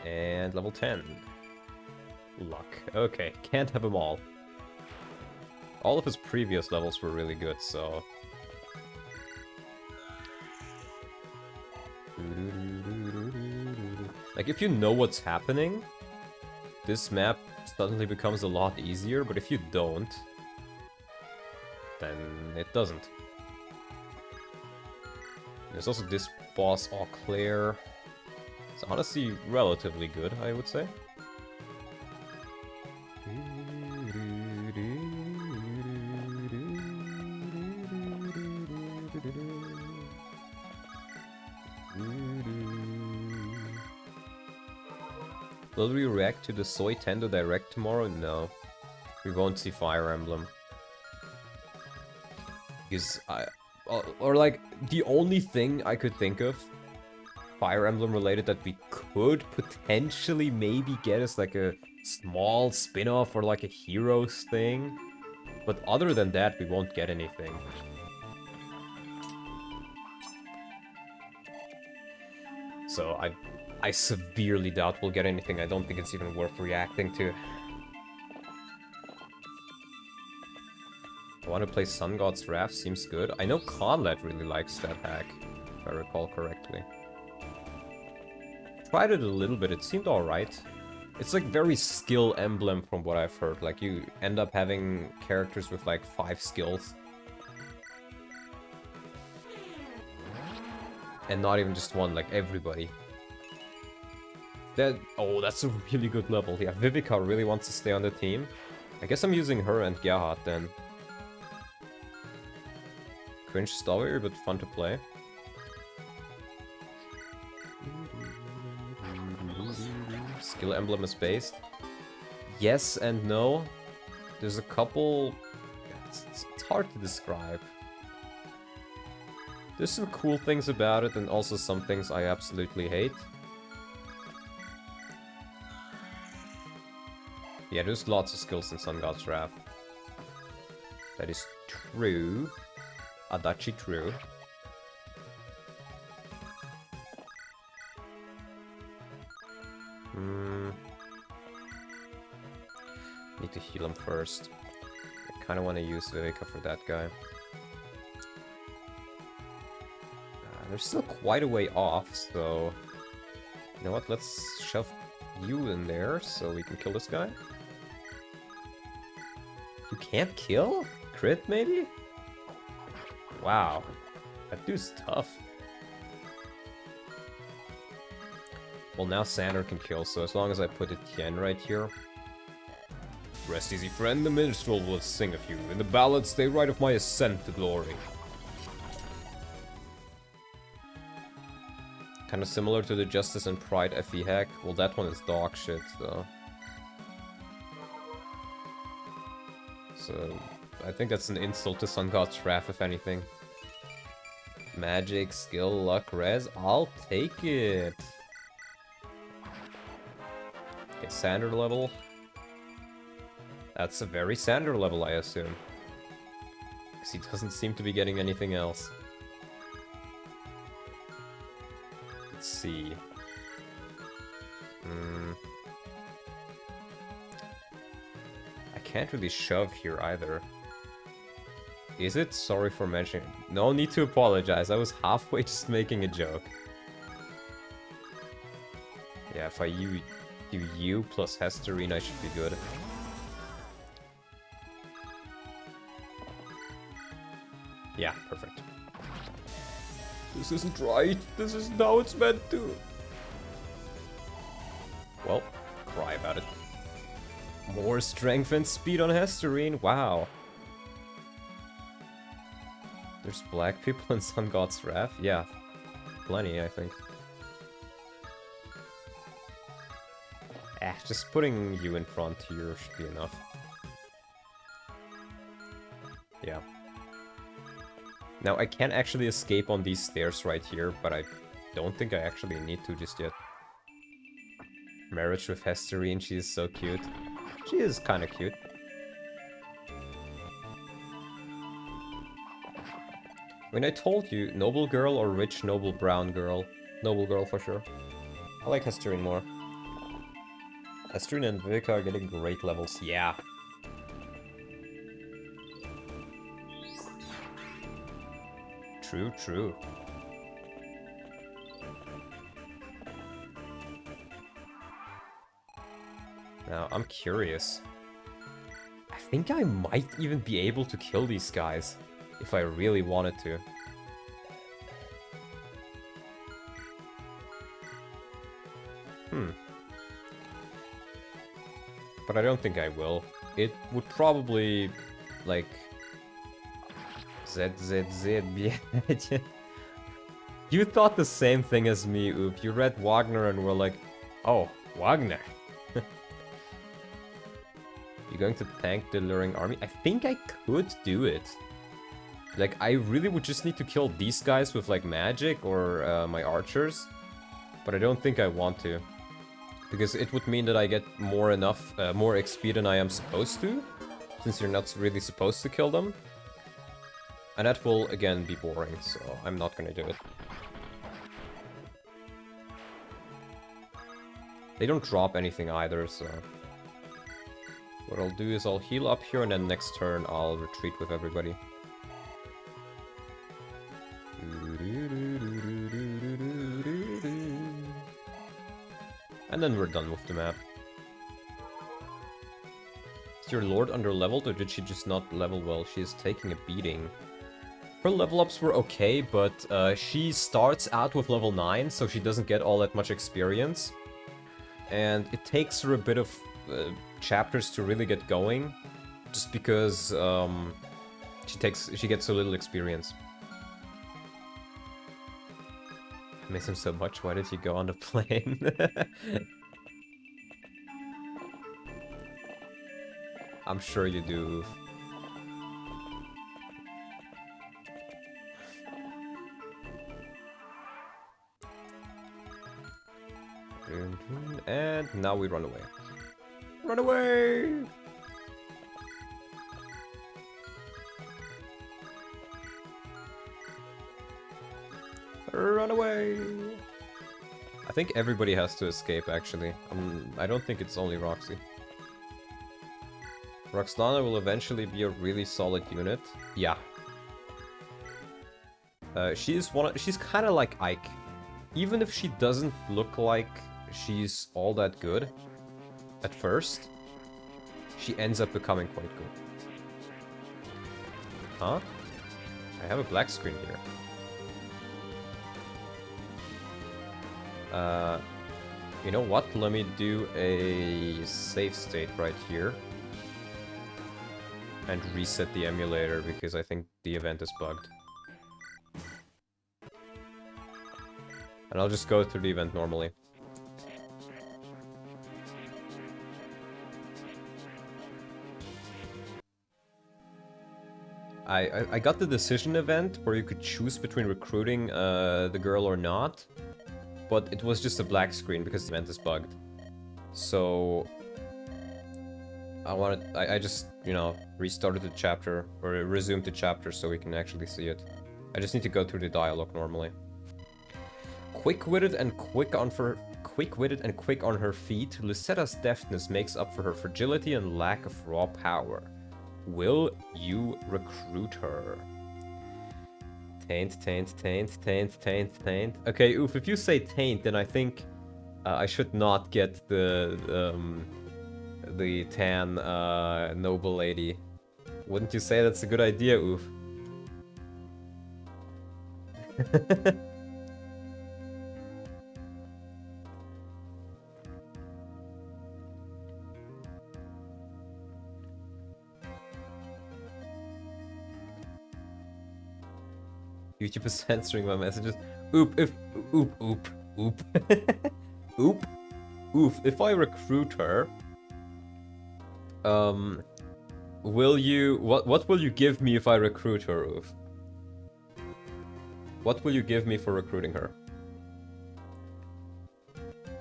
And level 10. Luck. Okay, can't have them all. All of his previous levels were really good, so... Like, if you know what's happening, this map suddenly becomes a lot easier, but if you don't, then it doesn't. There's also this boss, Eau Claire. It's honestly relatively good, I would say. Will we react to the Soy Tendo Direct tomorrow? No. We won't see Fire Emblem. Because or like, the only thing I could think of Fire Emblem related that we could potentially maybe get is like a small spin-off or like a Heroes thing. But other than that, we won't get anything. So I severely doubt we'll get anything. I don't think it's even worth reacting to. I want to play Sun God's Wrath, seems good. I know Conlad really likes that hack, if I recall correctly. Tried it a little bit, it seemed alright. It's like very skill emblem from what I've heard. Like you end up having characters with like 5 skills. And not even just one, like everybody. Oh, that's a really good level. Yeah, Vivica really wants to stay on the team. I guess I'm using her and Gerhard then. Cringe story, but fun to play. Skill emblem is based. Yes and no. There's a couple... It's hard to describe. There's some cool things about it and also some things I absolutely hate. Yeah, there's lots of skills in Sun God's Wrath. That is true. Adachi true. Need to heal him first. I kind of want to use Viveka for that guy. They're still quite a way off, so... You know what, let's shove you in there so we can kill this guy. You can't kill? Crit, maybe? Wow. That dude's tough. Well, now Sander can kill, so as long as I put a Tien right here. Rest easy, friend. The minstrel will sing of you. In the ballads they write of my ascent to glory. Kind of similar to the Justice and Pride FE hack. Well, that one is dog shit, though. So, I think that's an insult to Sun God's Wrath, if anything. Magic, skill, luck, res. I'll take it. Okay, Sander level. That's a very Sander level, I assume. Because he doesn't seem to be getting anything else. Let's see. can't really shove here either. Is it? Sorry for mentioning. No need to apologize. I was halfway just making a joke. Yeah, if I do U plus Hesterine, I should be good. Yeah, perfect. This isn't right. This is how it's meant to. Well, cry about it. More strength and speed on Hesterine. Wow. There's black people in Sun God's Wrath? Yeah, plenty, I think. Just putting you in front here should be enough. Yeah. Now, I can actually escape on these stairs right here, but I don't think I actually need to just yet. Marriage with Hesterine, she is so cute. She is kind of cute. When I told you, noble girl or rich noble brown girl? Noble girl for sure. I like Hesterine more. Hesterine and Vika are getting great levels, yeah. True, true. Now, I'm curious. I think I might even be able to kill these guys, if I really wanted to. But I don't think I will. It would probably, like... ZZZ, You thought the same thing as me, Oop. You read Wagner and were like, oh, Wagner. You're going to tank the luring army? I think I could do it. Like, I really would just need to kill these guys with, like, magic or my archers. But I don't think I want to. Because it would mean that I get more XP than I am supposed to. Since you're not really supposed to kill them. And that will, again, be boring, so I'm not gonna do it. They don't drop anything either, so... What I'll do is I'll heal up here, and then next turn I'll retreat with everybody. And then we're done with the map. Is your lord under-leveled, or did she just not level well? She is taking a beating. Her level ups were okay, but she starts out with level 9, so she doesn't get all that much experience. And it takes her a bit of chapters to really get going, just because she gets so little experience. I miss him so much. Why did he go on the plane? I'm sure you do. And now we run away. Run away! Run away! I think everybody has to escape, actually. I don't think it's only Roxy. Roxana will eventually be a really solid unit. Yeah. She's kind of like Ike. Even if she doesn't look like she's all that good at first, she ends up becoming quite good. Huh? I have a black screen here. You know what? Let me do a save state right here. And reset the emulator, because I think the event is bugged. And I'll just go through the event normally. I got the decision event where you could choose between recruiting the girl or not. But it was just a black screen because the event is bugged. So I just, you know, restarted the chapter, or resumed the chapter so we can actually see it. I just need to go through the dialogue normally. Quick-witted and quick quick-witted and quick on her feet, Lucetta's deftness makes up for her fragility and lack of raw power. Will you recruit her? Taint. Okay, oof, if you say taint, then I think I should not get the tan noble lady. Wouldn't you say that's a good idea, oof? YouTube is censoring my messages. Oop. If I recruit her, will you? What will you give me if I recruit her, Oof? What will you give me for recruiting her?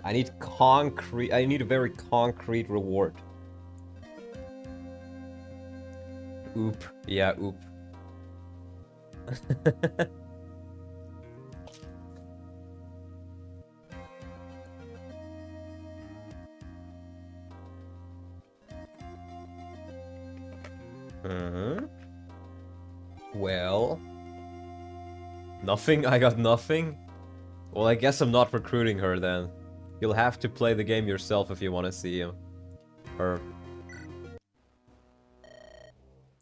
I need a very concrete reward. Oop. Yeah, oop. Well, nothing? I got nothing? Well, I guess I'm not recruiting her then. You'll have to play the game yourself if you want to see him. Or...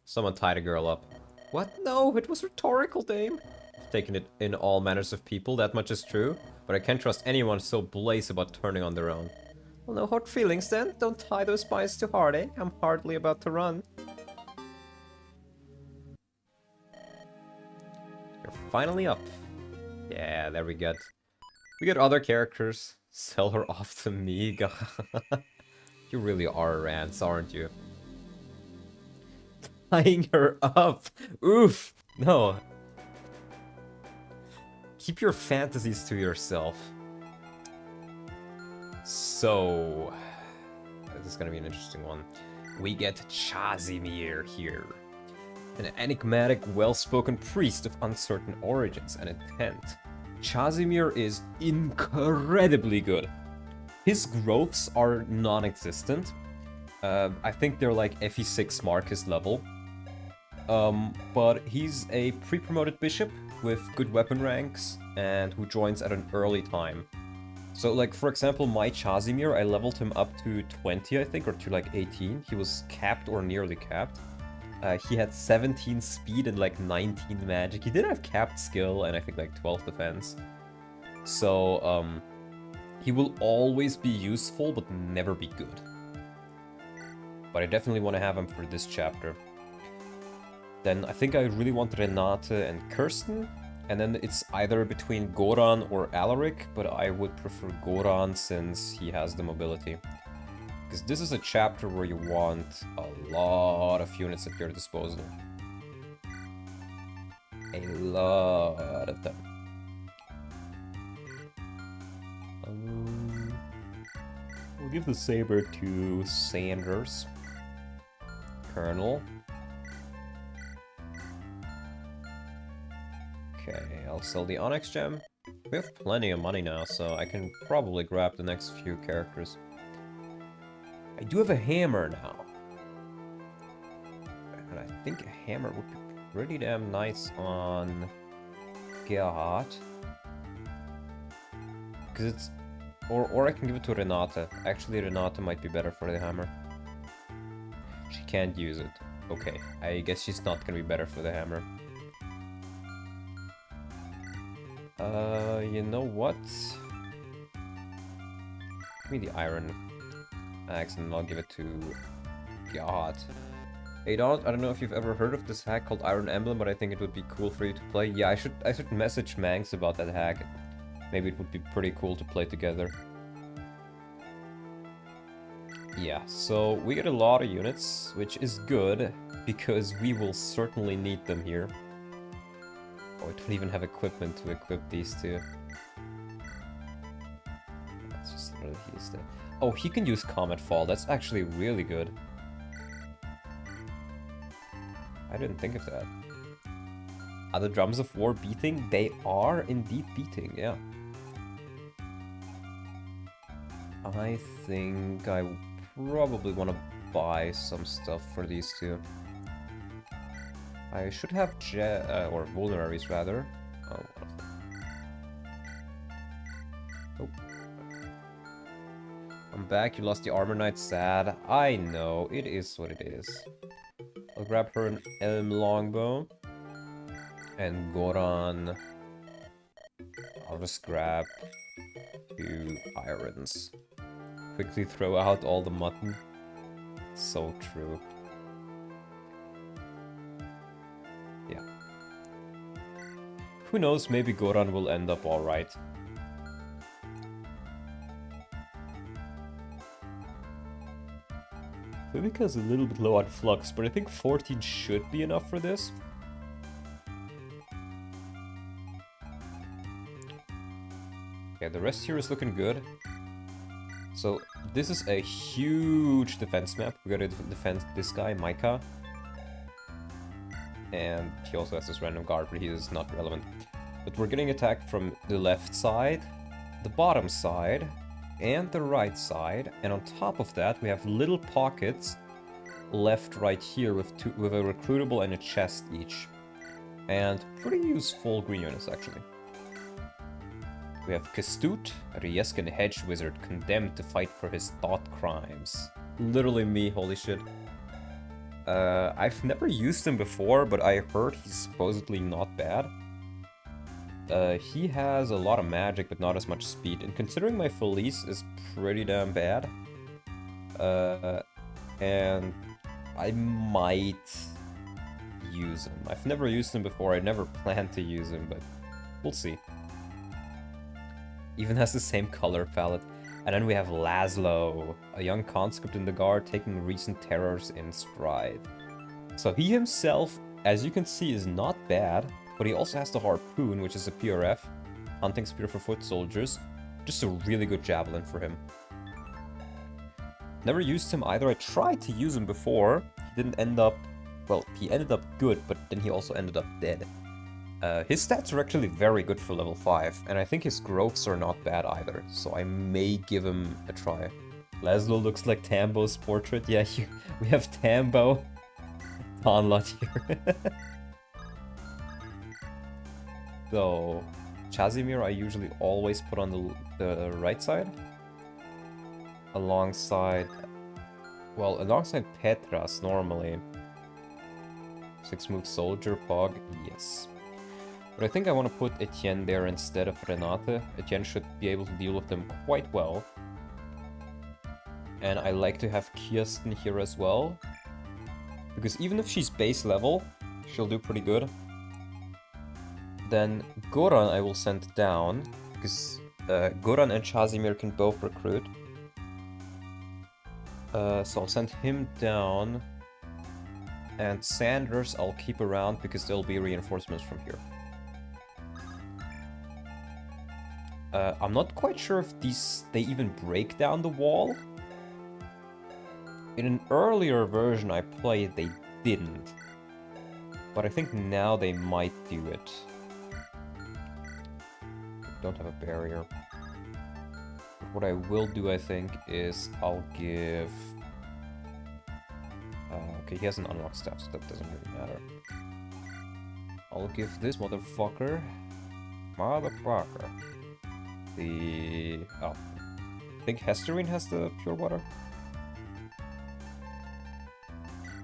someone tied a girl up. What? No, it was rhetorical, dame. I've taken it in all manners of people, that much is true. But I can't trust anyone so blaze about turning on their own. Well, no hard feelings then. Don't tie those spines too hard, eh? I'm hardly about to run. You're finally up. Yeah, there we go. We got other characters. Sell her off to me. You really are a rants, aren't you? Tying her up. Oof. No. Keep your fantasies to yourself. So, this is gonna be an interesting one. We get Chazimir here. An enigmatic, well-spoken priest of uncertain origins and intent. Chazimir is incredibly good. His growths are non-existent. I think they're like FE6 Marcus level. But he's a pre-promoted bishop with good weapon ranks and who joins at an early time. So like, for example, my Chazimir, I leveled him up to 20, I think, or to like 18. He was capped or nearly capped. He had 17 speed and like 19 magic. He did have capped skill and I think like 12 defense. So, he will always be useful, but never be good. But I definitely want to have him for this chapter. Then I think I really want Renate and Kirsten. And then it's either between Goran or Alaric, but I would prefer Goran since he has the mobility. Because this is a chapter where you want a lot of units at your disposal. A lot of them. We'll give the saber to Sanders. Colonel. Okay, I'll sell the Onyx Gem. We have plenty of money now, so I can probably grab the next few characters. I do have a hammer now. And I think a hammer would be pretty damn nice on Gerhard. Because it's... Or I can give it to Renate. Actually, Renate might be better for the hammer. She can't use it. Okay, I guess she's not gonna be better for the hammer. You know what? Give me the iron axe and I'll give it to God. Hey Donald, I don't know if you've ever heard of this hack called Iron Emblem, but I think it would be cool for you to play. Yeah, I should message Mangs about that hack. Maybe it would be pretty cool to play together. Yeah, so we get a lot of units, which is good, because we will certainly need them here. Oh, I don't even have equipment to equip these two. Let's just let it use that. Oh, he can use Comet Fall, that's actually really good. I didn't think of that. Are the drums of war beating? They are indeed beating, yeah. I think I probably want to buy some stuff for these two. I should have or vulneraries rather. Oh, oh. I'm back, you lost the armor knight, sad. I know, it is what it is. I'll grab her an elm longbow. And Goran... I'll just grab 2 irons. Quickly throw out all the mutton. So true. Yeah. Who knows, maybe Goran will end up alright. Viveka's a little bit low on flux, but I think 14 should be enough for this. Okay, the rest here is looking good. So, this is a huge defense map. We gotta defend this guy, Micah. And he also has this random guard, but he is not relevant. But we're getting attacked from the left side, the bottom side, and the right side. And on top of that, we have little pockets left right here with a recruitable and a chest each. And pretty useful green units, actually. We have Kastut, a Rieskan hedge wizard condemned to fight for his thought crimes. Literally me, holy shit. I've never used him before, but I heard he's supposedly not bad. He has a lot of magic, but not as much speed. And considering my Felice is pretty damn bad, and I might use him. I've never used him before, I never planned to use him, but we'll see. Even has the same color palette. And then we have Laszlo, a young conscript in the guard taking recent terrors in stride. So he himself, as you can see, is not bad, but he also has the harpoon, which is a PRF, hunting spear for foot soldiers. Just a really good javelin for him. Never used him either. I tried to use him before. He didn't end up... Well, he ended up good, but then he also ended up dead. His stats are actually very good for level 5, and I think his growths are not bad either, so I may give him a try. Laszlo looks like Tambo's portrait. Yeah, we have Tambo. Tonlot here. So, Chazimir I usually always put on the right side. Alongside Petras normally. 6-move soldier, Pog, yes. But I think I want to put Etienne there instead of Renate. Etienne should be able to deal with them quite well. And I like to have Kirsten here as well. Because even if she's base level, she'll do pretty good. Then Goran I will send down, because Goran and Chazimir can both recruit. So I'll send him down. And Sanders I'll keep around because there'll be reinforcements from here. I'm not quite sure if they even break down the wall. In an earlier version I played, they didn't. But I think now they might do it. Don't have a barrier. But what I will do, I think, is I'll give... okay, he has an unlocked staff, so that doesn't really matter. I'll give this motherfucker... the... oh. I think Hesterine has the pure water?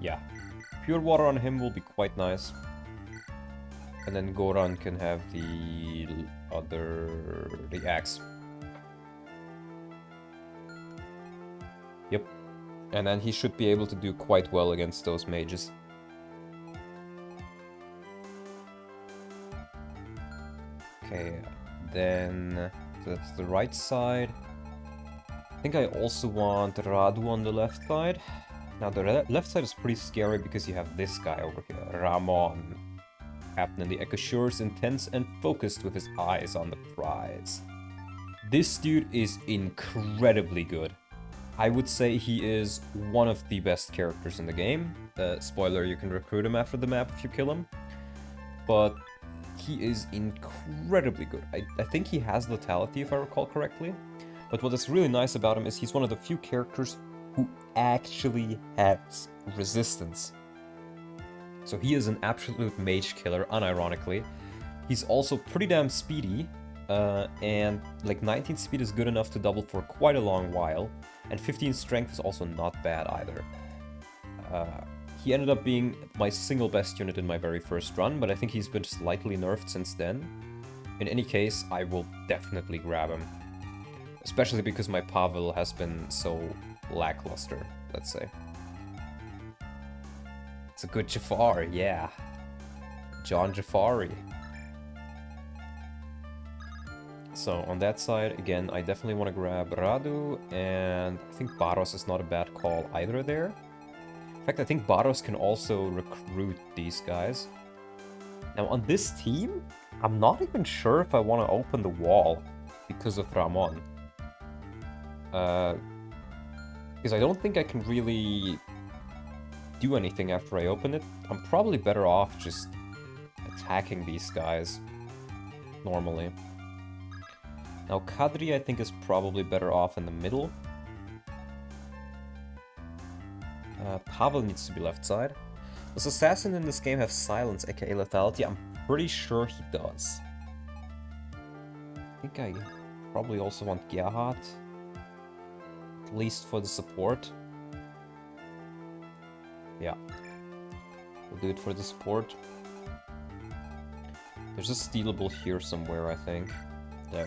Yeah. Pure water on him will be quite nice. And then Goran can have the axe. Yep. And then he should be able to do quite well against those mages. Okay, then that's the right side. I think I also want Radu on the left side. Now the left side is pretty scary because you have this guy over here, Ramon. Captain in the Echoshures, intense and focused with his eyes on the prize. This dude is incredibly good. I would say he is one of the best characters in the game. Spoiler, you can recruit him after the map if you kill him. But he is incredibly good. I think he has lethality if I recall correctly. But what is really nice about him is he's one of the few characters who actually has resistance. So he is an absolute mage killer, unironically. He's also pretty damn speedy, and like 19 speed is good enough to double for quite a long while, and 15 strength is also not bad either. He ended up being my single best unit in my very first run, but I think he's been slightly nerfed since then. In any case, I will definitely grab him. Especially because my Pavel has been so lackluster, let's say. It's a good Jafar, yeah. John Jafari. So on that side, again, I definitely want to grab Radu, and I think Baros is not a bad call either there. In fact, I think Baros can also recruit these guys. Now on this team, I'm not even sure if I want to open the wall because of Ramon. Because I don't think I can really do anything after I open it. I'm probably better off just attacking these guys normally. Now Kadri I think is probably better off in the middle. Pavel needs to be left side. Does Assassin in this game have silence, aka lethality? I'm pretty sure he does. I think I probably also want Gerhard. At least for the support. Yeah. We'll do it for the support. There's a stealable here somewhere, I think. That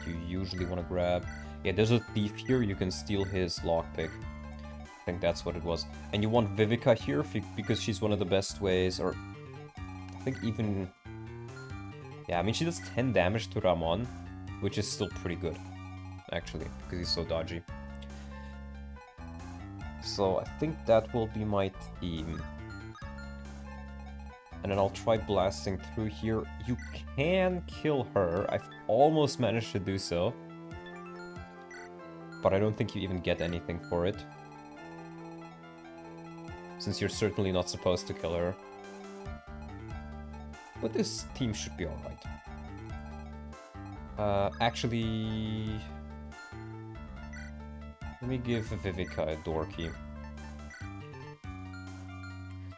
you usually want to grab. Yeah, there's a thief here, you can steal his lockpick. I think that's what it was. And you want Vivica here because she's one of the best ways, or I think even... Yeah, I mean she does 10 damage to Ramon, which is still pretty good, actually, because he's so dodgy. So I think that will be my team. And then I'll try blasting through here. You can kill her. I've almost managed to do so. But I don't think you even get anything for it. Since you're certainly not supposed to kill her. But this team should be alright. Actually... Let me give Vivica a door key.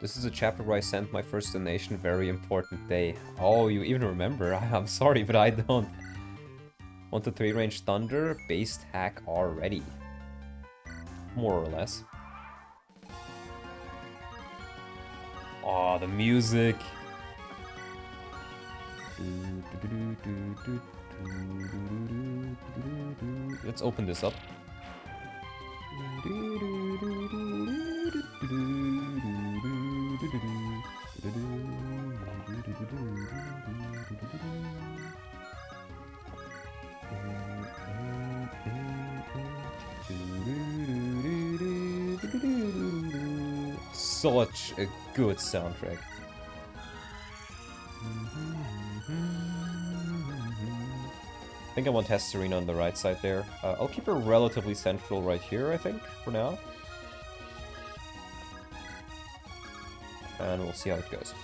This is a chapter where I sent my first donation, very important day. Oh, you even remember? I'm sorry, but I don't. Want the 3-range thunder? Based hack already. More or less. Oh, the music. Let's open this up. Such a good soundtrack. I think I want Hestarina on the right side there. I'll keep her relatively central right here, I think, for now. And we'll see how it goes.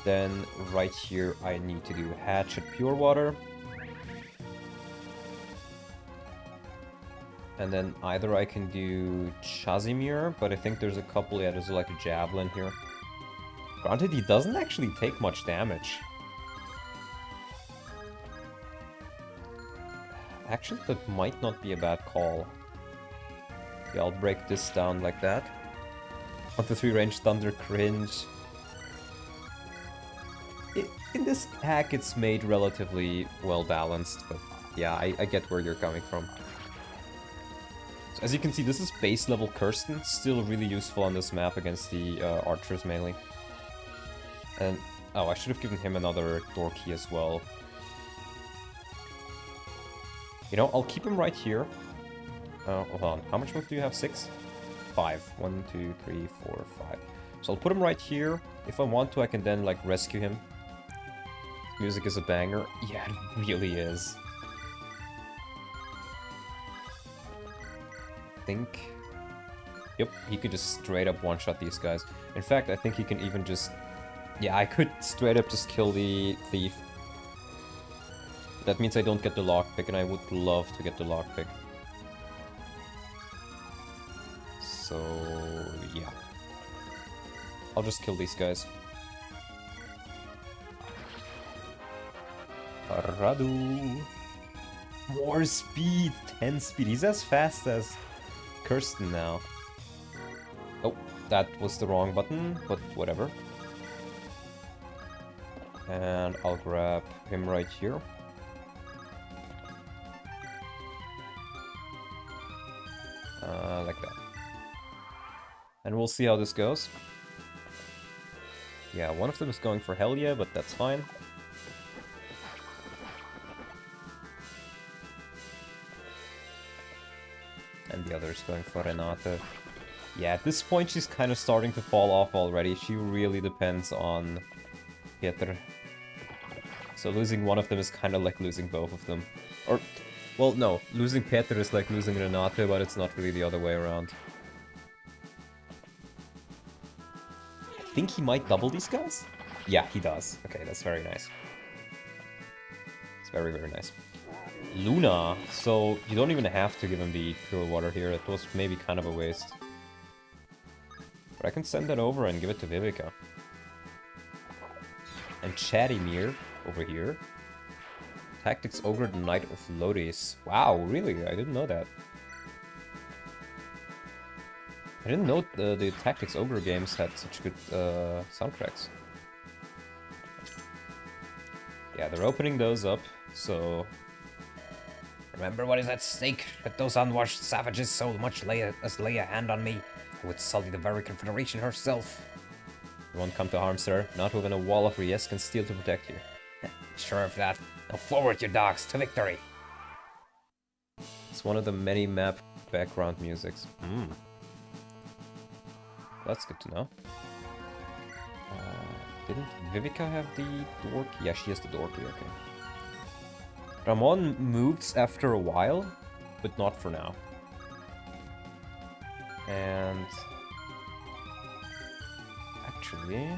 Then, right here, I need to do Hatchet Pure Water. And then either I can do Chazimir, but I think there's a couple, yeah, there's like a Javelin here. Granted, he doesn't actually take much damage. Actually, that might not be a bad call. Yeah, I'll break this down like that. 1-3 range Thunder cringe. In this hack, it's made relatively well balanced, but yeah, I get where you're coming from. So as you can see, this is base level Kirsten, still really useful on this map against the archers mainly. And oh, I should have given him another door key as well. You know, I'll keep him right here. Hold on, how much move do you have? 6? 5. 1, 2, 3, 4, 5. So I'll put him right here. If I want to, I can then like rescue him. Music is a banger. Yeah, it really is. I think... Yep, he could just straight up one-shot these guys. In fact, I think he can even just... Yeah, I could straight up just kill the thief. that means I don't get the lockpick, and I would love to get the lockpick. So, yeah. I'll just kill these guys. Radu. More speed! 10 speed. He's as fast as Kirsten now. Oh, that was the wrong button, but whatever. And I'll grab him right here. Like that. And we'll see how this goes. Yeah, one of them is going for hell yeah, but that's fine. And the other is going for Renate. Yeah, at this point she's kind of starting to fall off already. She really depends on Peter. So losing one of them is kind of like losing both of them. Or, well, no. Losing Peter is like losing Renate, but it's not really the other way around. I think he might double these guys? Yeah, he does. Okay, that's very nice. It's very, very nice. Luna. So you don't even have to give him the pure water here. It was maybe kind of a waste. But I can send that over and give it to Vivica. And Chadimir over here. Tactics Ogre, the Knight of Lodis. Wow, really? I didn't know that. I didn't know the Tactics Ogre games had such good soundtracks. Yeah, they're opening those up, so... Remember what is at stake? Let those unwashed savages so much as lay a hand on me, I would sully the very Confederation herself. You won't come to harm, sir. Not within a wall of Ries can steel to protect you. Sure of that. Now forward, you dogs, to victory! It's one of the many map background musics. That's good to know. Didn't Vivica have the dork? Yeah, she has the dorky, okay. Ramon moves after a while, but not for now. And... actually...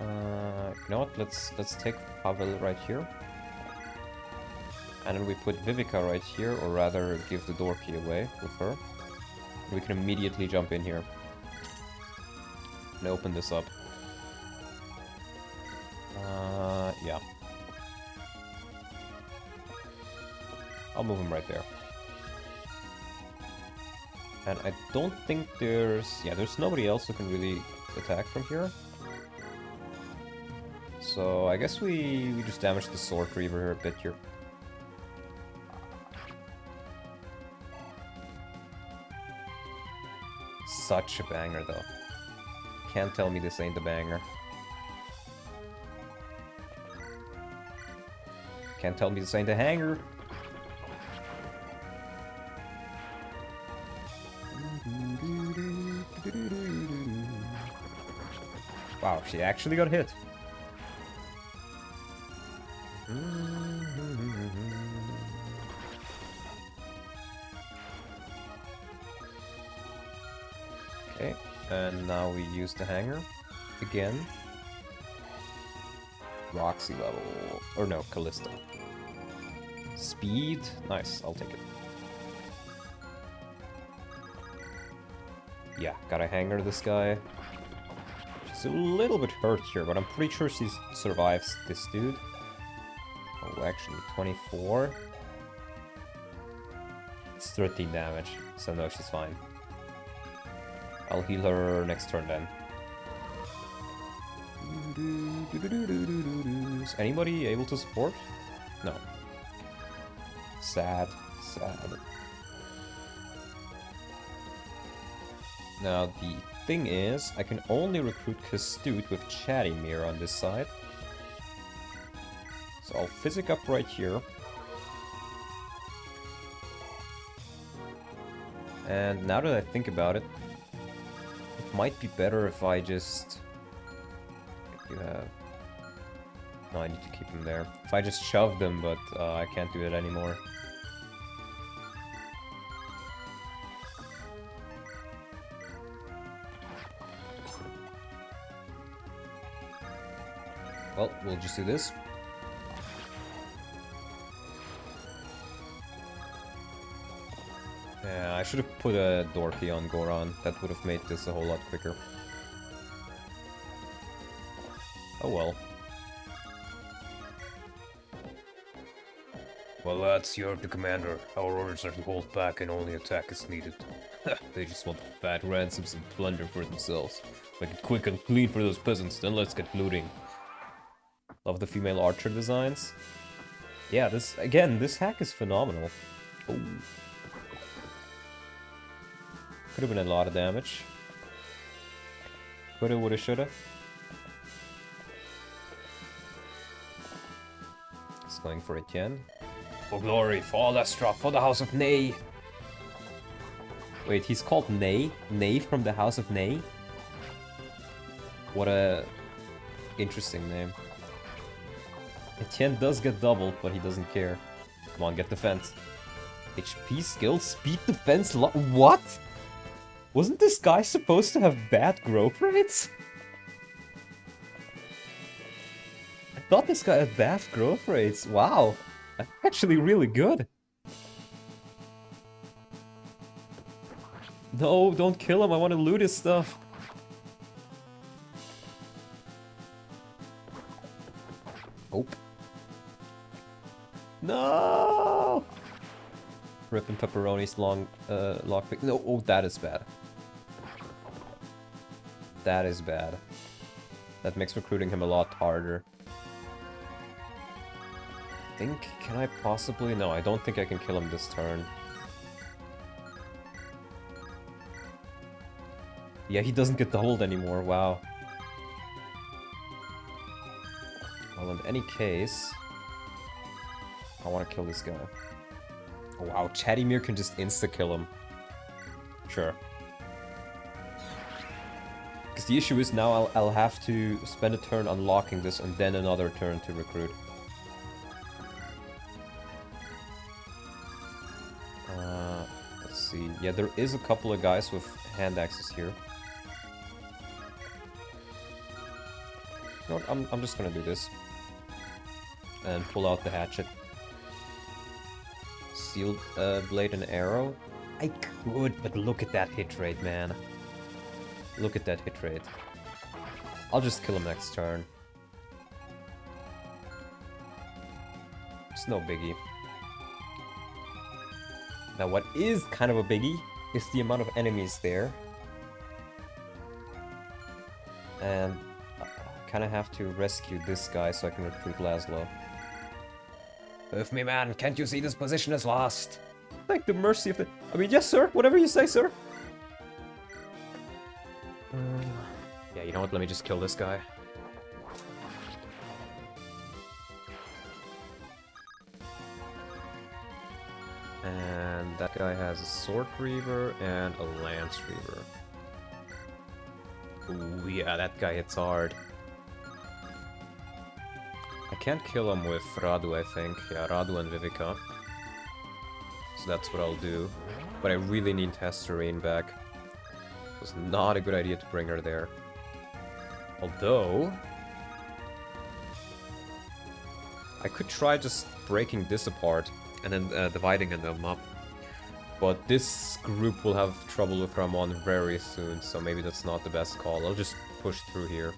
you know what, let's take Pavel right here. And then we put Vivica right here, or rather give the dorky away with her. And we can immediately jump in here. And open this up. Yeah. I'll move him right there. And I don't think there's... yeah, there's nobody else who can really attack from here. So I guess we just damage the Sword Reaver here a bit here. Such a banger though. Can't tell me this ain't a banger. Can't tell me this ain't a hanger. Wow, she actually got hit. Okay, and now we use the hanger again. Roxy level, or no, Callista. Speed, nice, I'll take it. Yeah, gotta hanger this guy. She's a little bit hurt here, but I'm pretty sure she survives this dude. Oh, actually, 24. It's 13 damage, so no, she's fine. I'll heal her next turn then. Is anybody able to support? No. Sad, sad. Now the thing is, I can only recruit Kastut with Chadimir on this side. So I'll physic up right here. And now that I think about it, it might be better if I just... you have... no, I need to keep them there. If I just shove them, but I can't do it anymore. Well, we'll just do this. Yeah, I should have put a door key on Goron. That would have made this a whole lot quicker. Oh well. Well, lads, you're the commander. Our orders are to hold back and only attack as needed. They just want fat ransoms and plunder for themselves. Make it quick and clean for those peasants, then let's get looting. Love the female archer designs. Yeah, this hack is phenomenal. Oh. Could have been a lot of damage. Coulda, woulda, shoulda. It's going for Etienne. For glory, for all Astra, for the House of Nay. Wait, he's called Nay? Nay from the House of Nay? What a interesting name. Etienne does get doubled, but he doesn't care. Come on, get defense. HP, skill, speed, defense, what? Wasn't this guy supposed to have bad growth rates? I thought this guy had bad growth rates. Wow. That's actually really good. No, don't kill him. I want to loot his stuff. Oh. No! Ripping pepperoni's lockpick. No, oh, that is bad. That is bad. That makes recruiting him a lot harder. Can I possibly? No, I don't think I can kill him this turn. Yeah, he doesn't get doubled anymore, wow. Well, in any case, I want to kill this guy. Oh, wow, Chadimir can just insta-kill him. Sure. Because the issue is now I'll have to spend a turn unlocking this and then another turn to recruit. Let's see. Yeah, there is a couple of guys with hand axes here. You know what, I'm just gonna do this. And pull out the hatchet. Sealed blade and arrow. I could, but look at that hit rate, man. Look at that hit rate. I'll just kill him next turn. It's no biggie. Now what is kind of a biggie is the amount of enemies there. And I kind of have to rescue this guy so I can recruit Laszlo. With me, man. Can't you see this position is lost? Like the mercy of the... I mean, yes, sir. Whatever you say, sir. Yeah, you know what? Let me just kill this guy. And that guy has a Sword Reaver and a Lance Reaver. Ooh, yeah, that guy hits hard. I can't kill him with Radu, I think. Yeah, Radu and Vivica. So that's what I'll do. But I really need Hestarine back. It was not a good idea to bring her there. Although... I could try just breaking this apart and then dividing them up. But this group will have trouble with Ramon very soon, so maybe that's not the best call. I'll just push through here.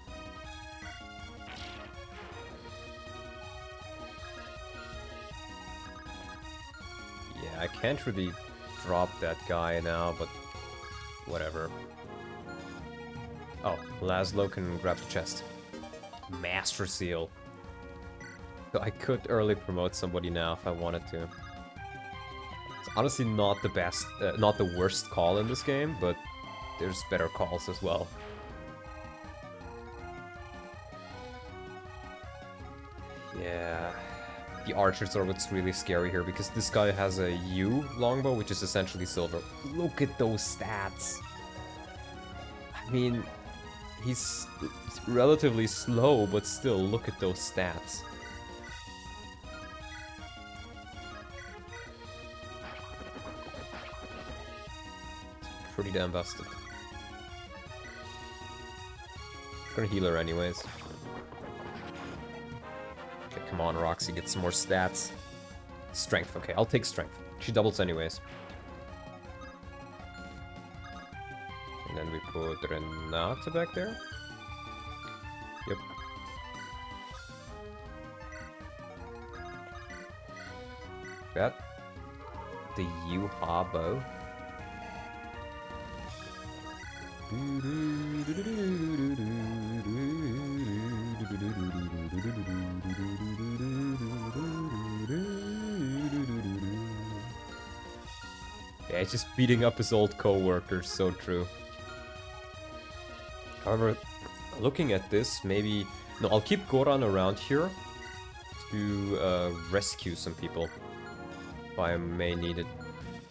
Yeah, I can't really drop that guy now, but whatever. Oh, Laszlo can grab the chest. Master Seal. So I could early promote somebody now if I wanted to. It's honestly not the best, not the worst call in this game, but there's better calls as well. Yeah, the archers are what's really scary here, because this guy has a U longbow, which is essentially silver. Look at those stats! I mean, he's relatively slow, but still, look at those stats. Pretty damn busted. Gonna heal her anyways. Okay, come on, Roxy, get some more stats. Strength, okay, I'll take strength. She doubles anyways. And then we put Renata back there. Yep. That. The U-Habo. Yeah, he's just beating up his old co-workers, so true. However, looking at this, maybe... No, I'll keep Goran around here to rescue some people. If I may need it.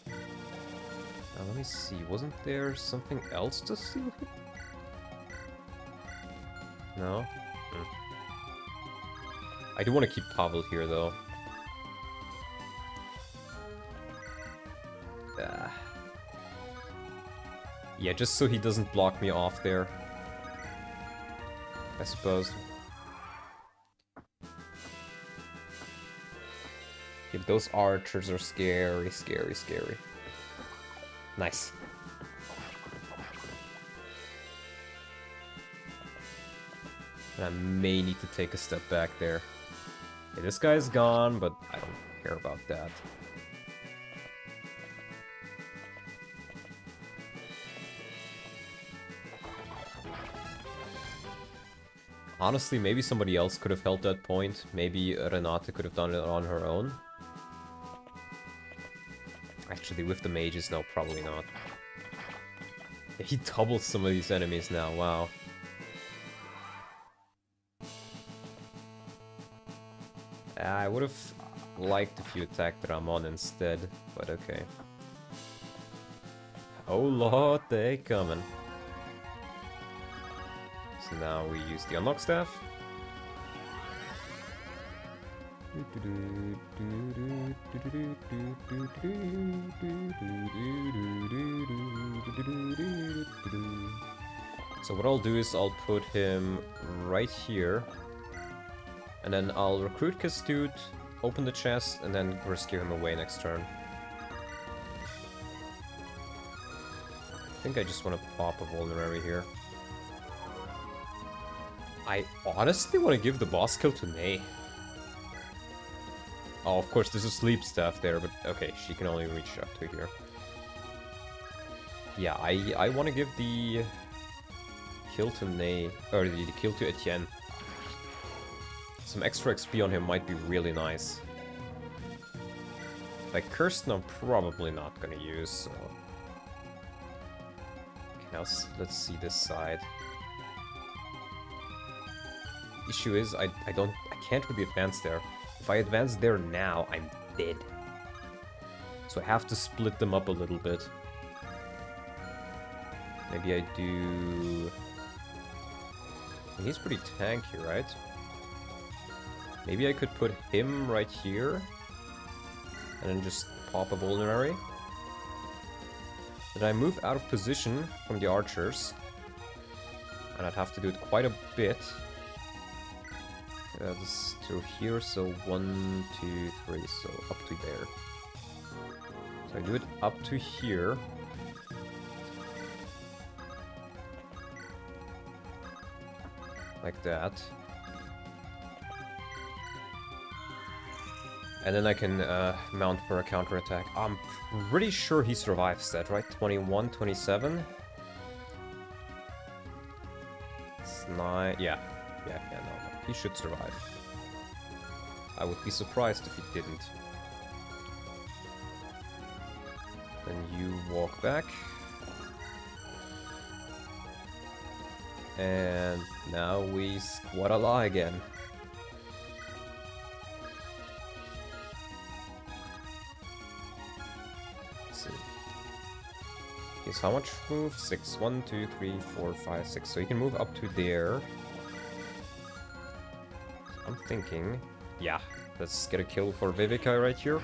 Now, let me see, wasn't there something else to see? No? I do want to keep Pavel here, though. Yeah, just so he doesn't block me off there. I suppose. Yeah, those archers are scary, scary, scary. Nice. And I may need to take a step back there. Okay, this guy's gone, but I don't care about that. Honestly, maybe somebody else could have held that point. Maybe Renata could have done it on her own. Actually, with the mages, no, probably not. Yeah, he doubles some of these enemies now, wow. I would have liked if you attacked Ramon instead, but okay. Oh lord, they coming. So now we use the unlock staff. So what I'll do is I'll put him right here. And then I'll recruit Castude, open the chest, and then rescue him away next turn. I think I just want to pop a vulnerary here. I honestly want to give the boss kill to May. Oh, of course, there's a sleep staff there, but okay, she can only reach up to here. Yeah, I want to give the kill to Nay, or the kill to Etienne. Some extra XP on him might be really nice. Like, Kirsten I'm probably not gonna use, so... Okay, now let's see this side. The issue is, I can't really advance there. If I advance there now, I'm dead. So I have to split them up a little bit. Maybe I do... He's pretty tanky, right? Maybe I could put him right here. And then just pop a vulnerary. Then I move out of position from the archers. And I'd have to do it quite a bit. This to here, so 1, 2, 3, so up to there. So I do it up to here. Like that. And then I can mount for a counterattack. I'm pretty sure he survives that, right? 21, 27? It's 9... Yeah, no. He should survive. I would be surprised if he didn't. Then you walk back. And now we squat a lie again. Let's see. Okay, so how much move? 6. 1, 2, 3, 4, 5, 6. So you can move up to there. I'm thinking, yeah, let's get a kill for Vivica right here.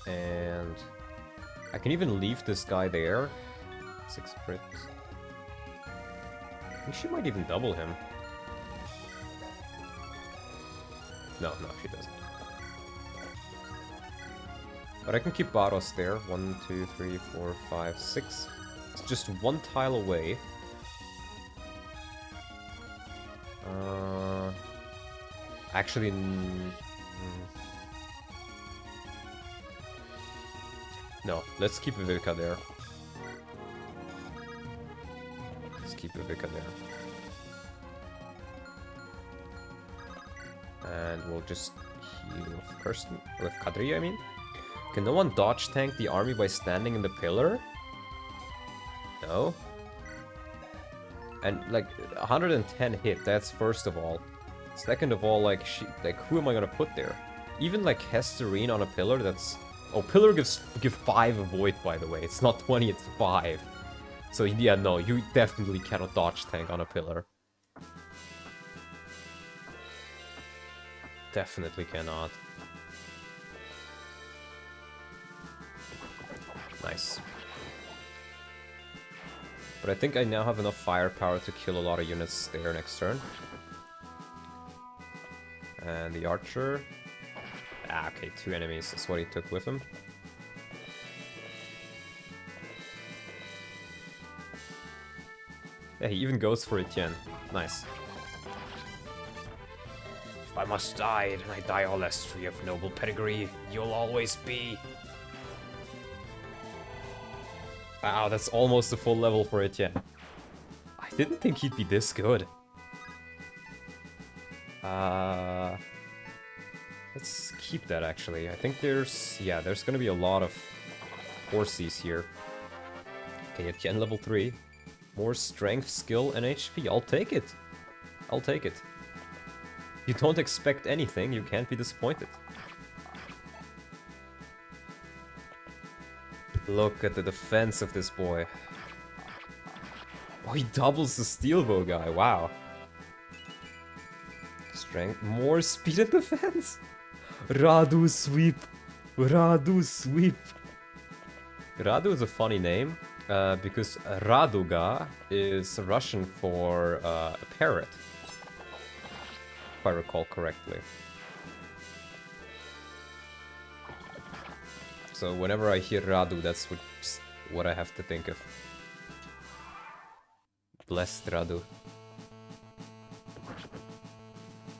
And I can even leave this guy there. 6 crits. I think she might even double him. No, she doesn't. But I can keep Baros there. 1, 2, 3, 4, 5, 6. It's just one tile away. Actually, no, let's keep Vivica there. Let's keep Vivica there. And we'll just heal with Kirsten, with Kadri, I mean. Can no one dodge tank the army by standing in the pillar? No. And like 110 hit, that's first of all. Second of all, like who am I gonna put there? Even like Hesterine on a pillar, that's... Oh, pillar give 5 avoid, by the way. It's not 20, it's 5. So yeah, no, you definitely cannot dodge tank on a pillar. Definitely cannot. Nice. But I think I now have enough firepower to kill a lot of units there next turn. And the archer... Ah, okay, 2 enemies is what he took with him. Yeah, he even goes for Etienne. Nice. If I must die, then I die all as free of noble pedigree. You'll always be. Wow, that's almost a full level for Etienne. I didn't think he'd be this good. Let's keep that, actually. I think there's gonna be a lot of horsies here. Okay, Etienne level 3. More strength, skill, and HP. I'll take it. I'll take it. You don't expect anything, you can't be disappointed. Look at the defense of this boy. Oh, he doubles the steel bow guy, wow. Strength, more speed and defense. Radu sweep. Radu sweep. Radu is a funny name, because Raduga is Russian for a parrot, if I recall correctly. So whenever I hear Radu, that's what I have to think of. Blessed Radu.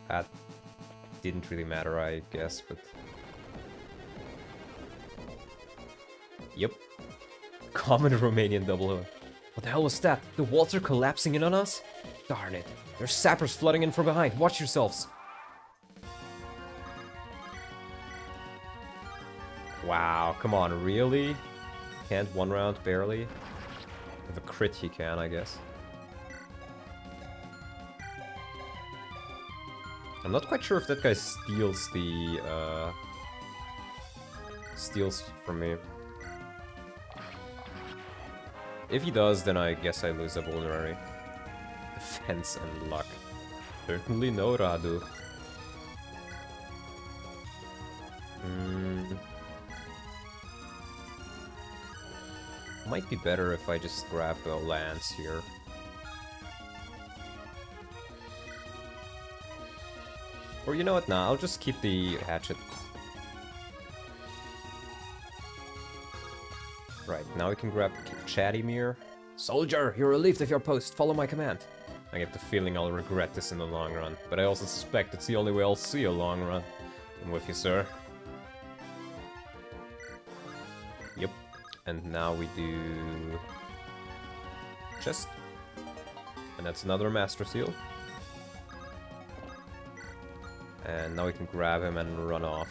That didn't really matter, I guess, but... Yep. Common Romanian double O. What the hell was that? The walls are collapsing in on us? Darn it. There's sappers flooding in from behind. Watch yourselves. Wow, come on, really? Can't one round, barely? With a crit he can, I guess. I'm not quite sure if that guy steals the, steals from me. If he does, then I guess I lose a vulnerary. Defense and luck. Certainly no Radu. Might be better if I just grab the lance here. Or you know what, nah, I'll just keep the hatchet. Right, now we can grab Chadimir. Soldier, you're relieved of your post, follow my command. I get the feeling I'll regret this in the long run, but I also suspect it's the only way I'll see a long run. I'm with you, sir. Yep. And now we do... chest. And that's another Master Seal. And now we can grab him and run off.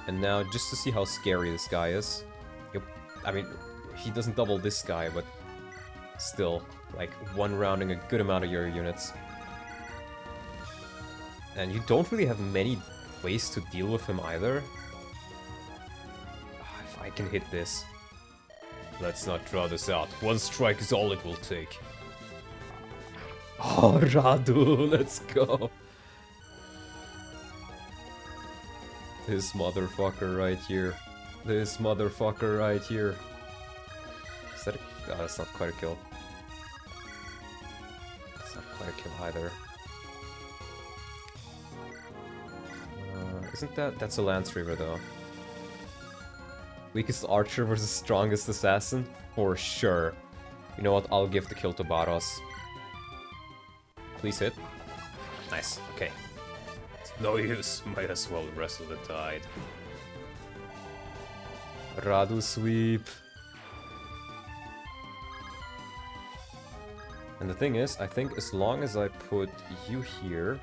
And now, just to see how scary this guy is. Yep. I mean, he doesn't double this guy, but still, like, one-rounding a good amount of your units. And you don't really have many ways to deal with him either. If I can hit this. Let's not draw this out. One strike is all it will take. Oh, Radu, let's go. This motherfucker right here. This motherfucker right here. Is that a... Oh, that's not quite a kill. That's not quite a kill either. Isn't that... That's a Lance Reaver, though. Weakest archer versus strongest assassin? For sure. You know what? I'll give the kill to Baros. Please hit. Nice. Okay. No use. Might as well wrestle the tide. Radu sweep. And the thing is, I think as long as I put you here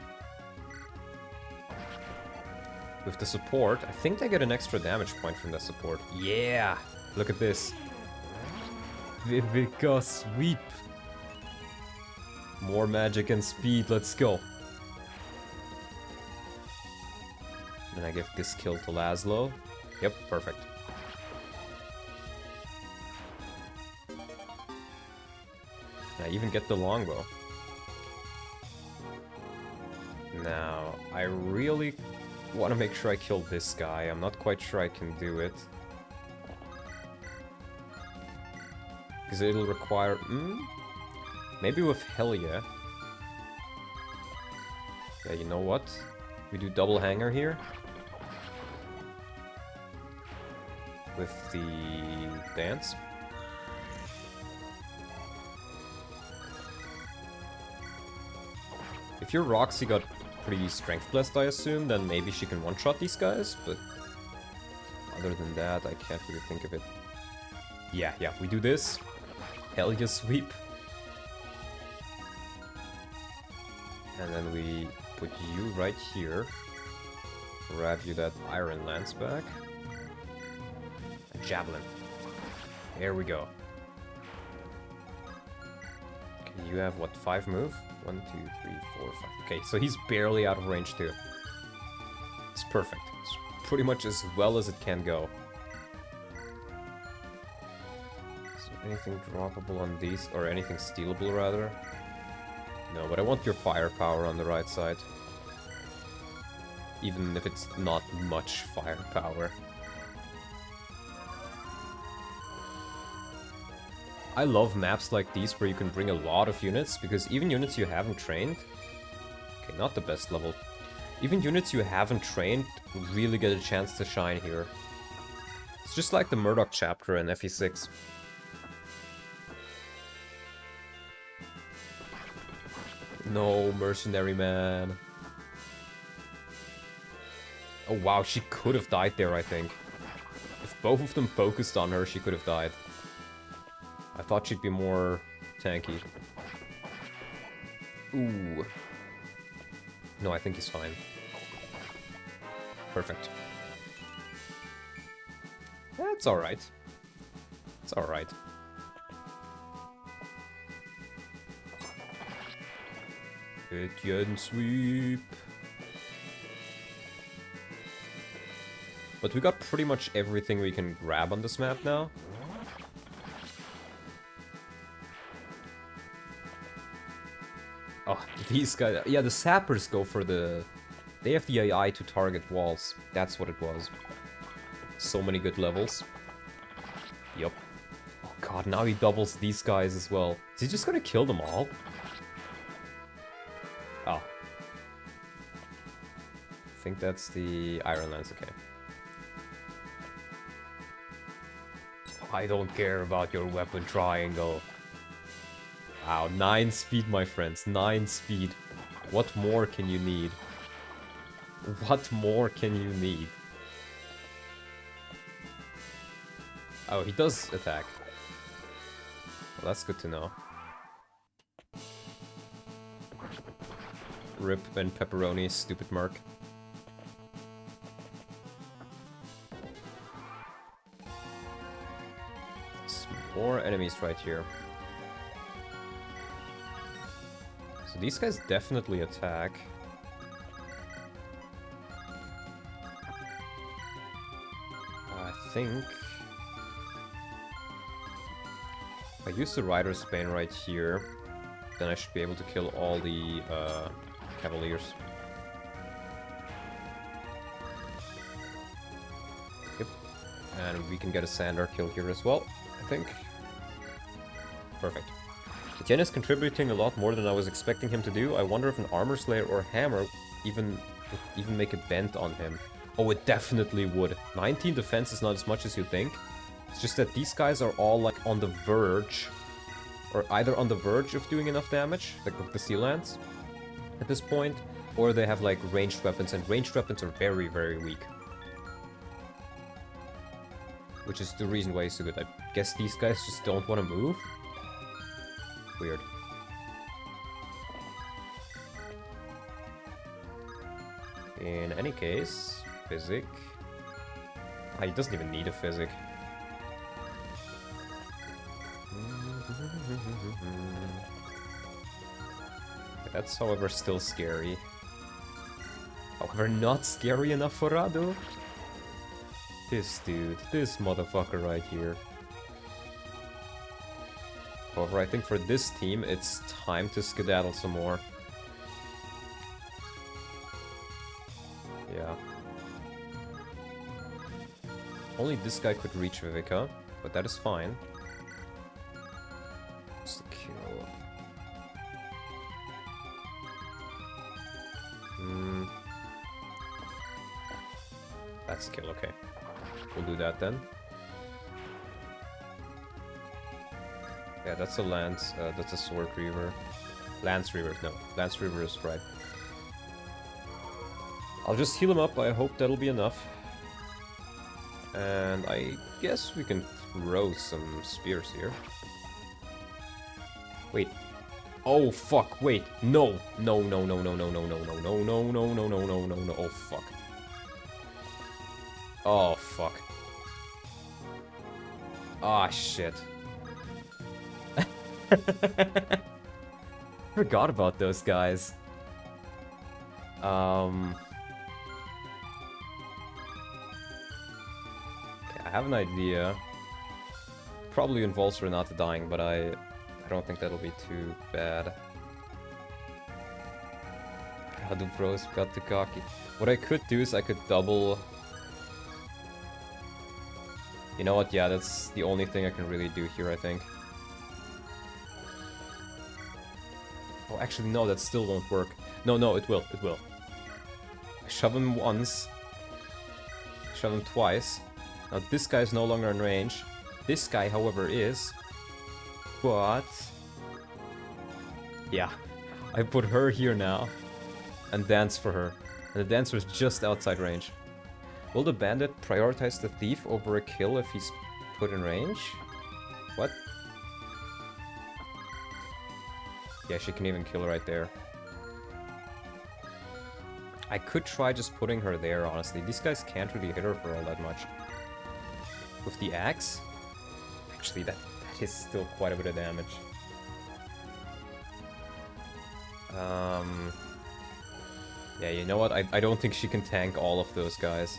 with the support, I think they get an extra damage point from that support. Yeah! Look at this. Vivica sweep. More magic and speed, let's go. And I give this kill to Laszlo. Yep, perfect. I even get the longbow. Now, I really want to make sure I kill this guy. I'm not quite sure I can do it. Because it'll require... maybe with Helia. Yeah, you know what? We do double hanger here. With the dance. If your Roxy got pretty strength blessed, I assume, then maybe she can one-shot these guys, but other than that, I can't really think of it. Yeah, we do this. Hell yeah, sweep. And then we put you right here. Grab you that Iron Lance back. A Javelin. There we go. Okay, you have, what, 5 move? 1, 2, 3, 4, 5. Okay, so he's barely out of range too. It's perfect. It's pretty much as well as it can go. So anything droppable on these, or anything stealable rather? No, but I want your firepower on the right side. Even if it's not much firepower. I love maps like these where you can bring a lot of units, because even units you haven't trained... Okay, not the best level. Even units you haven't trained really get a chance to shine here. It's just like the Murdoch chapter in FE6. No, mercenary man. Oh wow, she could have died there, I think. If both of them focused on her, she could have died. I thought she'd be more tanky. Ooh. No, I think he's fine. Perfect. That's alright. It's alright. Etienne sweep. But we got pretty much everything we can grab on this map now. Oh, these guys... Yeah, the sappers go for the... They have the AI to target walls. That's what it was. So many good levels. Yup. Oh god, now he doubles these guys as well. Is he just gonna kill them all? Oh. I think that's the Iron Lance, okay. I don't care about your weapon triangle. Wow, 9 speed, my friends. 9 speed. What more can you need? What more can you need? Oh, he does attack. Well, that's good to know. Rip and pepperoni, stupid mark. Some more enemies right here. So these guys definitely attack. I think... If I use the Rider's Bane right here, then I should be able to kill all the Cavaliers. Yep. And we can get a Sandar kill here as well, I think. Perfect. Etienne is contributing a lot more than I was expecting him to do. I wonder if an armor slayer or hammer would even make a bent on him. Oh, it definitely would. 19 defense is not as much as you think. It's just that these guys are all like on the verge, or either on the verge of doing enough damage, like with the Steel Lance at this point, or they have like ranged weapons, and ranged weapons are very, very weak. Which is the reason why he's so good. I guess these guys just don't want to move. Weird. In any case, physic. Ah, he doesn't even need a physic. That's, however, still scary. However, not scary enough for Radu. This dude, this motherfucker right here. However, I think for this team, it's time to skedaddle some more. Yeah. Only this guy could reach Vivica, but that is fine. Just a kill. That's a kill, okay. We'll do that then. Yeah, that's a Lance, that's a Sword Reaver. Lance Reaver, no. Lance Reaver is right. I'll just heal him up, I hope that'll be enough. And I guess we can throw some spears here. Wait. Oh, fuck, wait. No. No, no, no, no, no, no, no, no, no, no, no, no, no, no, no, no. Oh, fuck. Oh, fuck. Ah, shit. Forgot about those guys. Okay, I have an idea. Probably involves Renata dying, but I don't think that'll be too bad. Radu bros got too cocky. What I could do is I could double... You know what, yeah, that's the only thing I can really do here, I think. Oh, actually, no, that still won't work. No, no, it will, it will. I shove him once. Shove him twice. Now, this guy's no longer in range. This guy, however, is. But... Yeah. I put her here now. And dance for her. And the dancer is just outside range. Will the bandit prioritize the thief over a kill if he's put in range? What? Yeah, she can even kill right there. I could try just putting her there, honestly. These guys can't really hit her for all that much. With the axe? Actually, that is still quite a bit of damage. Yeah, you know what? I don't think she can tank all of those guys.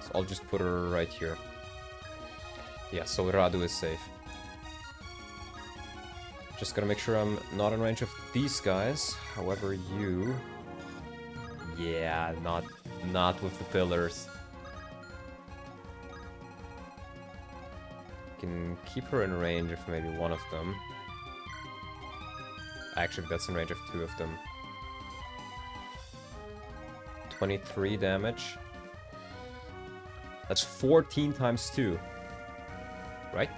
So I'll just put her right here. Yeah, so Radu is safe. Just gotta make sure I'm not in range of these guys. However, you... Yeah, not with the pillars. Can keep her in range of maybe one of them. Actually, that's in range of two of them. 23 damage. That's 14 times 2. Right?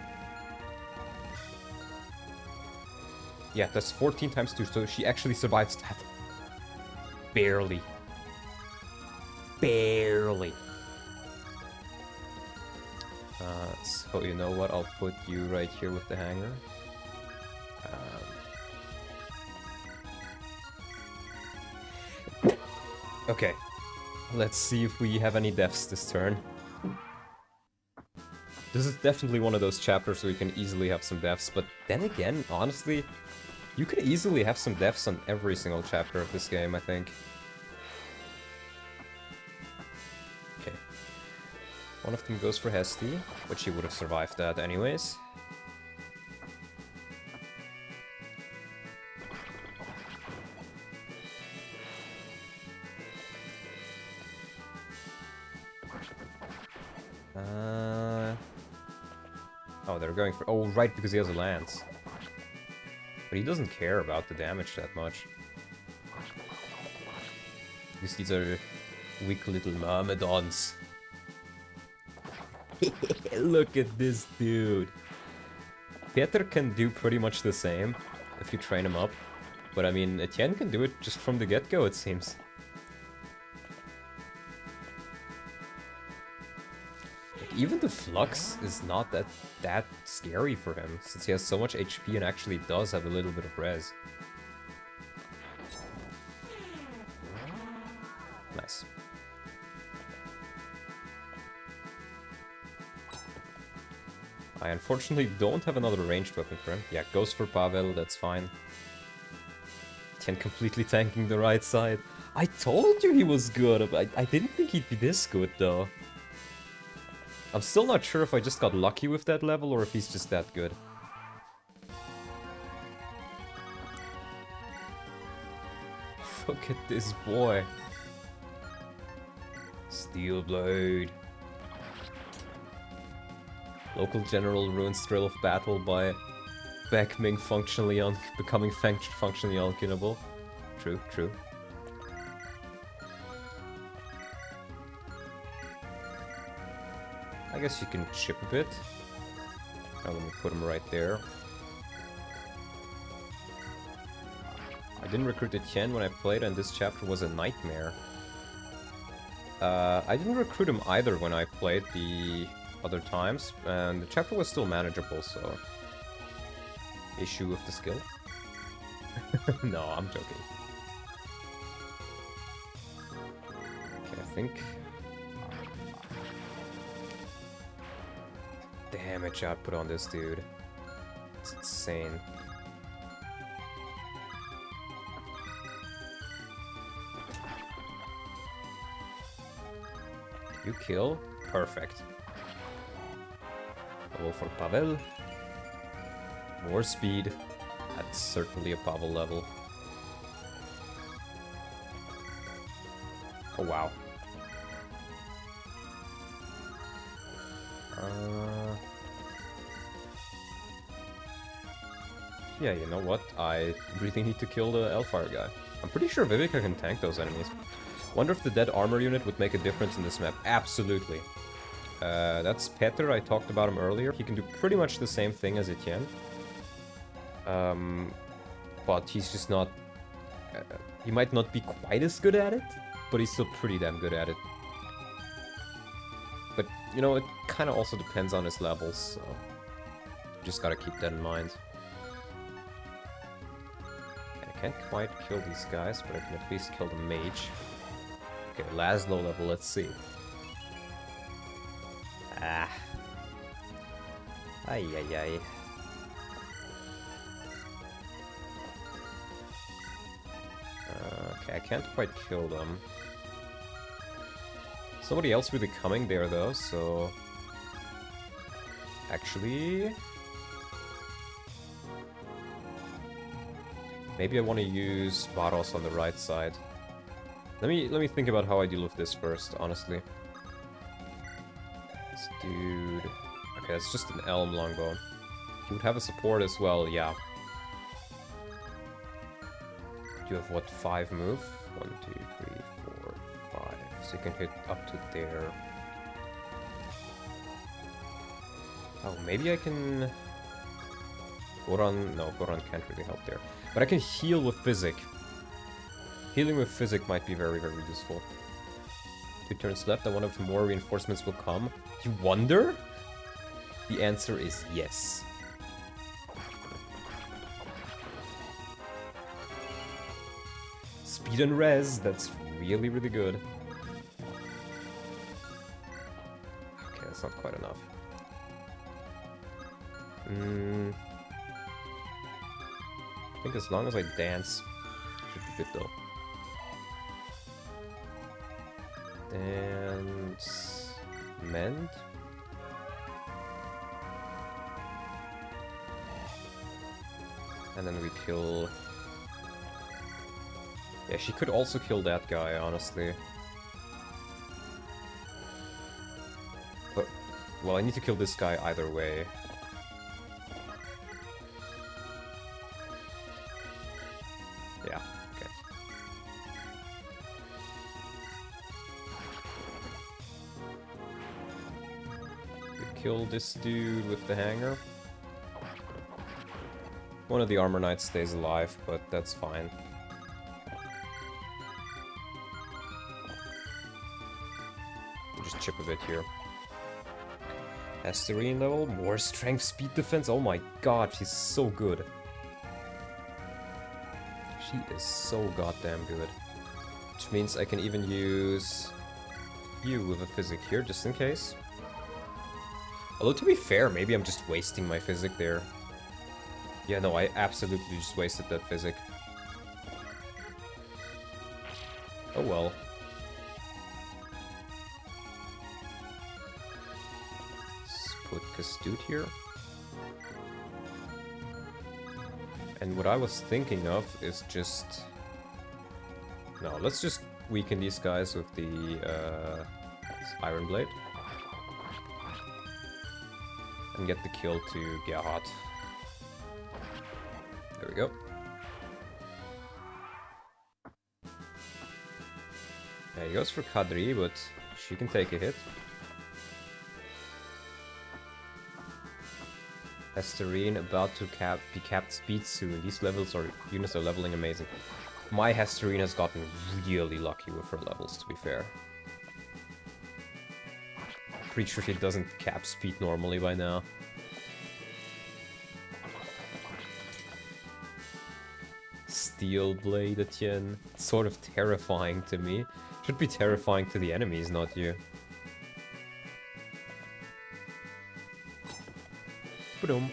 Yeah, that's 14 times 2, so she actually survives that. Barely. Barely. So you know what? I'll put you right here with the hanger. Okay. Let's see if we have any deaths this turn. This is definitely one of those chapters where you can easily have some deaths, but then again, honestly, you can easily have some deaths on every single chapter of this game, I think. Okay. One of them goes for Hesty, but she would have survived that anyways. Oh, they're going for... Oh, right, because he has a lance. But he doesn't care about the damage that much. Because these are weak little myrmidons. Look at this dude. Peter can do pretty much the same if you train him up. But I mean, Etienne can do it just from the get-go, it seems. Like, even the Flux is not that scary for him, since he has so much HP and actually does have a little bit of res. Nice. I unfortunately don't have another ranged weapon for him. Yeah, goes for Pavel, that's fine. Etienne completely tanking the right side. I told you he was good, but I didn't think he'd be this good, though. I'm still not sure if I just got lucky with that level, or if he's just that good. Look at this boy. Steel Blade. Local general ruins thrill of battle by becoming functionally functionally unkillable. True, true. I guess you can chip a bit. I'm gonna put him right there. I didn't recruit Etienne when I played, and this chapter was a nightmare. I didn't recruit him either when I played the other times, and the chapter was still manageable, so... Issue with the skill? No, I'm joking. Okay, I think... Damage output on this dude. It's insane. You kill? Perfect. Level for Pavel. More speed. That's certainly a Pavel level. Oh wow. Yeah, you know what? I really need to kill the Hellfire guy. I'm pretty sure Vivica can tank those enemies. Wonder if the dead armor unit would make a difference in this map. Absolutely. That's Peter, I talked about him earlier. He can do pretty much the same thing as Etienne. But he's just not... he might not be quite as good at it, but he's still pretty damn good at it. But, you know, it kind of also depends on his levels, so... Just gotta keep that in mind. I can't quite kill these guys, but I can at least kill the mage. Okay, last low level, let's see. Ah. Ay, ay, ay. Okay, I can't quite kill them. Somebody else really coming there, though, so... Actually... Maybe I want to use Varos on the right side. Let me think about how I deal with this first, honestly. This dude... Okay, that's just an Elm Longbow. He would have a support as well, yeah. You have what, 5 move? 1, 2, 3, 4, 5. So you can hit up to there. Oh, maybe I can... Goran... No, Goran can't really help there. But I can heal with Physic. Healing with Physic might be very, very useful. 2 turns left, I wonder if more reinforcements will come. You wonder? The answer is yes. Speed and res, that's really, really good. Okay, that's not quite enough. I think as long as I dance, should be good though. And... Mend? And then we kill... Yeah, she could also kill that guy, honestly. But, well, I need to kill this guy either way. kill this dude with the hanger. One of the armor knights stays alive, but that's fine. Just chip a bit here. Asterine level, more strength, speed, defense. Oh my god, she's so good. She is so goddamn good. Which means I can even use you with a physic here, just in case. Although to be fair, maybe I'm just wasting my physic there. Yeah, no, I absolutely just wasted that physic. Oh well. Let's put Castute here. And what I was thinking of is just... No, let's just weaken these guys with the Iron Blade. And get the kill to Gerhard. There we go. Yeah, he goes for Kadri, but she can take a hit. Hesterine about to be capped speed soon. These units are leveling amazing. My Hesterine has gotten really lucky with her levels, to be fair. Pretty sure she doesn't cap speed normally by now. Steel Blade Etienne. It's sort of terrifying to me. Should be terrifying to the enemies, not you. Ba-dum.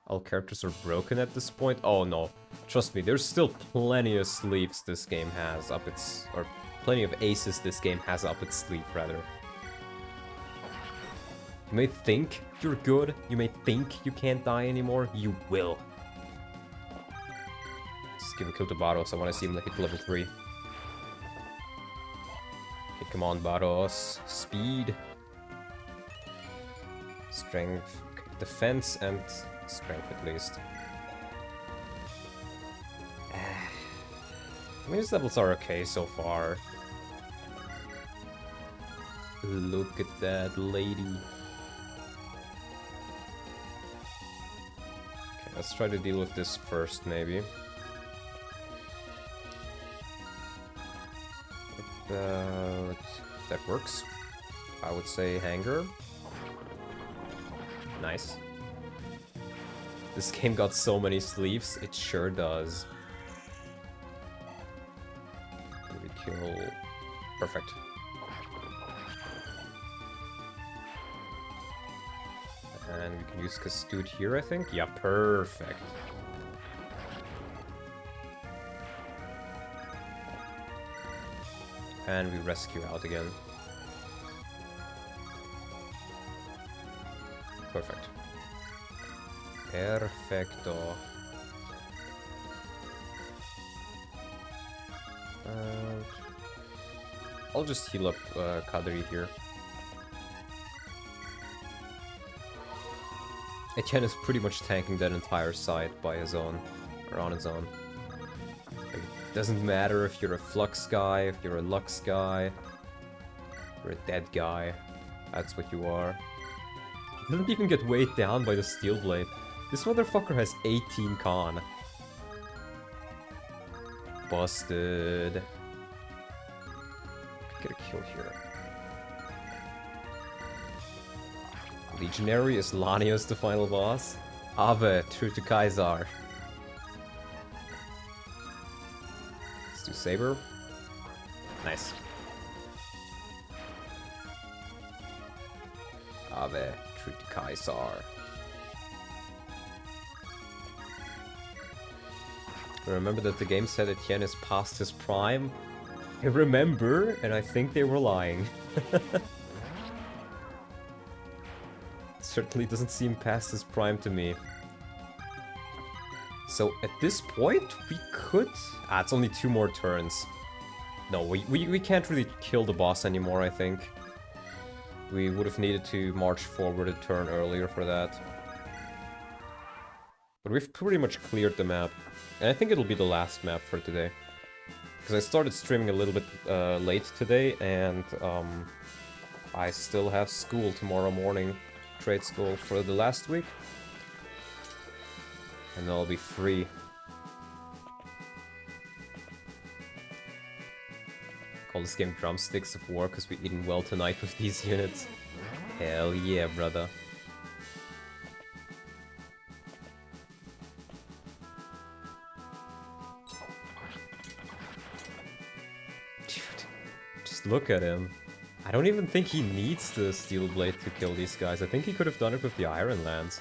All characters are broken at this point? Oh no. Trust me, there's still plenty of sleeves this game has up its... or plenty of aces this game has up its sleeve, rather. You may think you're good, you may think you can't die anymore, you will. Just give a kill to Baros, I want to see him hit level 3. Okay, come on Baros. Speed. Strength. Defense and strength at least. I mean, his levels are okay so far. Look at that lady. Okay, let's try to deal with this first, maybe. But that works. I would say hanger. Nice. This game got so many sleeves, it sure does. We kill... Perfect. And we can use Castute here, I think? Yeah, perfect. And we rescue out again. Perfect. Perfecto. I'll just heal up Kadri here. Etienne is pretty much tanking that entire side by his own, or on his own. Like, it doesn't matter if you're a Flux guy, if you're a Lux guy, you're a dead guy. That's what you are. He doesn't even get weighed down by the Steel Blade. This motherfucker has 18 con. Busted. Get a kill here. Legionary is Lanius the final boss? Ave, true to Kaisar. Let's do Saber. Nice. Ave, true to Kaisar. Remember that the game said Etienne is past his prime? I remember, and I think they were lying. Certainly doesn't seem past his prime to me. So at this point, we could... it's only 2 more turns. No, we can't really kill the boss anymore, I think. We would have needed to march forward a turn earlier for that. But we've pretty much cleared the map. And I think it'll be the last map for today. Because I started streaming a little bit late today, and I still have school tomorrow morning, trade school for the last week. And then I'll be free. Call this game Drumsticks of War, because we're eating well tonight with these units. Hell yeah, brother. Dude, just look at him. I don't even think he needs the Steel Blade to kill these guys. I think he could have done it with the Iron Lance.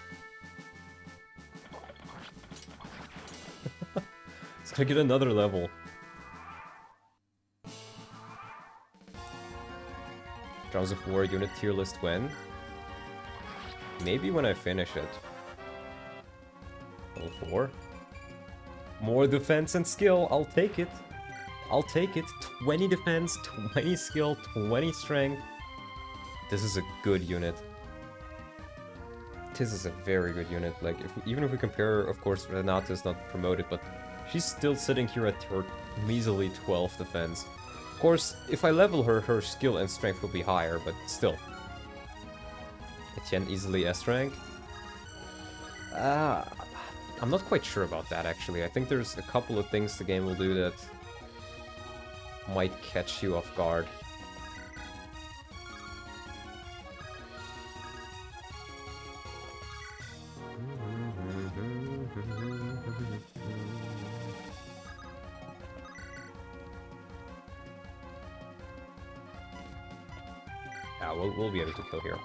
He's gonna get another level. Drums of War unit tier list when? Maybe when I finish it. Level 4. More defense and skill, I'll take it. I'll take it. 20 defense, 20 skill, 20 strength. This is a good unit. This is a very good unit. Like, even if we compare, of course, Renata is not promoted, but she's still sitting here at her measly 12 defense. Of course, if I level her, her skill and strength will be higher, but still. Etienne easily S rank? I'm not quite sure about that, actually. I think there's a couple of things the game will do that might catch you off guard. Yeah, we'll be able to kill here.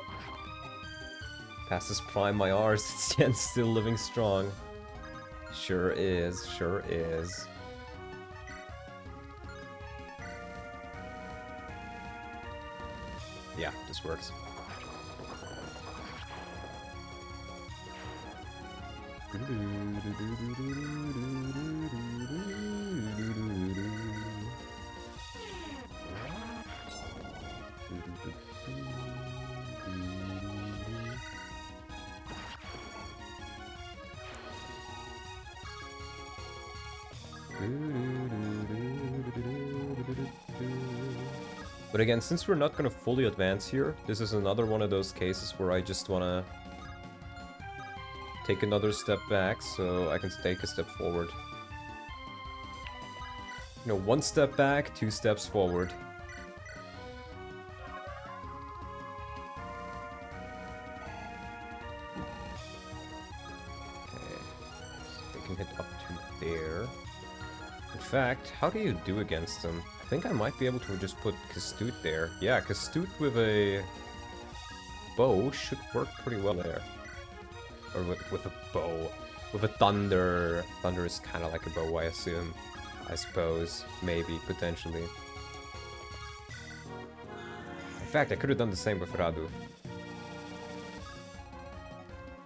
Past his prime, my R's, Etienne's still living strong. Sure is, sure is. Yeah, this works. But again, since we're not gonna fully advance here, this is another one of those cases where I just wanna take another step back so I can take a step forward. You know, 1 step back, 2 steps forward. Okay, so they can hit up to there. In fact, how do you do against them? I think I might be able to just put Kastut there. Yeah, Kastut with a bow should work pretty well there. Or with a bow. With a thunder. Thunder is kind of like a bow, I assume. I suppose. Maybe, potentially. In fact, I could have done the same with Radu.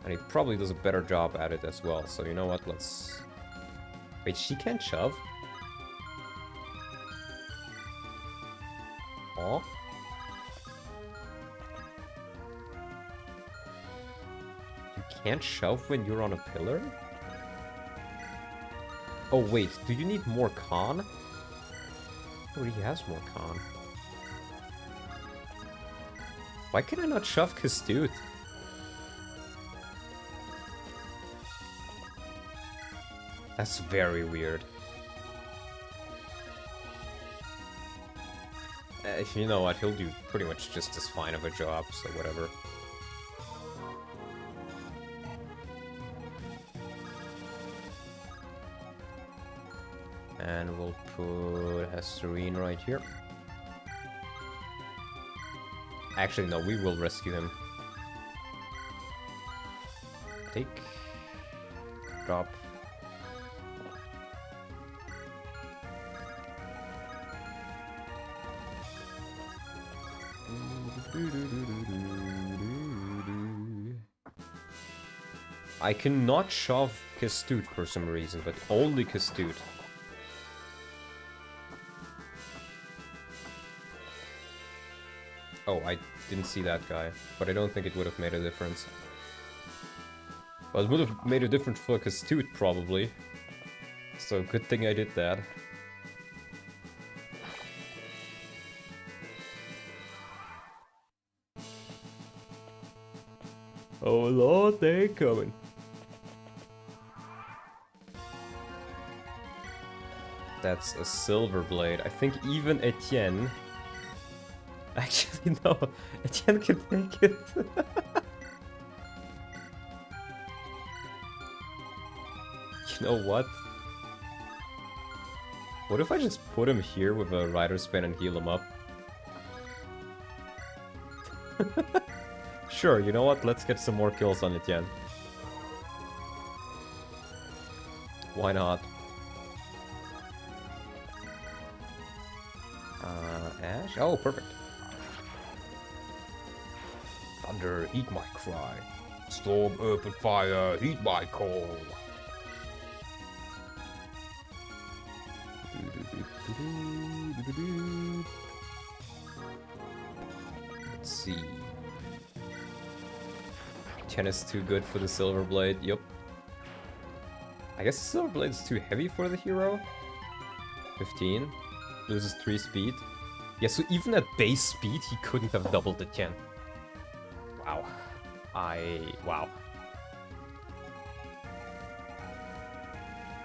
And he probably does a better job at it as well. So you know what, let's... Wait, she can't shove? Oh. You can't shove when you're on a pillar? Oh wait, do you need more con? Oh, he has more con. Why can I not shove Kastut? That's very weird. You know what, he'll do pretty much just as fine of a job, so whatever. And we'll put Hestarine right here. Actually, no, we will rescue him. Take. Drop. I cannot shove Kastut for some reason, but only Kastut. Oh, I didn't see that guy, but I don't think it would have made a difference. Well, it would have made a difference for Kastut, probably. So, good thing I did that. Oh lord, they coming. That's a silver blade. I think even Etienne... Actually, no. Etienne can take it. You know what? What if I just put him here with a rider's pen and heal him up? Sure, you know what? Let's get some more kills on Etienne. Why not? Ash? Oh, perfect. Thunder, heed my cry. Storm, earth, and fire, heed my call. Let's see. 10 is too good for the silver blade. Yup. I guess the silver blade is too heavy for the hero. 15. Loses 3 speed. Yeah, so even at base speed, he couldn't have doubled the 10. Wow. Wow.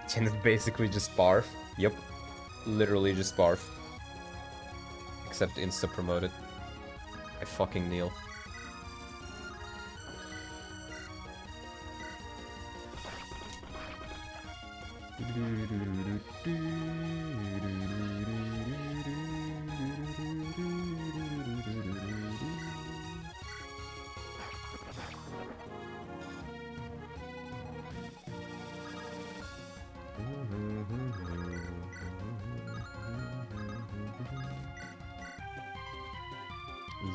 10 is basically just barf. Yep. Literally just barf. Except insta-promoted. I fucking kneel.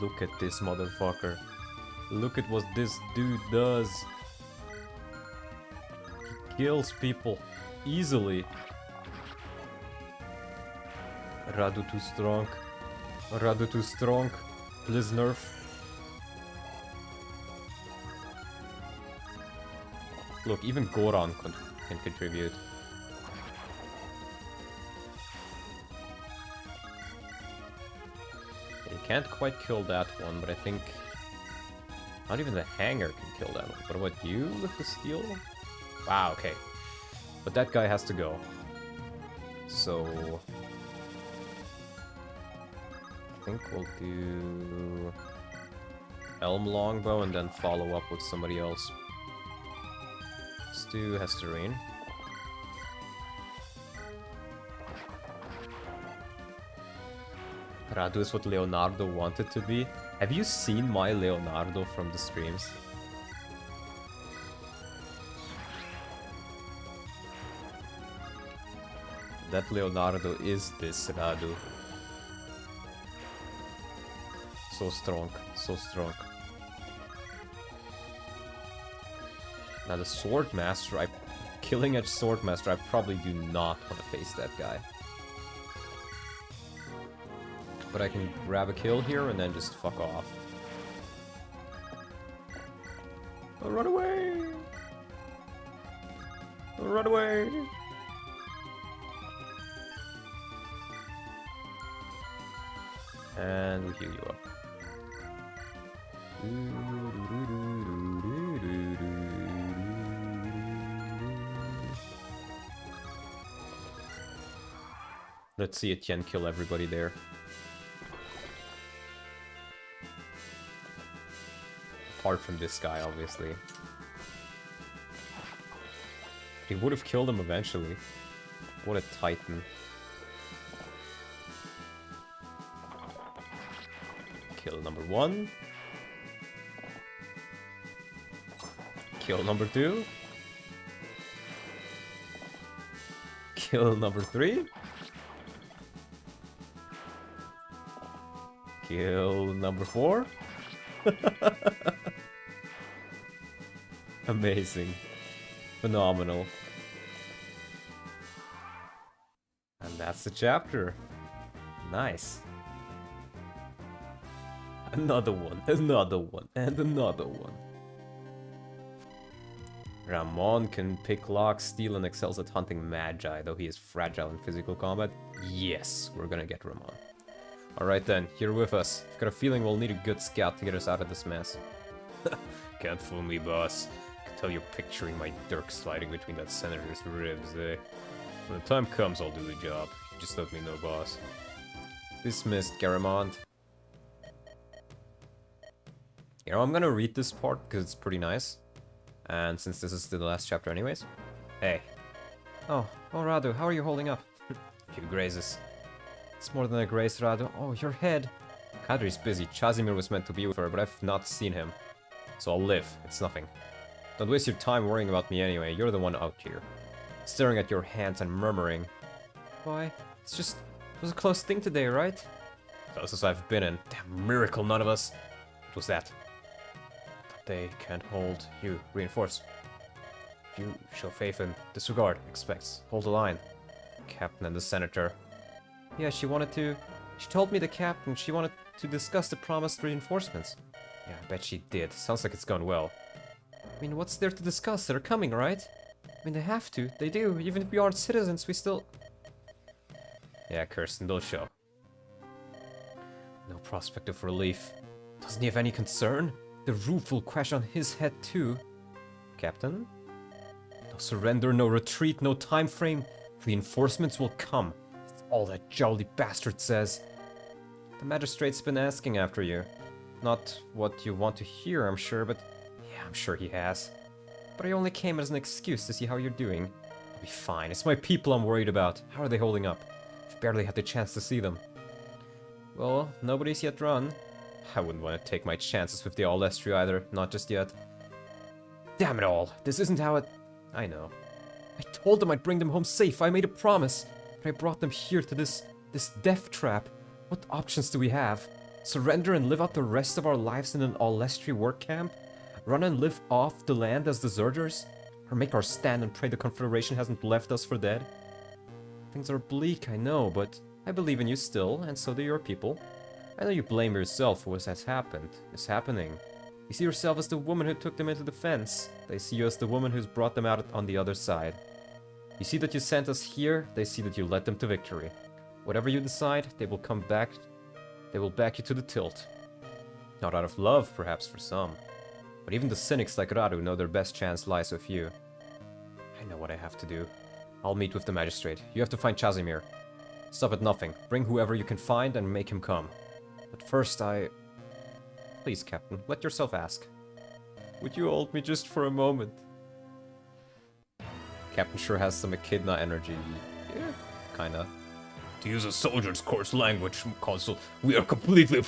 Look at this motherfucker. Look at what this dude does. He kills people easily. Radu too strong. Radu too strong. Please nerf. Look, even Goran can contribute. You can't quite kill that one, but I think not even the hanger can kill that one. What about you with the steel? Wow, okay. But that guy has to go. So I think we'll do Elm Longbow and then follow up with somebody else. Let's do Hesterine. Radu is what Leonardo wanted to be. Have you seen my Leonardo from the streams? That Leonardo is this Radu. So strong, so strong. Now the Swordmaster, killing a Swordmaster, I probably do not want to face that guy. But I can grab a kill here and then just fuck off. Oh, run away! Oh, run away! And we heal you up. Let's see Etienne kill everybody there. Apart from this guy, obviously. He would have killed him eventually. What a titan. Kill number 1. Kill number 2. Kill number 3. Kill number 4. Amazing. Phenomenal. And that's the chapter. Nice. Another one, another one, and another one. Ramon can pick locks, steal, and excels at hunting magi, though he is fragile in physical combat. Yes, we're gonna get Ramon. Alright then, you're with us. I've got a feeling we'll need a good scout to get us out of this mess. Can't fool me, boss. I can tell you're picturing my dirk sliding between that senator's ribs, eh? When the time comes, I'll do the job. Just let me know, boss. Dismissed, Garamond. You know, I'm gonna read this part because it's pretty nice. And since this is the last chapter anyways. Hey. Oh, Radu, how are you holding up? Few grazes. It's more than a grace, Radu. Oh, your head. Kadri's busy. Chazimir was meant to be with her, but I've not seen him. So I'll live. It's nothing. Don't waste your time worrying about me anyway. You're the one out here. Staring at your hands and murmuring. Why? It's just... It was a close thing today, right? Closest I've been in. Damn miracle, none of us. What was that? They can't hold you. Reinforce. If you show faith and disregard, expects. Hold the line. Captain and the senator. Yeah, she wanted to... She told me the captain she wanted to discuss the promised reinforcements. Yeah, I bet she did. Sounds like it's gone well. I mean, what's there to discuss? They're coming, right? I mean, they have to. They do. Even if we aren't citizens, we still... Yeah, Kirsten, they'll show. No prospect of relief. Doesn't he have any concern? The roof will crash on his head too. Captain? No surrender, no retreat, no time frame. Reinforcements will come. That's all that jolly bastard says. The magistrate's been asking after you. Not what you want to hear, I'm sure, but... Yeah, I'm sure he has. But I only came as an excuse to see how you're doing. I'll be fine. It's my people I'm worried about. How are they holding up? I've barely had the chance to see them. Well, nobody's yet run. I wouldn't want to take my chances with the All-Estri either, not just yet. Damn it all, this isn't how it... I know. I told them I'd bring them home safe, I made a promise. But I brought them here to this death trap. What options do we have? Surrender and live out the rest of our lives in an All-Estri work camp? Run and live off the land as deserters? Or make our stand and pray the Confederation hasn't left us for dead? Things are bleak, I know, but I believe in you still, and so do your people. I know you blame yourself for what has happened, is happening. You see yourself as the woman who took them into the fence. They see you as the woman who's brought them out on the other side. You see that you sent us here, they see that you led them to victory. Whatever you decide, they will come back. They will back you to the tilt. Not out of love, perhaps, for some. But even the cynics like Radu know their best chance lies with you. I know what I have to do. I'll meet with the magistrate. You have to find Chazimir. Stop at nothing. Bring whoever you can find and make him come. But first Please, Captain, let yourself ask. Would you hold me just for a moment? Captain sure has some echidna energy. Yeah, kinda. To use a soldier's coarse language, Consul, we are completely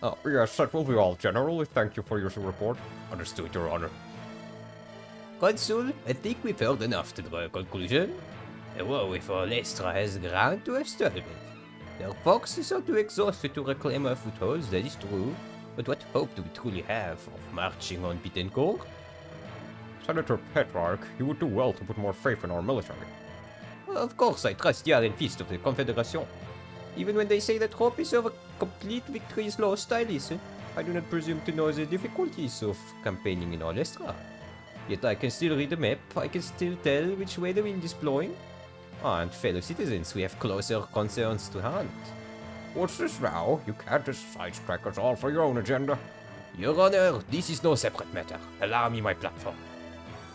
Oh, yes, that will be all, General. Thank you for your report. Understood, Your Honor. Consul, I think we've heard enough to draw a conclusion. The war with All-Estra has ground to a stalemate. Their forces are too exhausted to reclaim our footholds, that is true. But what hope do we truly have of marching on Bittencourt? Senator Petrarch, you would do well to put more faith in our military. Of course, I trust the Iron Fist of the Confederation. Even when they say that hope is of a complete victory is lost, I listen. I do not presume to know the difficulties of campaigning in All-Estra. Yet I can still read the map, I can still tell which way the wind is blowing. And fellow citizens, we have closer concerns to hand. What's this now? You can't just sidetrack us all for your own agenda. Your Honor, this is no separate matter. Allow me my platform.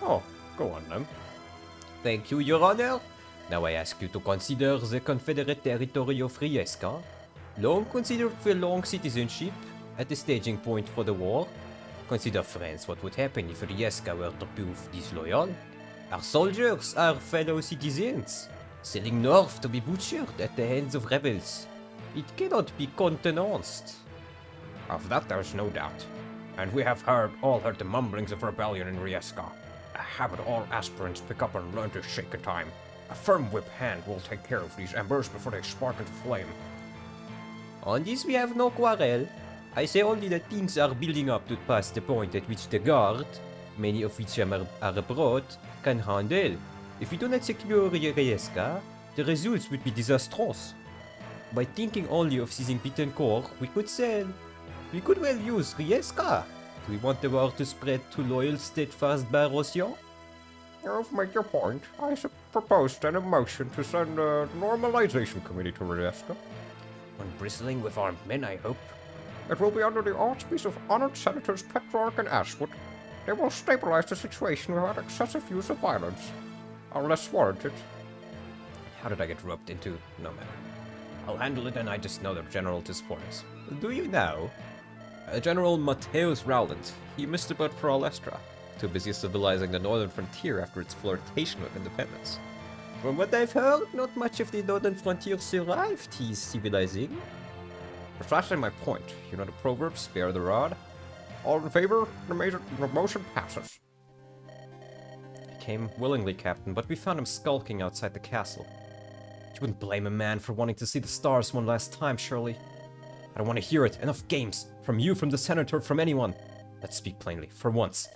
Oh, go on then. Thank you, Your Honor. Now I ask you to consider the Confederate territory of Rieska, long considered for long citizenship, at the staging point for the war. Consider, friends, what would happen if Rieska were to prove disloyal. Our soldiers are fellow citizens, sailing north to be butchered at the hands of rebels. It cannot be countenanced. Of that there's no doubt. And we have all heard the mumblings of rebellion in Rieska. A habit all aspirants pick up and learn to shake in time. A firm whip hand will take care of these embers before they spark into flame. On this we have no quarrel. I say only that things are building up to past the point at which the guard, many of which are abroad, can handle. If we do not secure Rieska, the results would be disastrous. By thinking only of seizing Bittencourt, we could well use Rieska. Do we want the war to spread to loyal, steadfast Barrosion? You've made your point. I proposed an motion to send a normalization committee to Rieska. One bristling with armed men, I hope. It will be under the auspice of honored Senators Petrarch and Ashwood. They will stabilize the situation without excessive use of violence. Unless warranted. How did I get roped into? No matter. I'll handle it, and I just know the general to support us. Do you know? General Mateus Rowland. He missed about for Alestra. Too busy civilizing the northern frontier after its flirtation with independence. From what I've heard, not much of the northern frontier survived his civilizing. Precisely my point. You know the proverb, spare the rod? All in favor? The motion passes. He came willingly, Captain, but we found him skulking outside the castle. You wouldn't blame a man for wanting to see the stars one last time, surely. I don't want to hear it. Enough games. From you, from the senator, from anyone. Let's speak plainly, for once.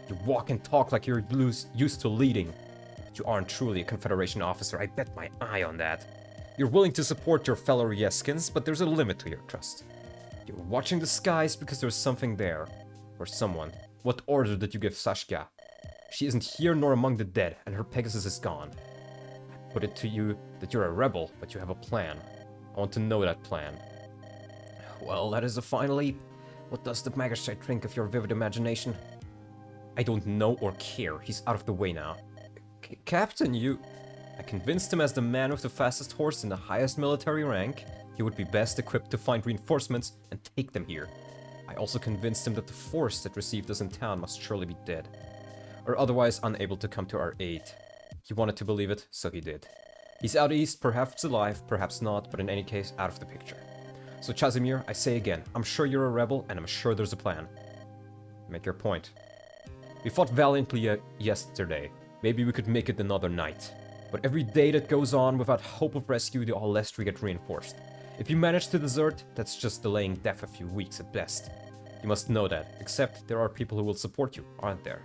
You walk and talk like you're used to leading. But you aren't truly a Confederation officer, I bet my eye on that. You're willing to support your fellow Rieskans, but there's a limit to your trust. You're watching the skies because there's something there. Or someone. What order did you give Saskia? She isn't here nor among the dead, and her Pegasus is gone. I put it to you that you're a rebel, but you have a plan. I want to know that plan. Well, that is a fine leap. What does the magistrate think of your vivid imagination? I don't know or care. He's out of the way now. Captain, you... I convinced him as the man with the fastest horse in the highest military rank, he would be best equipped to find reinforcements and take them here. I also convinced him that the force that received us in town must surely be dead, or otherwise unable to come to our aid. He wanted to believe it, so he did. He's out east, perhaps alive, perhaps not, but in any case, out of the picture. So Casimir, I say again, I'm sure you're a rebel, and I'm sure there's a plan. Make your point. We fought valiantly yesterday. Maybe we could make it another night. But every day that goes on without hope of rescue, the Alestri get reinforced. If you manage to desert, that's just delaying death a few weeks at best. You must know that, except there are people who will support you, aren't there?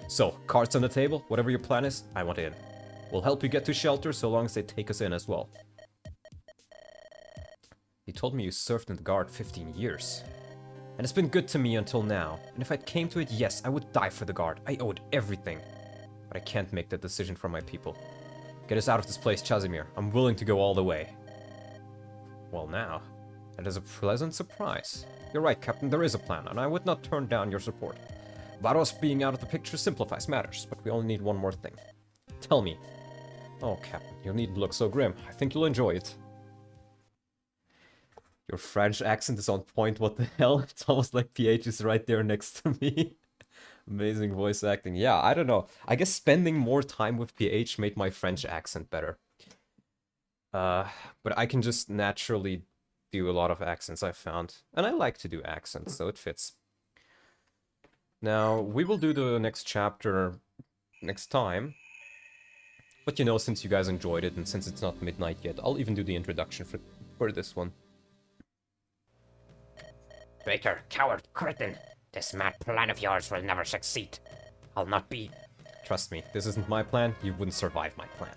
So, cards on the table, whatever your plan is, I want in. We'll help you get to shelter so long as they take us in as well. You told me you served in the guard 15 years. And it's been good to me until now. And if I came to it, yes, I would die for the guard. I owed everything. But I can't make that decision for my people. Get us out of this place, Casimir. I'm willing to go all the way. Well now, that is a pleasant surprise. You're right, Captain, there is a plan, and I would not turn down your support. Varos being out of the picture simplifies matters, but we only need one more thing. Tell me. Oh, Captain, you needn't look so grim. I think you'll enjoy it. Your French accent is on point, what the hell? It's almost like PH is right there next to me. Amazing voice acting. Yeah, I don't know. I guess spending more time with PH made my French accent better. But I can just naturally do a lot of accents, I've found. And I like to do accents, so it fits. Now, we will do the next chapter next time. But you know, since you guys enjoyed it, and since it's not midnight yet, I'll even do the introduction for this one. Traitor, coward, cretin! This mad plan of yours will never succeed. I'll not be... Trust me, this isn't my plan. You wouldn't survive my plan.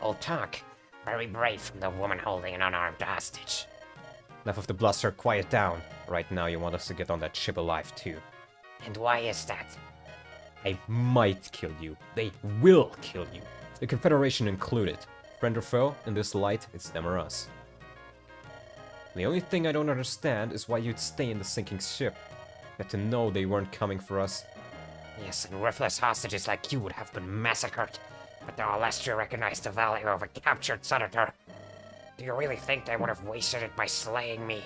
Old talk. Very brave from the woman holding an unarmed hostage. Enough of the bluster, quiet down. Right now you want us to get on that ship alive too. And why is that? I might kill you. They will kill you. The Confederation included. Friend or foe, in this light, it's them or us. The only thing I don't understand is why you'd stay in the sinking ship. You had to know they weren't coming for us. Yes, and worthless hostages like you would have been massacred. But the Alestria recognized the value of a captured senator. Do you really think they would have wasted it by slaying me?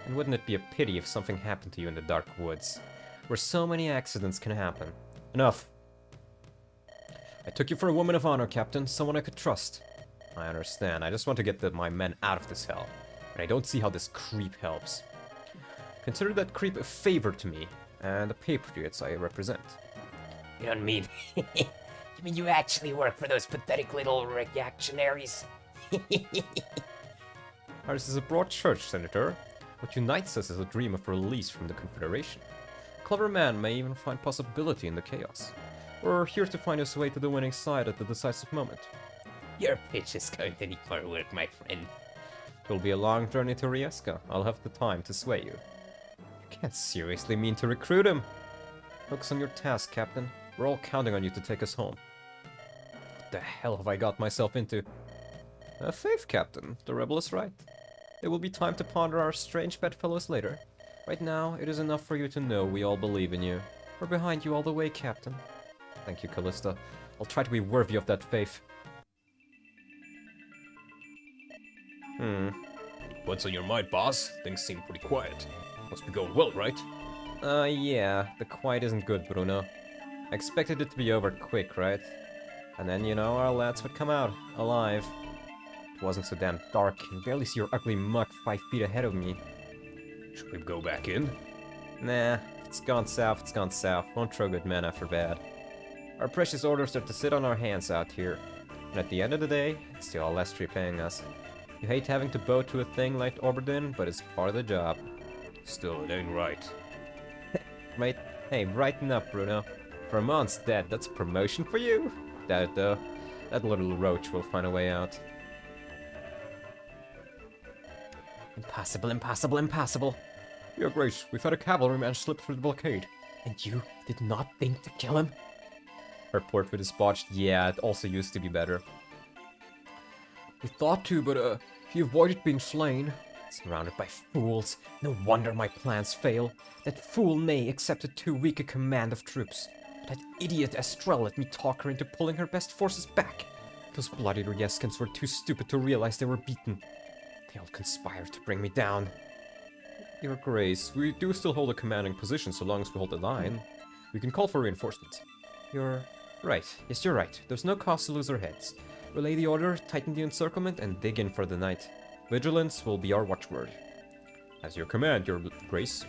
And wouldn't it be a pity if something happened to you in the dark woods, where so many accidents can happen? Enough. I took you for a woman of honor, Captain, someone I could trust. I understand, I just want to get my men out of this hell. But I don't see how this creep helps. Consider that creep a favor to me, and the patriots I represent. You don't mean... You mean you actually work for those pathetic little reactionaries? Ours is a broad church, Senator. What unites us is a dream of release from the Confederation. A clever man may even find possibility in the chaos. We're here to find us way to the winning side at the decisive moment. Your pitch is going to need more work, my friend. It will be a long journey to Rieska. I'll have the time to sway you. You can't seriously mean to recruit him. Focus on your task, Captain. We're all counting on you to take us home. What the hell have I got myself into? Faith, Captain. The rebel is right. There will be time to ponder our strange bedfellows later. Right now, it is enough for you to know we all believe in you. We're behind you all the way, Captain. Thank you, Callista. I'll try to be worthy of that faith. What's on your mind, boss? Things seem pretty quiet. Must be going well, right? Yeah, the quiet isn't good, Bruno. I expected it to be over quick, right? And then, you know, our lads would come out, alive. It wasn't so damn dark, and barely see your ugly muck 5 feet ahead of me. Should we go back in? Nah, if it's gone south, it's gone south. Won't throw good men after bad. Our precious orders are to sit on our hands out here. And at the end of the day, it's the All-Estri paying us. You hate having to bow to a thing like Oberdin, but it's part of the job. Still, it ain't right. Mate, hey, brighten up, Bruno. For a month's dead, that's a promotion for you? Doubt it, though. That little roach will find a way out. Impossible, impossible, impossible. Your Grace, we've had a cavalryman slip through the blockade. And you did not think to kill him? Her portrait is botched. Yeah, it also used to be better. We thought to, but he avoided being slain. Surrounded by fools. No wonder my plans fail. That fool Ney accepted too weak a command of troops. That idiot Estrelle let me talk her into pulling her best forces back. Those bloody Ryeskans were too stupid to realize they were beaten. They all conspired to bring me down. Your Grace, we do still hold a commanding position so long as we hold the line. We can call for reinforcements. You're right. Yes, you're right. There's no cause to lose our heads. Relay the order, tighten the encirclement, and dig in for the night. Vigilance will be our watchword. As your command, Your Grace.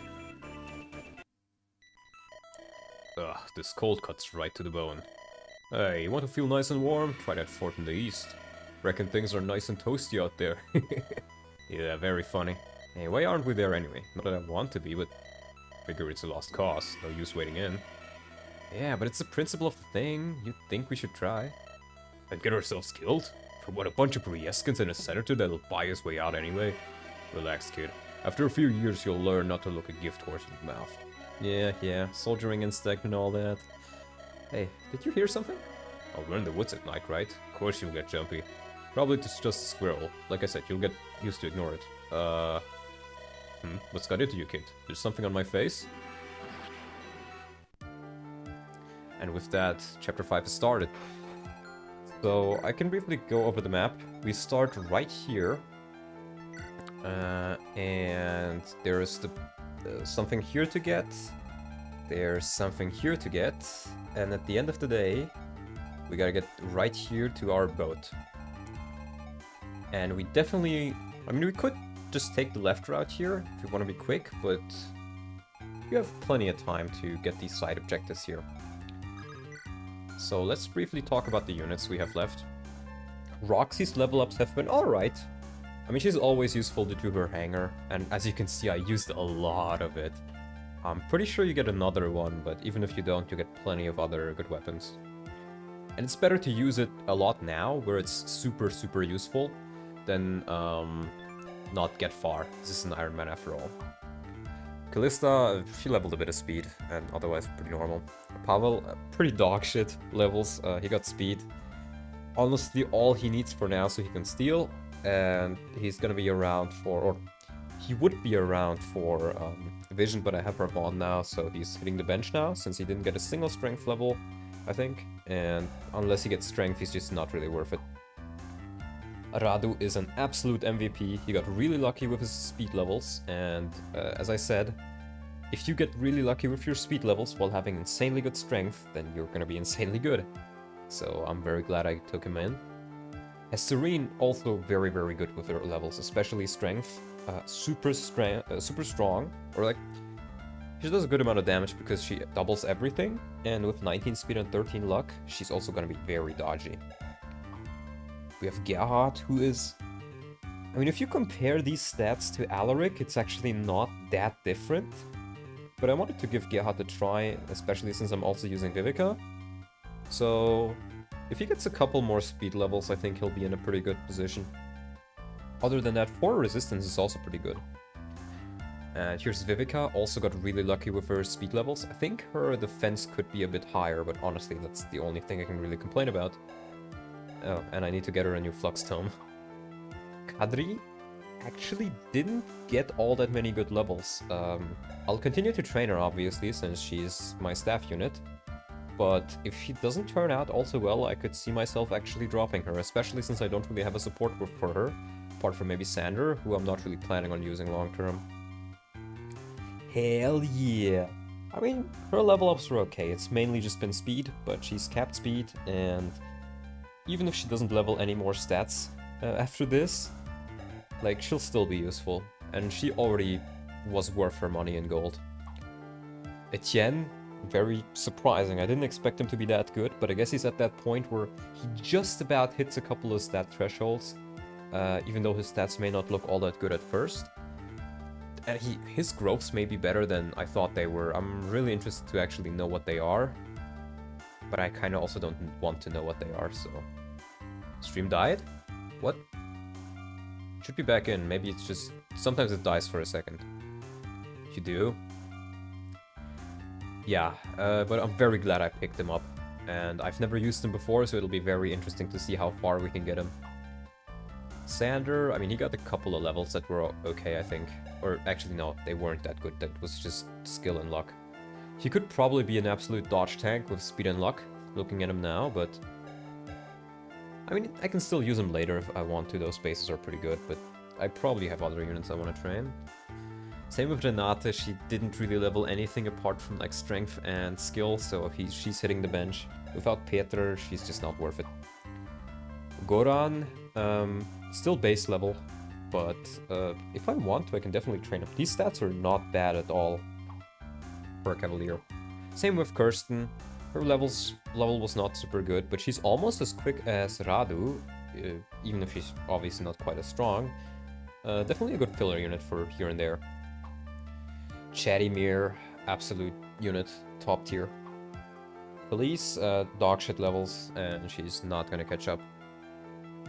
Ugh, this cold cuts right to the bone. Hey, you want to feel nice and warm? Try that fort in the east. Reckon things are nice and toasty out there. Yeah, very funny. Hey, why aren't we there anyway? Not that I want to be, but Figure it's a lost cause. No use waiting in. yeah, but it's the principle of the thing. You'd think we should try. And get ourselves killed? For what, a bunch of Ryeskans and a senator that'll buy his way out anyway? Relax, kid. After a few years, you'll learn not to look a gift horse in the mouth. Yeah, soldiering instinct and all that. Hey, did you hear something? Oh, we're in the woods at night, right? Of course you'll get jumpy. Probably just a squirrel. Like I said, you'll get used to ignore it. What's got into you, kid? There's something on my face? And with that, Chapter 5 is started. So, I can briefly go over the map. We start right here. And there's something here to get. There's something here to get. And at the end of the day, we gotta get right here to our boat. And we definitely... I mean, we could just take the left route here if we want to be quick, but you have plenty of time to get these side objectives here. So let's briefly talk about the units we have left. Roxy's level ups have been alright. I mean, she's always useful due to her hanger, and as you can see, I used a lot of it. I'm pretty sure you get another one, but even if you don't, you get plenty of other good weapons. And it's better to use it a lot now, where it's super useful, than not get far. This is an Ironman after all. Callista, she leveled a bit of speed, and otherwise pretty normal. Pavel, pretty dog shit levels. He got speed. Honestly, all he needs for now so he can steal, and he's gonna be around for, or he would be around for vision, but I have her on now, so he's hitting the bench now, since he didn't get a single strength level, I think, and unless he gets strength, he's just not really worth it. Radu is an absolute MVP. He got really lucky with his speed levels, and as I said, if you get really lucky with your speed levels while having insanely good strength, then you're gonna be insanely good. So I'm very glad I took him in. Serene also very good with her levels, especially strength. Super strong, or like, she does a good amount of damage because she doubles everything, and with 19 speed and 13 luck, she's also gonna be very dodgy. We have Gerhard, who is... I mean, if you compare these stats to Alaric, it's actually not that different. But I wanted to give Gerhard a try, especially since I'm also using Vivica. So, if he gets a couple more speed levels, I think he'll be in a pretty good position. Other than that, 4 resistance is also pretty good. And here's Vivica, also got really lucky with her speed levels. I think her defense could be a bit higher, but honestly, that's the only thing I can really complain about. Oh, and I need to get her a new Flux Tome. Kadri? actually didn't get all that many good levels. I'll continue to train her, obviously, since she's my staff unit. But if she doesn't turn out also well, I could see myself actually dropping her, especially since I don't really have a support group for her, apart from maybe Sander, who I'm not really planning on using long term. Hell yeah! I mean, her level ups were okay. It's mainly just been speed, but she's capped speed, and even if she doesn't level any more stats after this, like, she'll still be useful, and she already was worth her money in gold. Etienne, very surprising. I didn't expect him to be that good, but I guess he's at that point where he just about hits a couple of stat thresholds, even though his stats may not look all that good at first. And his growths may be better than I thought they were. I'm really interested to actually know what they are, but I kind of also don't want to know what they are, so... Stream died? What? Should be back in. Maybe it's just... Sometimes it dies for a second. You do? Yeah, but I'm very glad I picked him up. And I've never used him before, so it'll be very interesting to see how far we can get him. Sander, I mean, he got a couple of levels that were okay, I think. Or actually, no, they weren't that good. That was just skill and luck. He could probably be an absolute dodge tank with speed and luck, looking at him now, but... I mean, I can still use him later if I want to. Those spaces are pretty good, but I probably have other units I want to train. Same with Renate, she didn't really level anything apart from like strength and skill, so if she's hitting the bench. Without Peter, she's just not worth it. Goran, still base level, but if I want to, I can definitely train him. These stats are not bad at all for a Cavalier. Same with Kirsten. Her level was not super good, but she's almost as quick as Radu, even if she's obviously not quite as strong. Definitely a good filler unit for here and there. Chadimir, absolute unit, top tier. Police, dog shit levels, and she's not gonna catch up.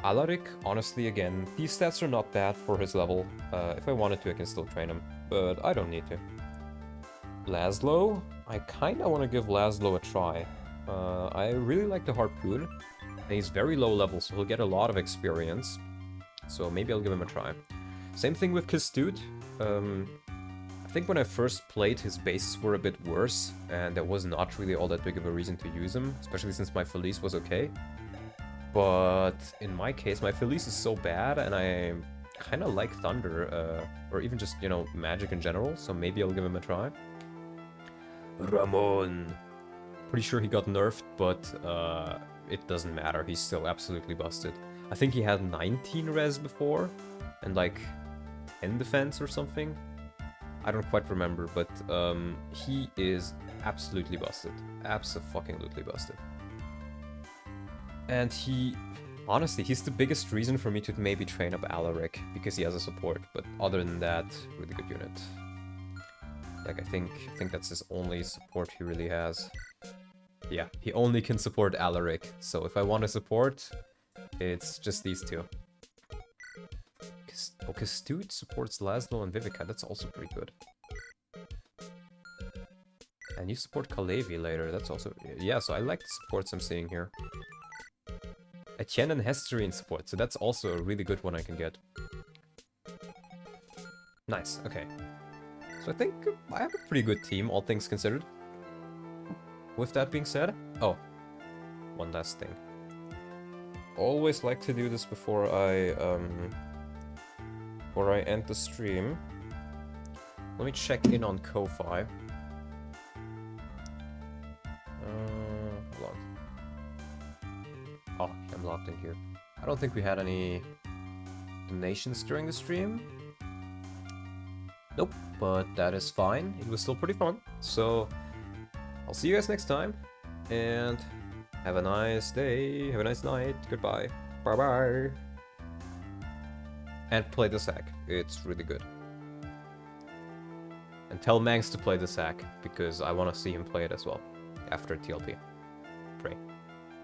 Alaric, honestly, again, these stats are not bad for his level. If I wanted to, I can still train him, but I don't need to. Laszlo, I kinda want to give Laszlo a try. I really like the Harpoon, and he's very low level, so he'll get a lot of experience. So maybe I'll give him a try. Same thing with Kastut. I think when I first played, his bases were a bit worse, and there was not really all that big of a reason to use him, especially since my Felice was okay. But in my case, my Felice is so bad, and I kind of like Thunder, or even just, you know, magic in general, so maybe I'll give him a try. Ramon. Pretty sure he got nerfed, but it doesn't matter, he's still absolutely busted. I think he had 19 res before, and like 10 defense or something. I don't quite remember, but he is absolutely busted. Abso-fucking-lutely busted. And honestly, he's the biggest reason for me to maybe train up Alaric, because he has a support, but other than that, really good unit. Like, I think that's his only support he really has. Yeah, he only can support Alaric, so if I want to support, it's just these two. Oh, Kastut supports Laszlo and Vivica, that's also pretty good. And you support Kalevi later, that's also... Yeah, so I like the supports I'm seeing here. Etienne and Hesterine support, so that's also a really good one I can get. Nice, okay. So I think I have a pretty good team, all things considered. With that being said... Oh, one last thing. Always like to do this before I end the stream. Let me check in on Ko-Fi. Hold on. Oh, I'm locked in here. I don't think we had any donations during the stream. Nope, but that is fine. It was still pretty fun. So, I'll see you guys next time. And have a nice day, have a nice night. Goodbye. Bye-bye. And play the sack. It's really good. And tell Mangs to play the sack, because I want to see him play it as well, after TLP.